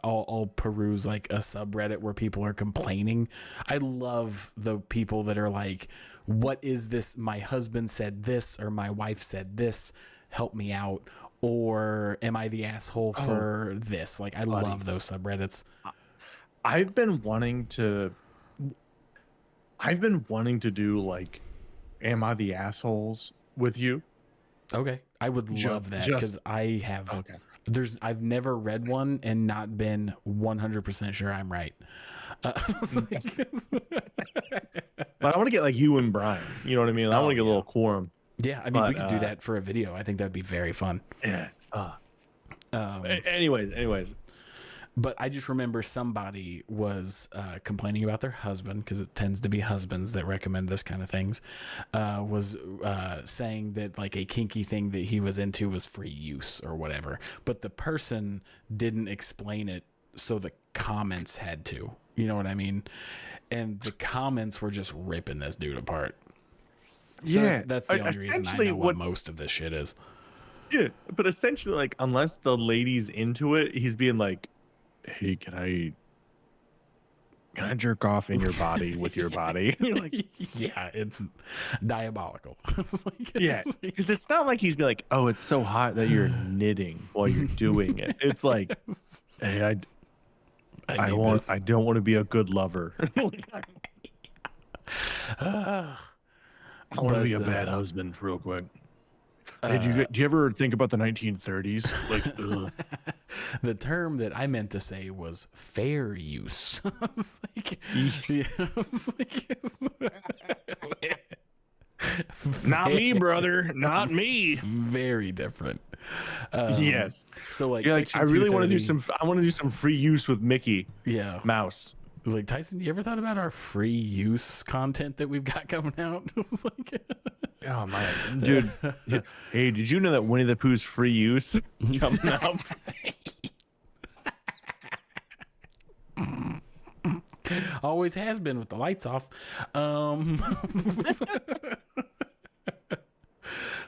I'll peruse like a subreddit where people are complaining. I love the people that are like, "What is this? My husband said this, or my wife said this. Help me out." Or am I the asshole for this? Like, I love those subreddits. I've been wanting to do like, am I the assholes with you? Okay. I would love that because I have, I've never read one and not been 100% sure I'm right. But I want to get like you and Brian, you know what I mean? I want to get a little quorum. Yeah, I mean, we could do that for a video. I think that'd be very fun. Yeah. Anyways. But I just remember somebody was complaining about their husband, because it tends to be husbands that recommend this kind of things, was saying that like a kinky thing that he was into was free use or whatever. But the person didn't explain it, so the comments had to. You know what I mean? And the comments were just ripping this dude apart. So that's the only reason I know what most of this shit is. Yeah, but essentially, like, unless the lady's into it, he's being like, "Hey, can I jerk off in your body with your body?" Like, yeah, it's diabolical. Because it's not like he's be like, "Oh, it's so hot that you're knitting while you're doing it." It's like, "Hey, I don't want to be a good lover." I want to be a bad husband real quick. Hey, do you ever think about the 1930s? Like, the term that I meant to say was fair use. It's like, yeah, it's like, not me, brother. Not me. Very different. Yes. So like, Yeah, like I really want to do 230 I want to do some free use with Mickey Yeah. Mouse. Like, Tyson, you ever thought about our free use content that we've got coming out? It's like, Oh man, dude. Hey, did you know that Winnie the Pooh's free use coming up? always has been with the lights off.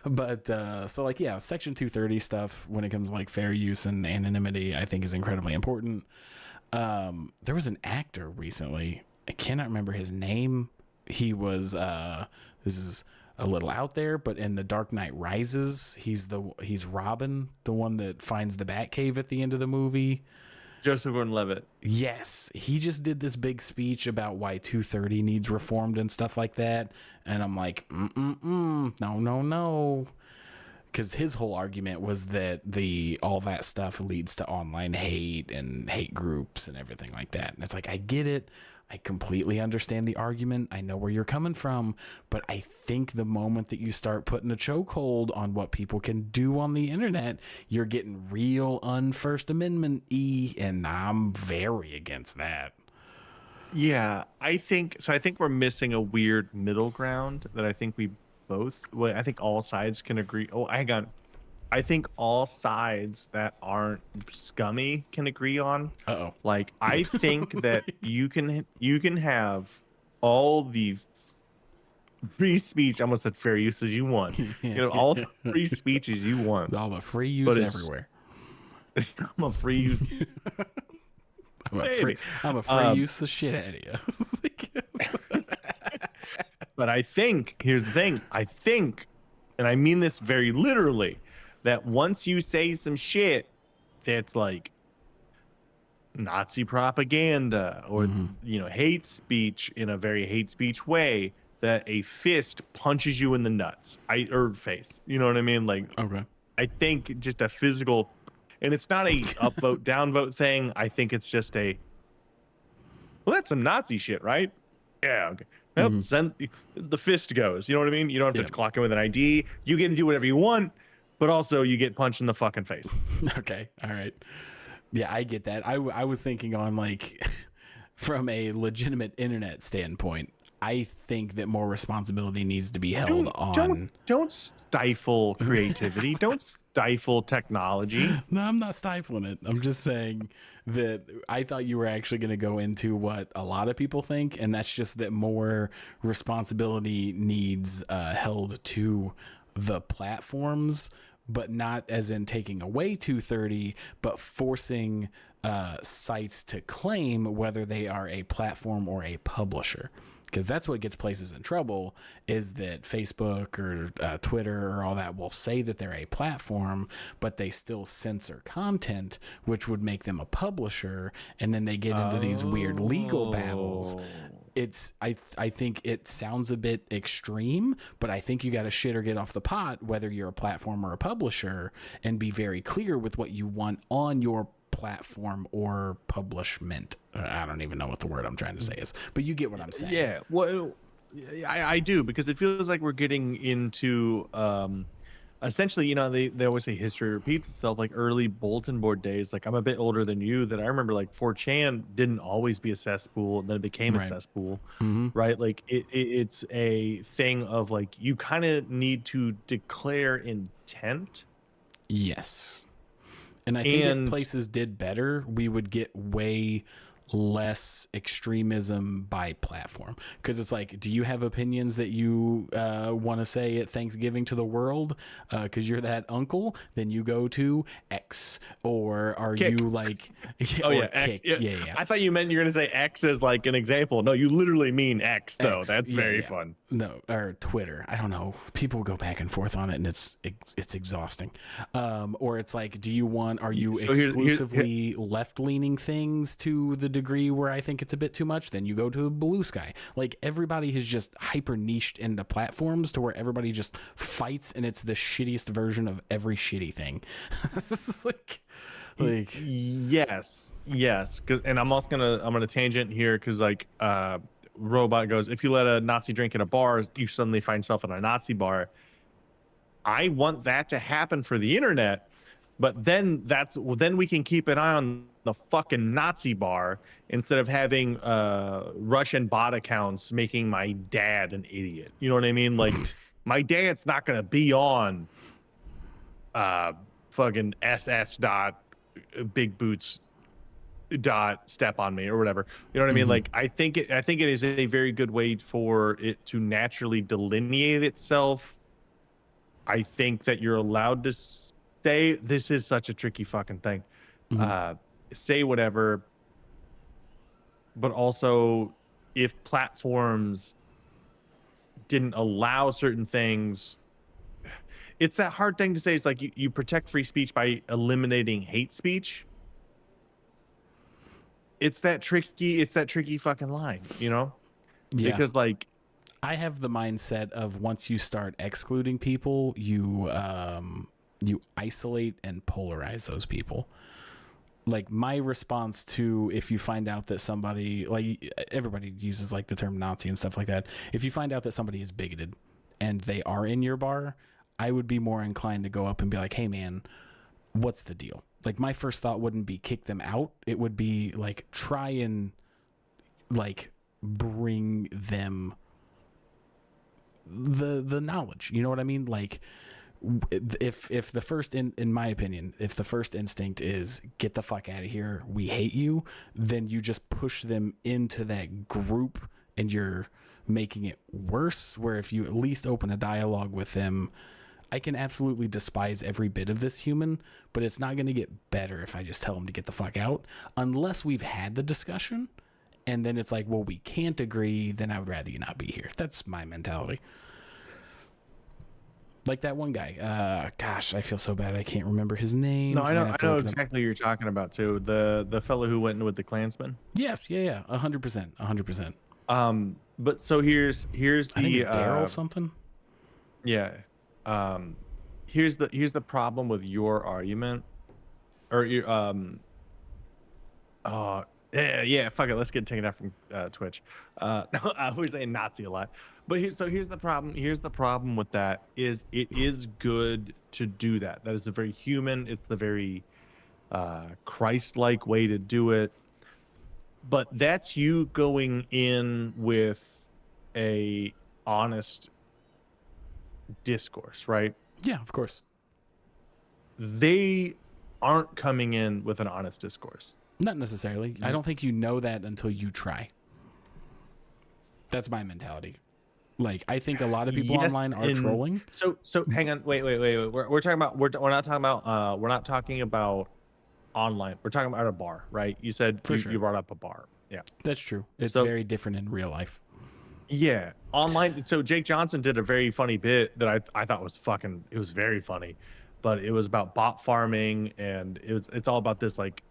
But so like, yeah, Section 230 stuff when it comes to like fair use and anonymity, I think is incredibly important. There was an actor recently, I cannot remember his name. He was this is a little out there, but in The Dark Knight Rises, he's Robin, the one that finds the Batcave at the end of the movie. Joseph Gordon-Levitt. Yes, he just did this big speech about why 230 needs reformed and stuff like that, and I'm like, no, because his whole argument was that all that stuff leads to online hate and hate groups and everything like that. And it's like, I get it. I completely understand the argument. I know where you're coming from, but I think the moment that you start putting a chokehold on what people can do on the internet, you're getting real un-First Amendment-y, and I'm very against that. Yeah, I think we're missing a weird middle ground that I think I think all sides can agree. Oh, hang on. I think all sides that aren't scummy can agree on. Uh-oh. Like, I think that you can have all the free speech, I almost said fair use as you want. All the free speeches you want. All the free use everywhere. I'm a free use. I'm a free use the shit out of you. But I think, here's the thing, and I mean this very literally, that once you say some shit that's like Nazi propaganda or hate speech in a very hate speech way, that a fist punches you in the nuts or face. You know what I mean? Like, okay. I think just a physical, and it's not a upvote downvote thing. I think it's just well, that's some Nazi shit, right? Yeah. Okay. Nope, send the fist goes. You know what I mean? You don't have to clock in with an ID. You get to do whatever you want, but also you get punched in the fucking face. Okay. All right. Yeah, I get that. I was thinking on like from a legitimate internet standpoint, I think that more responsibility needs to be held on. Don't stifle creativity. Don't stifle technology. No, I'm not stifling it. I'm just saying that I thought you were actually going to go into what a lot of people think, and that's just that more responsibility needs held to the platforms, but not as in taking away 230, but forcing sites to claim whether they are a platform or a publisher. Because that's what gets places in trouble, is that Facebook or Twitter or all that will say that they're a platform, but they still censor content, which would make them a publisher, and then they get into these weird legal battles. I think it sounds a bit extreme, but I think you got to shit or get off the pot, whether you're a platform or a publisher, and be very clear with what you want on your platform or publishment. I don't even know what the word I'm trying to say is, but you get what I'm saying. Yeah, well, I do, because it feels like we're getting into essentially, they always say history repeats itself, like early bulletin board days. Like, I'm a bit older than you, that I remember like 4chan didn't always be a cesspool, and then it became a cesspool, right? Like it's a thing of like, you kind of need to declare intent. Yes. And I think if places did better, we would get way less extremism by platform, because it's like, do you have opinions that you want to say at Thanksgiving to the world because you're that uncle? Then you go to X. Or are Kick. You like X, yeah. I thought you meant you're gonna say X as like an example. No, you literally mean X though. X, that's very fun. No, or Twitter, I don't know, people go back and forth on it, and it's exhausting. Or it's like, are you exclusively left-leaning things to the degree where I think it's a bit too much, then you go to Blue Sky. Like, everybody has just hyper niched into platforms to where everybody just fights, and it's the shittiest version of every shitty thing. It's like yes, 'cause, and I'm gonna tangent here because like Robot goes, if you let a Nazi drink in a bar, you suddenly find yourself in a Nazi bar. I want that to happen for the internet, but then then we can keep an eye on the fucking Nazi bar instead of having Russian bot accounts making my dad an idiot. You know what I mean? Like, my dad's not gonna be on fucking ss dot big boots dot step on me or whatever. You know what I mean? Like, I think it is a very good way for it to naturally delineate itself. I think that you're allowed to say, this is such a tricky fucking thing. Say whatever, but also if platforms didn't allow certain things, it's that hard thing to say. It's like you protect free speech by eliminating hate speech. It's that tricky fucking line, you know? Yeah. Because like, I have the mindset of once you start excluding people, you isolate and polarize those people. Like, my response to, if you find out that somebody, like, everybody uses like the term Nazi and stuff like that. If you find out that somebody is bigoted and they are in your bar, I would be more inclined to go up and be like, hey man, what's the deal? Like, my first thought wouldn't be kick them out. It would be like, try and like bring them the knowledge. You know what I mean? Like, if the first, in my opinion, if the first instinct is get the fuck out of here, we hate you, then you just push them into that group and you're making it worse. Where if you at least open a dialogue with them, I can absolutely despise every bit of this human, but it's not going to get better if I just tell them to get the fuck out, unless we've had the discussion and then it's like, well, we can't agree, then I would rather you not be here. That's my mentality. Like that one guy, gosh, I feel so bad I can't remember his name. no, I know exactly who you're talking about too. The fellow who went in with the Klansman. Yes, yeah, 100%. But so here's I think it's Daryl something. Yeah. Here's the problem with your argument, or your yeah, fuck it, let's get taken out from Twitch. No, we're saying Nazi a lot, but here's the problem. Here's the problem with that is it is good to do that. That is the very human. It's the very Christ-like way to do it. But that's you going in with a honest discourse, right? Yeah, of course. They aren't coming in with an honest discourse. Not necessarily. I don't think you know that until you try. That's my mentality. Like, I think a lot of people online are trolling. So hang on, wait. We're talking about we're not talking about online. We're talking about a bar, right? You said you brought up a bar. Yeah, that's true. It's very different in real life. Yeah, online. So Jake Johnson did a very funny bit that I thought was it was very funny, but it was about bot farming, and it's all about this like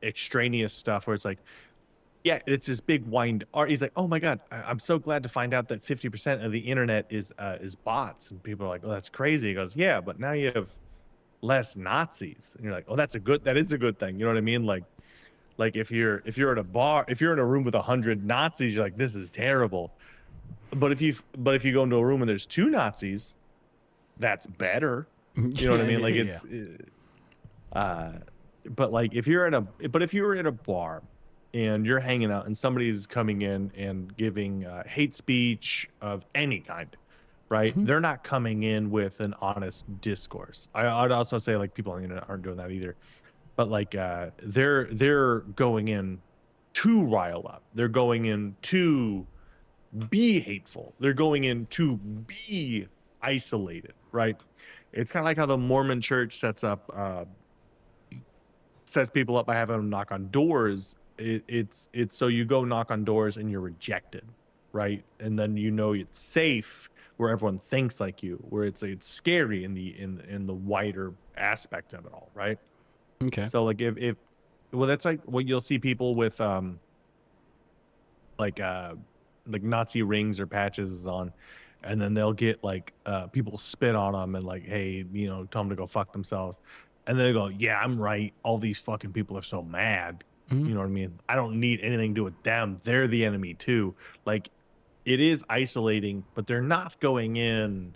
extraneous stuff where it's like, yeah, it's this big wind art. He's like, oh my god, I'm so glad to find out that 50% of the internet is bots, and people are like, oh, that's crazy. He goes, yeah, but now you have less Nazis, and you're like, oh, that is a good thing. You know what I mean? Like if you're at a bar, if you're in a room with 100 Nazis, you're like, this is terrible. But if you go into a room and there's 2 Nazis, that's better. You know what I mean? Like it's, but like if you're at a bar and you're hanging out and somebody's coming in and giving hate speech of any kind, right? Mm-hmm. They're not coming in with an honest discourse. I'd also say like people on the internet aren't doing that either. But like they're going in to rile up. They're going in to be hateful. They're going in to be isolated, right? It's kind of like how the Mormon Church sets people up by having them knock on doors. It's so you go knock on doors and you're rejected, right? And then you know it's safe where everyone thinks like you, where it's scary in the wider aspect of it all, right? Okay. So like if Well, that's like what you'll see people with like Nazi rings or patches on, and then they'll get like people spit on them and like, hey, you know, tell them to go fuck themselves, and they go, yeah, I'm right. All these fucking people are so mad. Mhm. You know what I mean? I don't need anything to do with them. They're the enemy too. Like, it is isolating, but they're not going in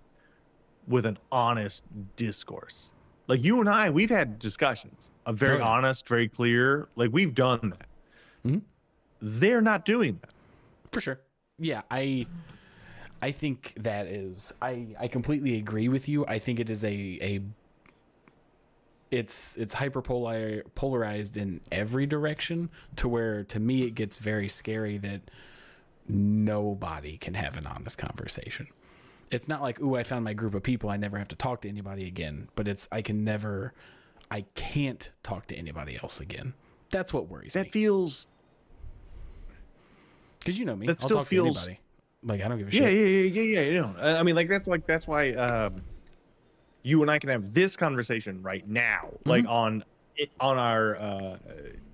with an honest discourse. Like you and I, we've had discussions, a very yeah. honest, very clear. Like we've done that. Mhm. They're not doing that. For sure. Yeah, I think that is I completely agree with you. I think it is it's hyper polarized in every direction to where to me it gets very scary that nobody can have an honest conversation. It's not like, ooh, I found my group of people, I never have to talk to anybody again, but it's I can't talk to anybody else again. That's what worries me. That feels. Because you know me, That I'll still talk feels. to anybody. Like I don't give a Yeah, shit. yeah. You know, I mean, that's why you and I can have this conversation right now, like on our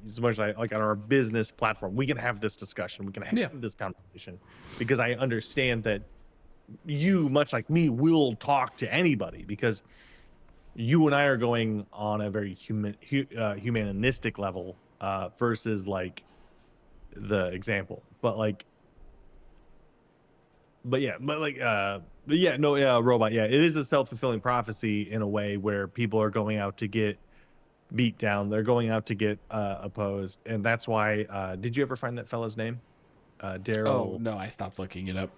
as much as like on our business platform. We can have this discussion. We can have this conversation because I understand that you, much like me, will talk to anybody because you and I are going on a very humanistic level versus like the example, but robot, yeah, it is a self-fulfilling prophecy in a way where people are going out to get beat down, they're going out to get opposed, and that's why did you ever find that fella's name? Daryl. Oh no, I stopped looking it up.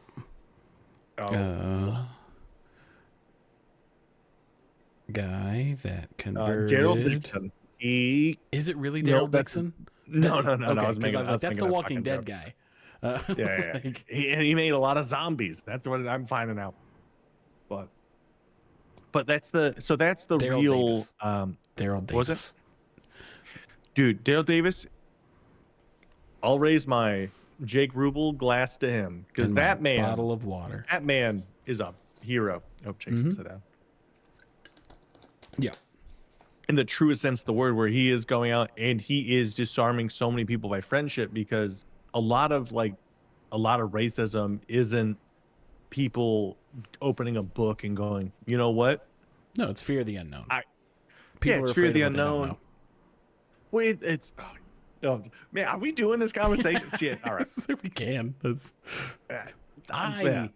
Guy that converted. Daryl Dixon. Is it really Daryl Dixon? No. Okay, I was like, that's the a Walking fucking Dead joke. guy. Yeah. Like, He made a lot of zombies. That's what I'm finding out. But that's the Daryl real Davis. Daryl Davis. was it? Dude, Daryl Davis. I'll raise my Jake Rubel glass to him because And my that man, bottle of water. that man is a hero. Oh, Jake's upside down. Yeah. In the truest sense of the word, where he is going out and he is disarming so many people by friendship, because a lot of racism isn't people opening a book and going, you know what? No, it's fear of the unknown. People are it's fear of afraid the what they don't unknown. know. Wait, oh, man, are we doing this conversation? Shit. All right. We can. That's, Yeah. I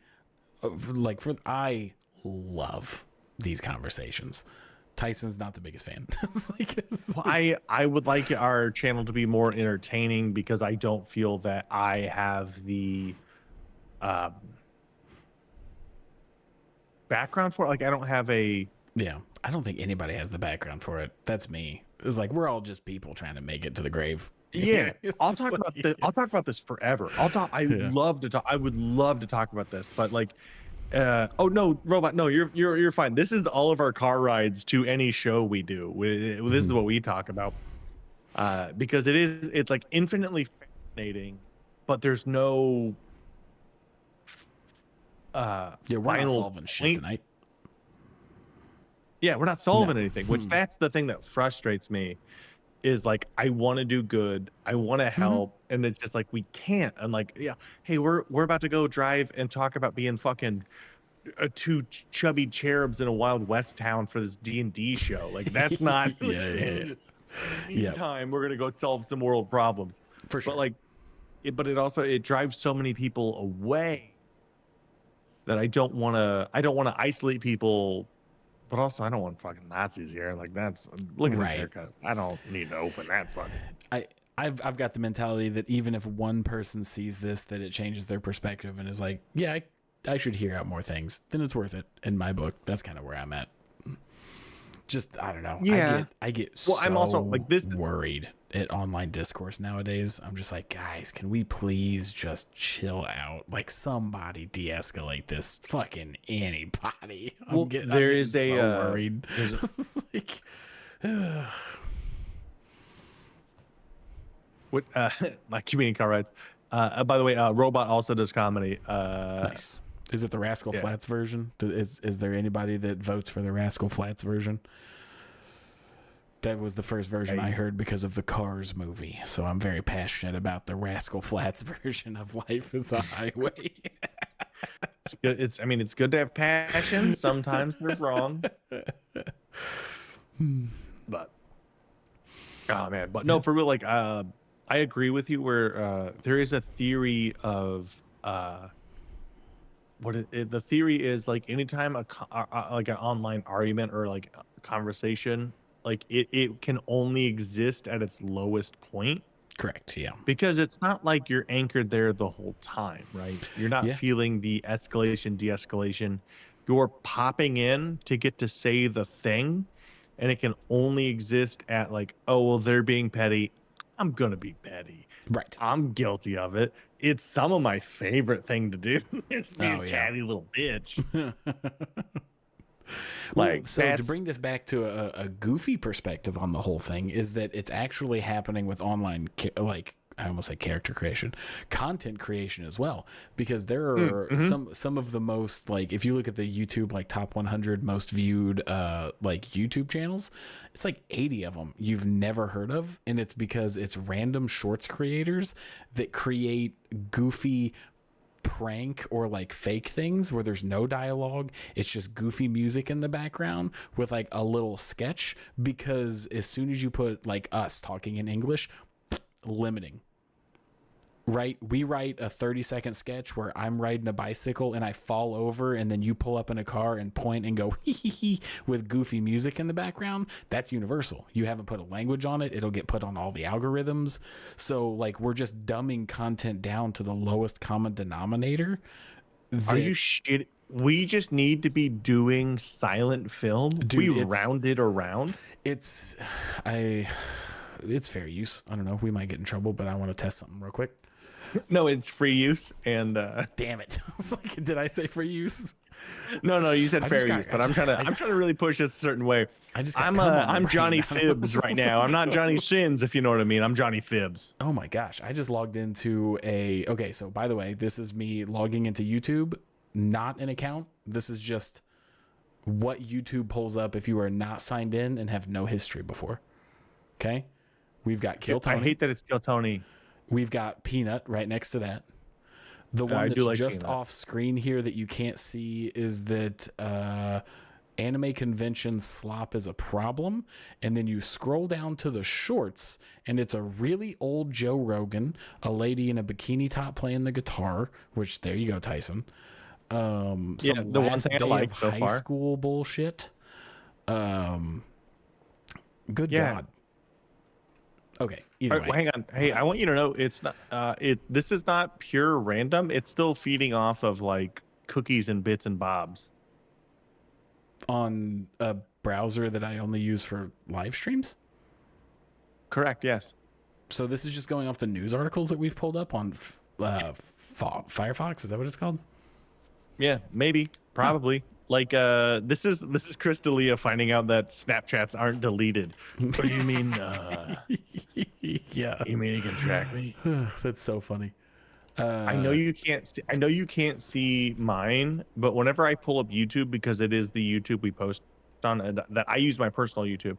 love these conversations. Tyson's not the biggest fan. Well, I would like our channel to be more entertaining because I don't feel that I have the background for it. Like I don't have a. Yeah, I don't think anybody has the background for it. That's me. It's like we're all just people trying to make it to the grave. Yeah, It's I'll just talk like, about this. I'll talk it's- about this forever. I love to talk. I would love to talk about this, but like, oh no, robot, no, you're fine. This is all of our car rides to any show we do. This is what we talk about, because it's like infinitely fascinating, but there's no. Yeah, we're not final solving shit point. tonight. Yeah, we're not solving No. anything, which that's the thing that frustrates me. Is like I want to do good, I want to help, and it's just like we can't. And like, yeah, hey, we're about to go drive and talk about being fucking two chubby cherubs in a Wild West town for this D&D show. Like that's not. Yeah. Meantime, we're gonna go solve some world problems. For sure. But like, it also drives so many people away that I don't want to isolate people. But also, I don't want fucking Nazis here. Like look at this haircut. I don't need to open that fucking. I've got the mentality that even if one person sees this, that it changes their perspective and is like, yeah, I should hear out more things. Then it's worth it in my book. That's kind of where I'm at. Just I don't know. Yeah. I get Well, so I'm also like this. worried at online discourse nowadays. I'm just like, guys, can we please just chill out? Like somebody de-escalate this. Fucking anybody. I'm getting so worried. It's like, What my community car rides. By the way, Robot also does comedy. nice. Is it the Rascal Flatts version? Is there anybody that votes for the Rascal Flatts version? That was the first version I heard because of the Cars movie. So I'm very passionate about the Rascal Flatts version of Life is a Highway. It's good to have passion. Sometimes they're wrong. But oh man, but no, for real, like I agree with you where there is a theory of the theory is like anytime like an online argument or like a conversation, like it can only exist at its lowest point. Correct, yeah. Because it's not like you're anchored there the whole time, right? You're not feeling the escalation, de-escalation. You're popping in to get to say the thing, and it can only exist at like, oh, well, they're being petty. I'm going to be petty. Right. I'm guilty of it. It's some of my favorite thing to do. It's be a catty little bitch. Like, so to bring this back to a goofy perspective on the whole thing is that it's actually happening with online, like I almost say character creation, content creation as well, because there are some of the most, like if you look at the YouTube like top 100 most viewed like YouTube channels, it's like 80 of them you've never heard of, and it's because it's random shorts creators that create goofy prank or like fake things where there's no dialogue, it's just goofy music in the background with like a little sketch, because as soon as you put like us talking in English, limiting, right? We write a 30-second sketch where I'm riding a bicycle and I fall over, and then you pull up in a car and point and go hee hee hee with goofy music in the background. That's universal. You haven't put a language on it, it'll get put on all the algorithms. So like we're just dumbing content down to the lowest common denominator. Are you shit? We just need to be doing silent film. Dude, we round it around. It's fair use. I don't know. We might get in trouble, but I want to test something real quick. No, it's free use, and damn it! I was like, did I say free use? No, you said fair use, but I'm trying to really push this a certain way. I'm Johnny Fibbs right now. I'm not Johnny Shins, if you know what I mean. I'm Johnny Fibbs. Oh my gosh! I just logged into okay. So by the way, this is me logging into YouTube, not an account. This is just what YouTube pulls up if you are not signed in and have no history before. Okay, we've got Kill Tony. I hate that it's Kill Tony. We've got Peanut right next to that. The one that's like just off screen here that you can't see is that anime convention slop is a problem. And then you scroll down to the shorts, and it's a really old Joe Rogan, a lady in a bikini top playing the guitar, which there you go, Tyson. Some the one thing I like so high far. School bullshit. Good God. Okay. Either way. Well, hang on. Hey, I want you to know it's not. This is not pure random. It's still feeding off of like cookies and bits and bobs. On a browser that I only use for live streams. Correct. Yes. So this is just going off the news articles that we've pulled up on Firefox. Is that what it's called? Yeah, maybe, probably. Like this is Chris D'Elia finding out that Snapchats aren't deleted. What do you mean? Yeah. You mean you can track me? That's so funny. I know you can't see mine, but whenever I pull up YouTube, because it is the YouTube we post on, that I use my personal YouTube,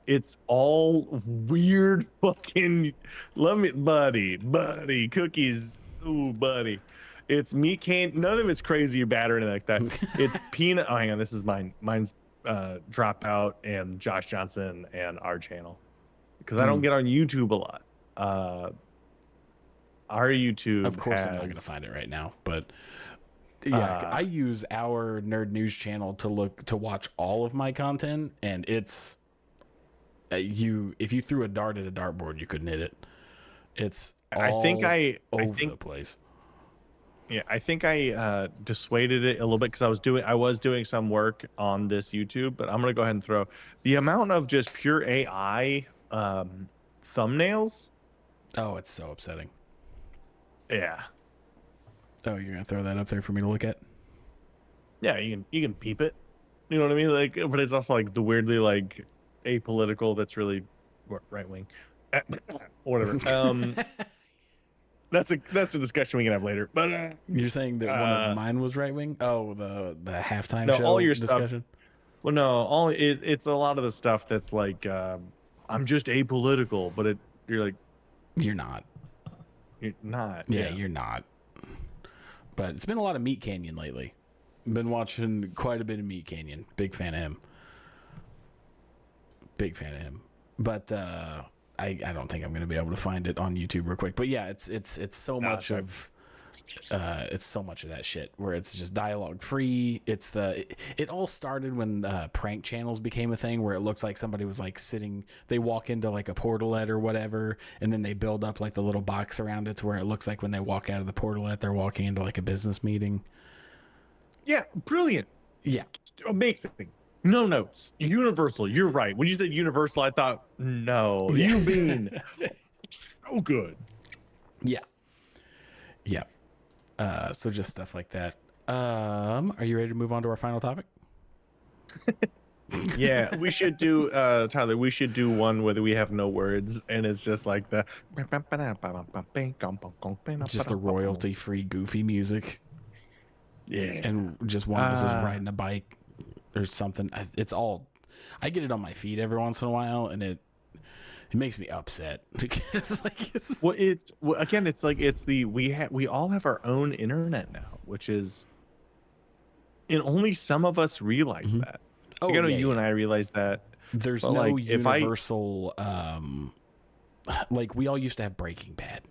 it's all weird fucking. Love me, buddy, cookies. Ooh, buddy. It's me none of it's crazy or bad or anything like that. It's Peanut. Oh, hang on, this is mine. Mine's Dropout and Josh Johnson and our channel, because I don't get on YouTube a lot. Our YouTube, of course, I'm not going to find it right now, but yeah, I use our Nerd News channel to watch all of my content, and it's if you threw a dart at a dartboard, you couldn't hit it. It's all over the place. Yeah, I think I dissuaded it a little bit because I was doing some work on this YouTube, but I'm gonna go ahead and throw the amount of just pure AI thumbnails. Oh, it's so upsetting. Yeah. Oh, you're gonna throw that up there for me to look at? Yeah, you can peep it. You know what I mean? Like, but it's also like the weirdly like apolitical. That's really right wing. Whatever. That's a discussion we can have later. But you're saying that one of mine was right wing? Oh, the halftime show all your discussion. Stuff, Well, no, it's a lot of the stuff that's like, I'm just apolitical, but you're like, You're not. you're not. Yeah, you're not. But it's been a lot of Meat Canyon lately. Been watching quite a bit of Meat Canyon. Big fan of him. But I don't think I'm going to be able to find it on YouTube real quick. But yeah, it's so much of it's so much of that shit where it's just dialogue free. It all started when prank channels became a thing, where it looks like somebody was like sitting, they walk into like a portalette or whatever, and then they build up like the little box around it to where it looks like when they walk out of the portalette they're walking into like a business meeting. Yeah, brilliant. Yeah. Amazing. No notes. Universal. You're right. When you said Universal, I thought, no, Yeah. you mean so good. Yeah. Yeah. So just stuff like that. Are you ready to move on to our final topic? Yeah, we should do, Tyler, we should do one where we have no words, and it's just like the... Just the royalty-free goofy music. Yeah. And just one of us is riding a bike or something. It's all... I get it on my feed every once in a while, and it makes me upset. It's like, again, it's like we all have our own internet now, which is, and only some of us realize that. Oh, I know you and I realize that. There's no like, universal like we all used to have Breaking Bad.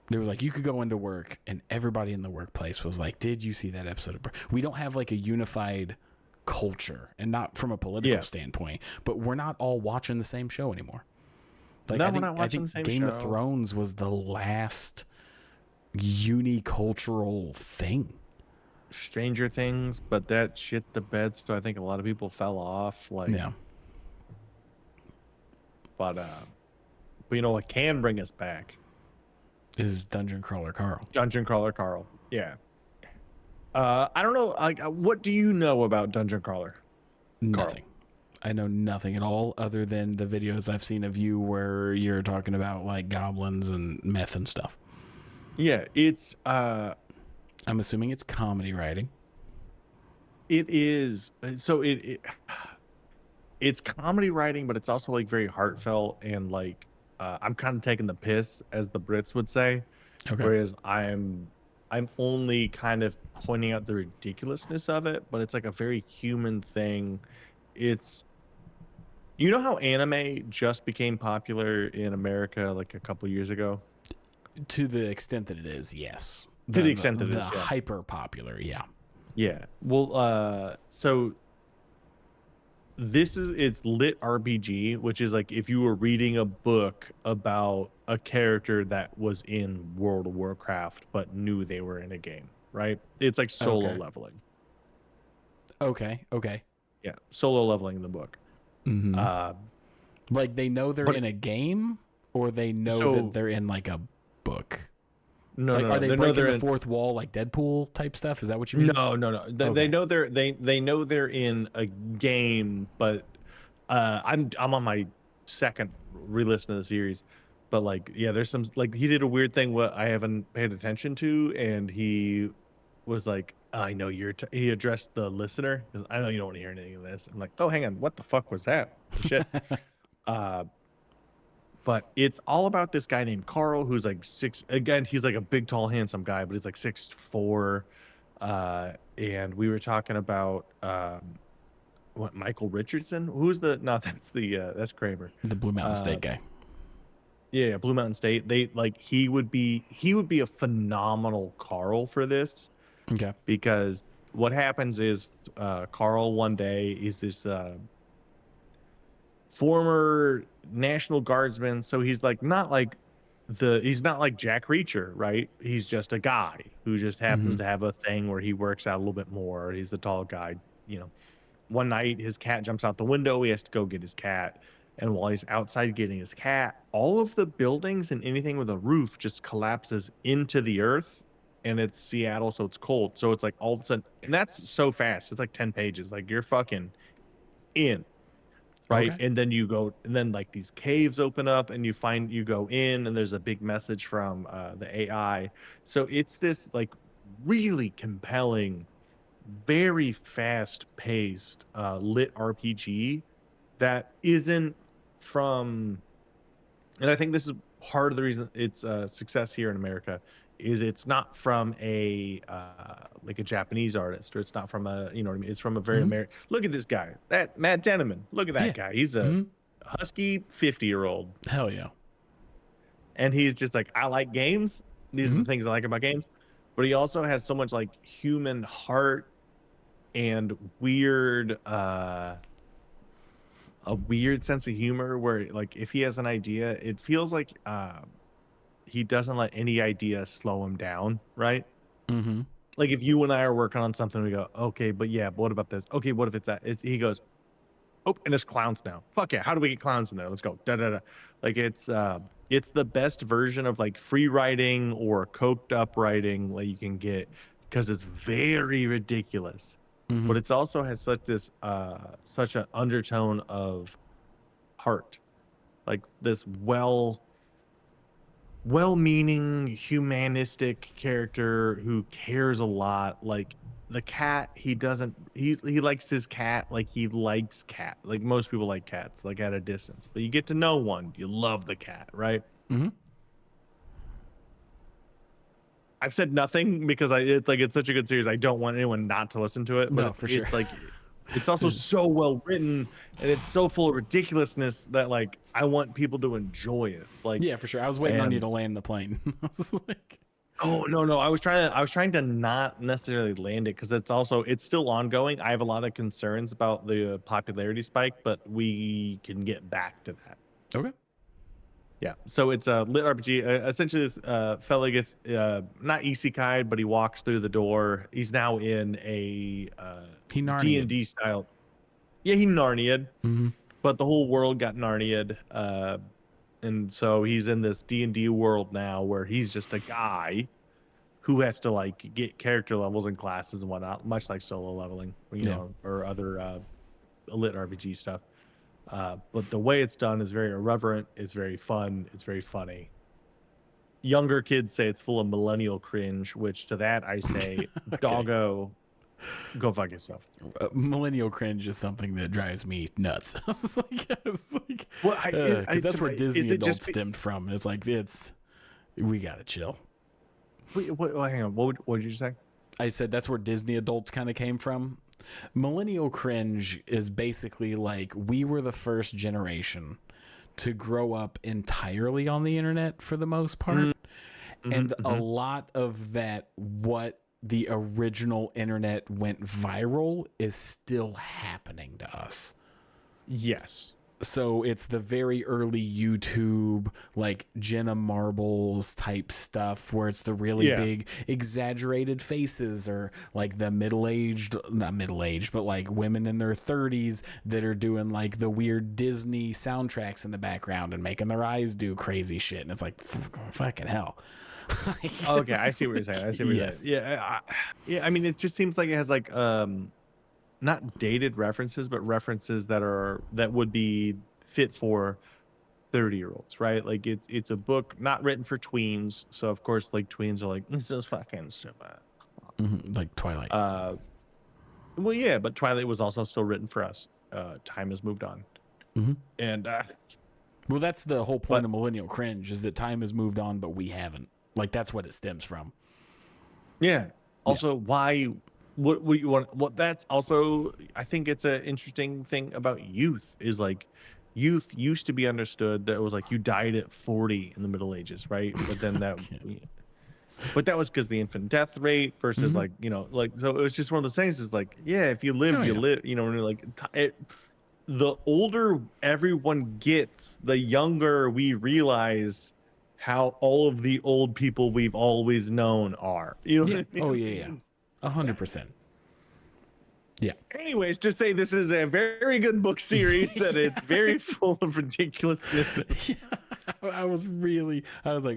There was like, you could go into work and everybody in the workplace was like, did you see that episode of we don't have like a unified culture, and not from a political standpoint, but we're not all watching the same show anymore. Like, no, I think, we're not watching the same Game show. of Thrones was the last unicultural thing. Stranger Things, but that shit the bed, so I think a lot of people fell off. Like, Yeah. But you know what can bring us back? Is Dungeon Crawler Carl. Dungeon Crawler Carl. Yeah. I don't know. Like, what do you know about Dungeon Crawler? Nothing. I know nothing at all other than the videos I've seen of you where you're talking about like goblins and meth and stuff. Yeah, it's I'm assuming it's comedy writing. it is. So it's comedy writing, but it's also like very heartfelt, and like I'm kind of taking the piss, as the Brits would say. Okay. Whereas I'm only kind of pointing out the ridiculousness of it, but it's like a very human thing. It's, you know how anime just became popular in America like a couple years ago? To the extent that it is, yes. To the extent that it is, yeah. hyper popular, yeah. Yeah. Well, so it's lit RPG, which is like if you were reading a book about a character that was in World of Warcraft but knew they were in a game, right? It's like solo leveling. Okay. Yeah, solo leveling in the book. Mm-hmm. Like they know they're in a game, or they know that they're in like a book. No, like, no. Are they breaking the fourth wall like Deadpool type stuff? Is that what you mean? No. They know they know they're in a game, but I'm on my second re-listen of the series, but like, yeah, there's some, like, he did a weird thing what I haven't paid attention to, and he was like, I know he addressed the listener, because I know you don't want to hear anything of this. I'm like, oh, hang on, what the fuck was that? Shit. But it's all about this guy named Carl, who's like he's like a big, tall, handsome guy, but he's like 6'4". And we were talking about what, Michael Richardson? That's Kramer. The Blue Mountain State guy. Yeah, Blue Mountain State. He would be a phenomenal Carl for this. Okay. Because what happens is Carl one day is this former National Guardsman, so he's like he's not like Jack Reacher, right? He's just a guy who just happens to have a thing where he works out a little bit more. He's a tall guy, you know. One night his cat jumps out the window, he has to go get his cat, and while he's outside getting his cat, all of the buildings and anything with a roof just collapses into the earth. And it's Seattle, so it's cold, so it's like all of a sudden, and that's so fast, it's like 10 pages, like you're fucking in. Right. Okay. And then you go, and then like these caves open up, and you go in, and there's a big message from the AI. So it's this like really compelling very fast-paced lit RPG that isn't from, and I think this is part of the reason it's a success here in America, is it's not from a like a Japanese artist, or it's not from a, you know what I mean, it's from a very American. Look at this guy, that Matt Denneman. Look at that guy. He's a husky 50-year-old. Hell yeah. And he's just like, I like games. These are the things I like about games. But he also has so much like human heart and weird a weird sense of humor, where like if he has an idea, it feels like he doesn't let any idea slow him down, right? Like if you and I are working on something, we go, okay, but yeah, but what about this? Okay, what if it's that? He goes, oh, and there's clowns now. Fuck yeah, how do we get clowns in there? Let's go. Da da da. Like it's the best version of like free writing or coked up writing like you can get, because it's very ridiculous. But it's also has such an undertone of heart, like this well-meaning humanistic character who cares a lot. Like the cat, he likes his cat like he likes cat, like most people like cats, like at a distance, but you get to know one, you love the cat, right? I've said nothing because it's such a good series. I don't want anyone not to listen to it. But No, for sure. It's like, it's also so well written, and it's so full of ridiculousness that like I want people to enjoy it. Like, Yeah, for sure. I was waiting on you to land the plane. I was like, oh no, I was trying to not necessarily land it, because it's still ongoing. I have a lot of concerns about the popularity spike, but we can get back to that. okay. Yeah, so it's a lit RPG. Essentially, this fella gets not isekai'd, but he walks through the door. He's now in a He Narnia'd. D&D style. Yeah, he Narnia'd, but the whole world got Narnia'd, and so he's in this D&D world now, where he's just a guy who has to like get character levels and classes and whatnot, much like solo leveling, you know, or other lit RPG stuff. But the way it's done is very irreverent. It's very fun. It's very funny. Younger kids say it's full of millennial cringe, which to that I say, doggo, go fuck yourself. Millennial cringe is something that drives me nuts. It's like, Well, 'cause that's where Disney it adults just stemmed from. It's like, we gotta chill. wait, hang on. What did you say? I said that's where Disney adults kind of came from. Millennial cringe is basically like we were the first generation to grow up entirely on the internet for the most part. And a lot of that, what the original internet went viral, is still happening to us. Yes. So it's the very early YouTube, like Jenna Marbles type stuff, where it's the really big exaggerated faces, or like the not middle-aged, but like women in their 30s that are doing like the weird Disney soundtracks in the background and making their eyes do crazy shit. And it's like, fucking hell. Okay, I see what you're saying. Yes. Yeah, I mean, it just seems like it has like not dated references, but references that would be fit for 30-year-olds, right? Like it's a book not written for tweens, so of course like tweens are like, this is fucking stupid. Like Twilight. Well, yeah, but Twilight was also still written for us. Time has moved on, and well, that's the whole point of millennial cringe, is that time has moved on, but we haven't. Like that's what it stems from. Yeah. Also, why? What you want? What that's also, I think it's an interesting thing about youth, is like youth used to be understood that it was like you died at 40 in the Middle Ages, right? But then but that was because the infant death rate versus like, you know, like, so it was just one of those things. Is like, yeah, if you live, you live, you know, and like the older everyone gets, the younger we realize how all of the old people we've always known are. You know what I mean? Oh yeah. 100%. Yeah. Anyways, to say this is a very good book series, that it's very full of ridiculousness. I was like,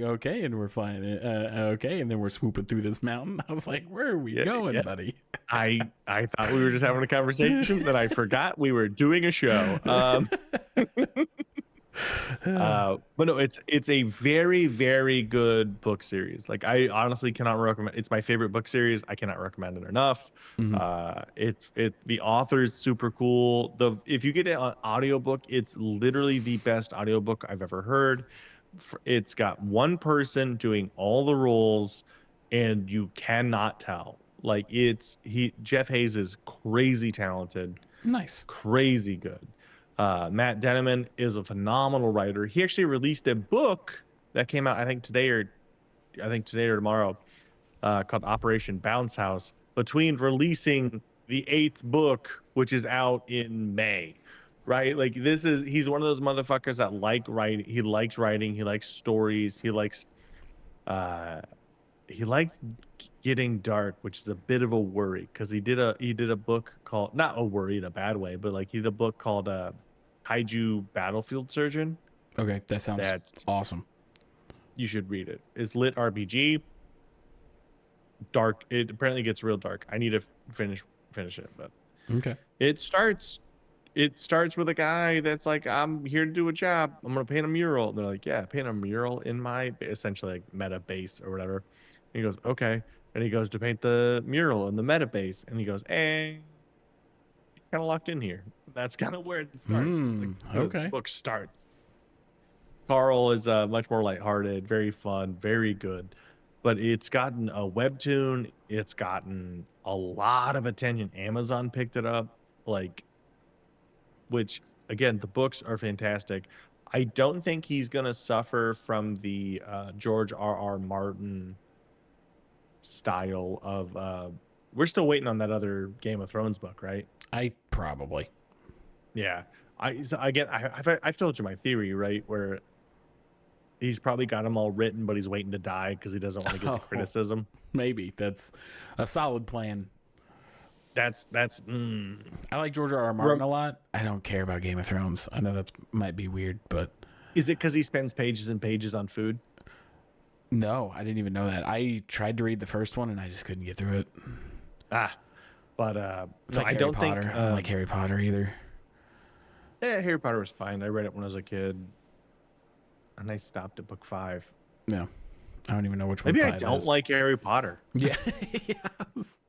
okay, and we're flying. Okay, and then we're swooping through this mountain. I was like, where are we going, buddy? I thought we were just having a conversation, then I forgot we were doing a show. But no, it's a very, very good book series. Like I honestly cannot recommend. It's my favorite book series. I cannot recommend it enough. Mhm. The author is super cool. If you get it on audiobook, it's literally the best audiobook I've ever heard. It's got one person doing all the roles, and you cannot tell. Like Jeff Hayes is crazy talented, Nice. crazy good. Matt Denneman is a phenomenal writer. He actually released a book that came out, I think today or tomorrow, called Operation Bounce House. Between releasing the 8th book, which is out in May, right? Like he's one of those motherfuckers that like writing. He likes writing. He likes stories. Uh, he likes getting dark, which is a bit of a worry because he did a book called, not a worry in a bad way, but like he did a book called Kaiju Battlefield Surgeon. Okay, that sounds That's awesome. You should read it. It's lit RPG. Dark. It apparently gets real dark. I need to finish it, but Okay. it starts with a guy that's like, I'm here to do a job. I'm gonna paint a mural. And they're like, yeah, paint a mural in my essentially like meta base or whatever. And he goes, okay. And he goes to paint the mural in the meta base, and he goes, kind of locked in here. That's kind of where it starts. Okay. The book starts. Carl is much more lighthearted, very fun, very good. But it's gotten a webtoon. It's gotten a lot of attention. Amazon picked it up, which again, the books are fantastic. I don't think he's gonna suffer from the George R.R. Martin style of. We're still waiting on that other Game of Thrones book, right? I probably. Yeah. I've told you my theory, right? Where he's probably got them all written, but he's waiting to die because he doesn't want to get the criticism. Maybe that's a solid plan. I like George R.R. Martin a lot. I don't care about Game of Thrones. I know that might be weird, but is it because he spends pages and pages on food? No, I didn't even know that. I tried to read the first one and I just couldn't get through it. But it's like I don't think I don't like Harry Potter either. Yeah, Harry Potter was fine. I read it when I was a kid, and I stopped at book 5. No, I don't even know which one. Maybe I don't like Harry Potter. Yeah. Yes.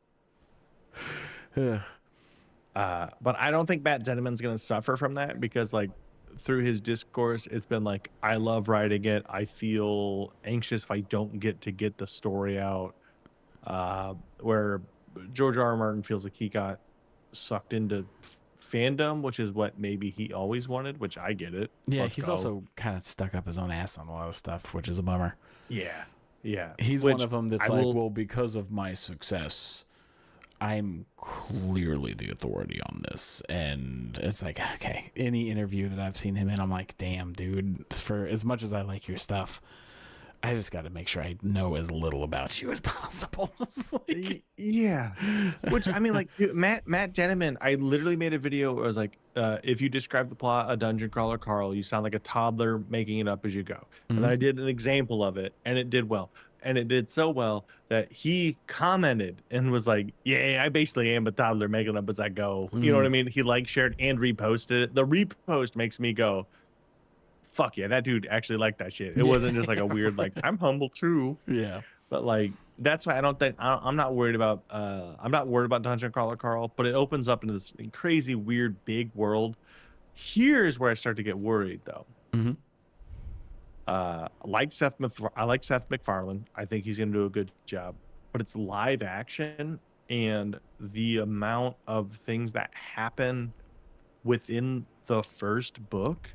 But I don't think Matt Denneman's going to suffer from that because, like, through his discourse, it's been like, I love writing it. I feel anxious if I don't get the story out. Where George R.R. Martin feels like he got sucked into fandom, which is what maybe he always wanted, which I get it. Yeah, he's also kind of stuck up his own ass on a lot of stuff, which is a bummer. Yeah. He's one of them that's well, because of my success, I'm clearly the authority on this. And it's like, okay, any interview that I've seen him in, I'm like, damn, dude, for as much as I like your stuff, I just got to make sure I know as little about you as possible. Yeah. Which, I mean, like, Matt Denneman, I literally made a video where I was like, if you describe the plot of Dungeon Crawler Carl, you sound like a toddler making it up as you go. Mm-hmm. And then I did an example of it, and it did well. And it did so well that he commented and was like, yeah, I basically am a toddler making it up as I go. Mm-hmm. You know what I mean? He shared and reposted it. The repost makes me go, fuck yeah, that dude actually liked that shit. It wasn't just like a weird, like, I'm humble too. Yeah. But like, that's why I'm not worried about Dungeon Crawler Carl, but it opens up into this crazy, weird, big world. Here's where I start to get worried though. Mm-hmm. I like Seth MacFarlane. I think he's going to do a good job, but it's live action, and the amount of things that happen within the first book,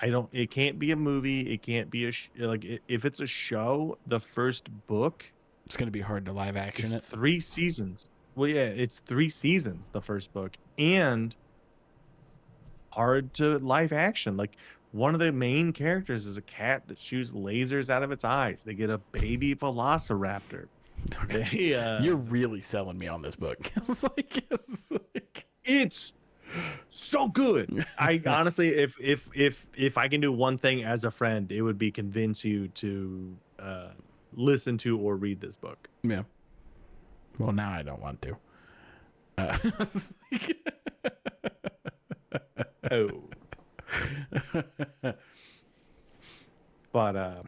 it can't be a movie. It can't be if it's a show, the first book, it's going to be hard to live action it. 3 seasons. Well, yeah, it's 3 seasons, the first book, and hard to live action. Like, one of the main characters is a cat that shoots lasers out of its eyes. They get a baby velociraptor. Okay. You're really selling me on this book. It's so good. I honestly, if I can do one thing as a friend, it would be convince you to listen to or read this book. Yeah. Well, now I don't want to. Oh. But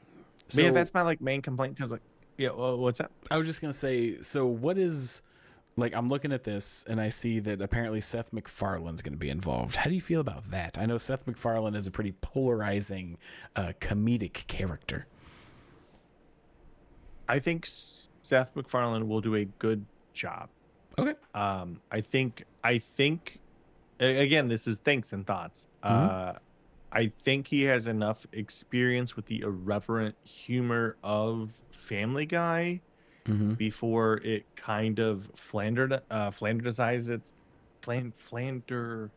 So yeah, that's my like main complaint because like, yeah, what's that? I was just gonna say, so what is like? I'm looking at this and I see that apparently Seth MacFarlane's going to be involved. How do you feel about that? I know Seth MacFarlane is a pretty polarizing, comedic character. I think Seth MacFarlane will do a good job. Okay. I think again, this is thinks and thoughts. I think he has enough experience with the irreverent humor of Family Guy before it kind of Flandersizes its Flander.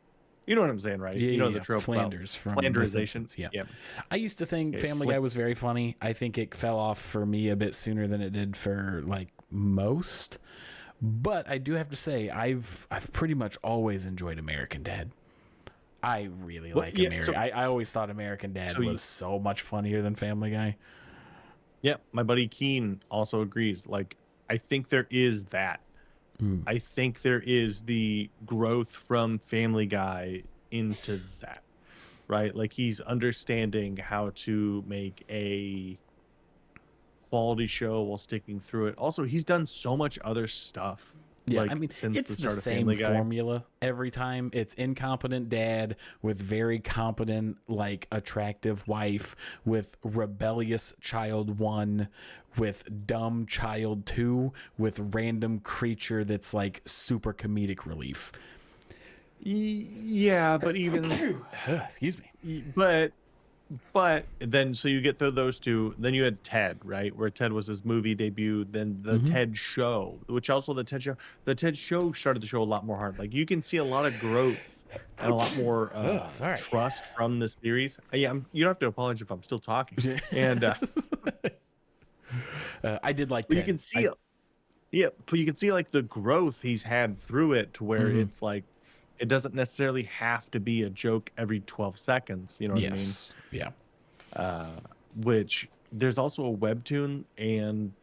You know what I'm saying, right? Yeah, you know yeah, the trope Flanders from The Flanderization. Simpsons, yeah. Yeah. I used to think Family Guy was very funny. I think it fell off for me a bit sooner than it did for like most. But I do have to say, I've pretty much always enjoyed American Dad. I really like American. I always thought American Dad was so much funnier than Family Guy. Yeah, my buddy Keen also agrees. Like, I think there is that. I think there is the growth from Family Guy into that, right? Like he's understanding how to make a quality show while sticking through it. Also, he's done so much other stuff. Yeah, like, I mean, since it's the the start of same Family Guy. formula every time. It's incompetent dad with very competent, like, attractive wife, with rebellious child 1, with dumb child 2, with random creature that's, like, super comedic relief. Yeah, but even... Excuse me. But then, so you get through those two. Then you had Ted, right? Where Ted was his movie debut. Then the Ted Show, which also the Ted Show started the show a lot more hard. Like you can see a lot of growth and a lot more trust from the series. Yeah, you don't have to apologize if I'm still talking. And I did like Ted. You can see, but you can see like the growth he's had through it to where it's like. It doesn't necessarily have to be a joke every 12 seconds. You know what I mean? Yeah. Which there's also a webtoon and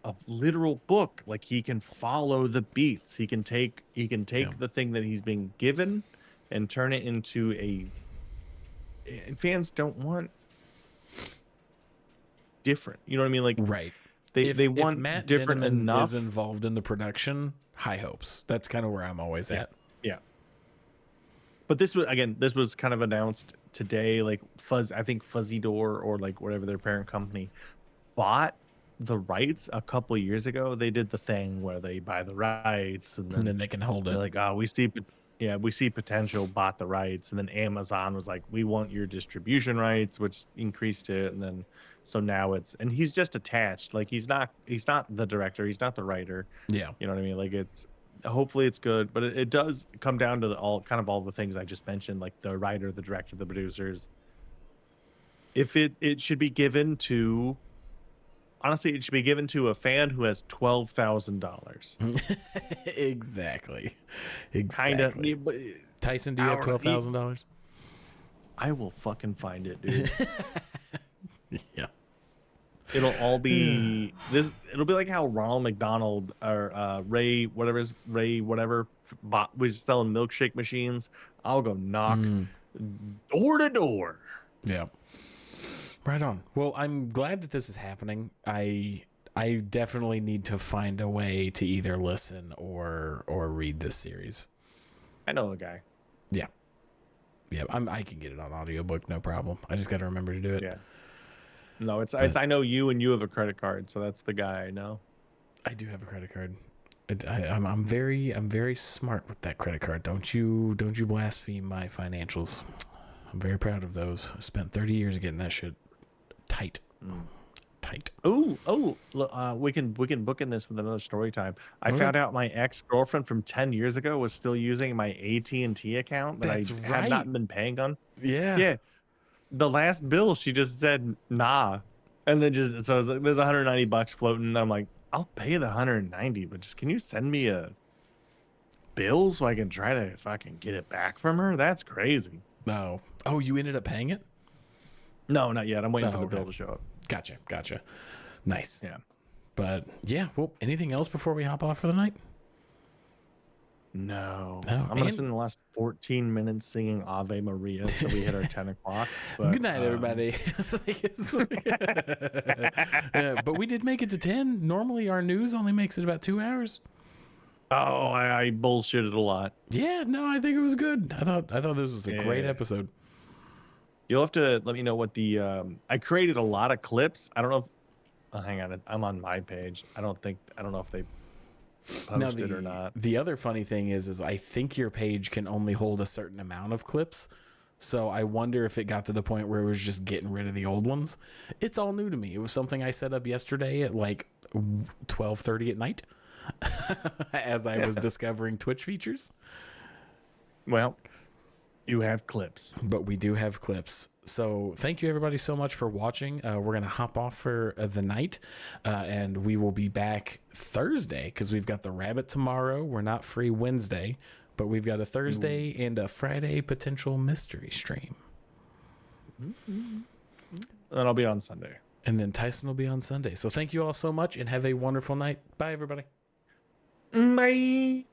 a literal book. Like he can follow the beats. He can take the thing that he's being given and turn it into and fans don't want different. You know what I mean? Like right. They want Matt different Dinniman enough. Is involved in the production. High hopes. That's kind of where I'm always at. Yeah. But this was kind of announced today. Like I think Fuzzy Door or like whatever their parent company bought the rights a couple of years ago. They did the thing where they buy the rights and then they can hold it. They're like, oh, we see potential, bought the rights, and then Amazon was like, we want your distribution rights, which increased it, and then so now and he's just attached. Like he's not the director, he's not the writer. Yeah, you know what I mean. Like hopefully it's good, but it does come down to all the things I just mentioned, like the writer, the director, the producers. If it should be given to, honestly, it should be given to a fan who has $12,000. Exactly. Kind of. Tyson, do you have $12,000? I will fucking find it, dude. Yeah. It'll all be this. It'll be like how Ronald McDonald or Ray whatever was selling milkshake machines. I'll go knock door to door. Yeah. Right on. Well, I'm glad that this is happening. I definitely need to find a way to either listen or read this series. I know a guy. Yeah. Yeah, I can get it on audiobook, no problem. I just got to remember to do it. Yeah. No, it's I know you and you have a credit card, so that's the guy I know. I do have a credit card. I'm very smart with that credit card. Don't you blaspheme my financials. I'm very proud of those. I spent 30 years getting that shit tight. Tight. We can book in this with another story time. I found out my ex-girlfriend from 10 years ago was still using my AT&T account that I had not been paying on. Yeah. Yeah. The last bill, she just said nah, and then so I was like, "There's $190 floating." And I'm like, "I'll pay the 190, but just can you send me a bill so I can try to if I can get it back from her?" That's crazy. Oh, you ended up paying it? No, not yet. I'm waiting for the bill to show up. Gotcha. Nice. Yeah. But yeah, well, anything else before we hop off for the night? No. Oh, I'm gonna and- spend the last 14 minutes singing Ave Maria till we hit our 10 o'clock. But, Good night, everybody. Yeah, but we did make it to 10. Normally, our news only makes it about 2 hours. Oh, I bullshitted a lot. Yeah, no, I think it was good. I thought this was a great Yeah. episode. You'll have to let me know what the I created a lot of clips. I don't know if hang on, I'm on my page. I don't know if they posted or not. The other funny thing is I think your page can only hold a certain amount of clips. So I wonder if it got to the point where it was just getting rid of the old ones. It's all new to me. It was something I set up yesterday at like 12:30 at night as I was discovering Twitch features. Well, you have clips. But we do have clips. So thank you everybody so much for watching. We're going to hop off for the night and we will be back Thursday because we've got the rabbit tomorrow. We're not free Wednesday, but we've got a Thursday and a Friday potential mystery stream. And then I'll be on Sunday. And then Tyson will be on Sunday. So thank you all so much and have a wonderful night. Bye, everybody. Bye.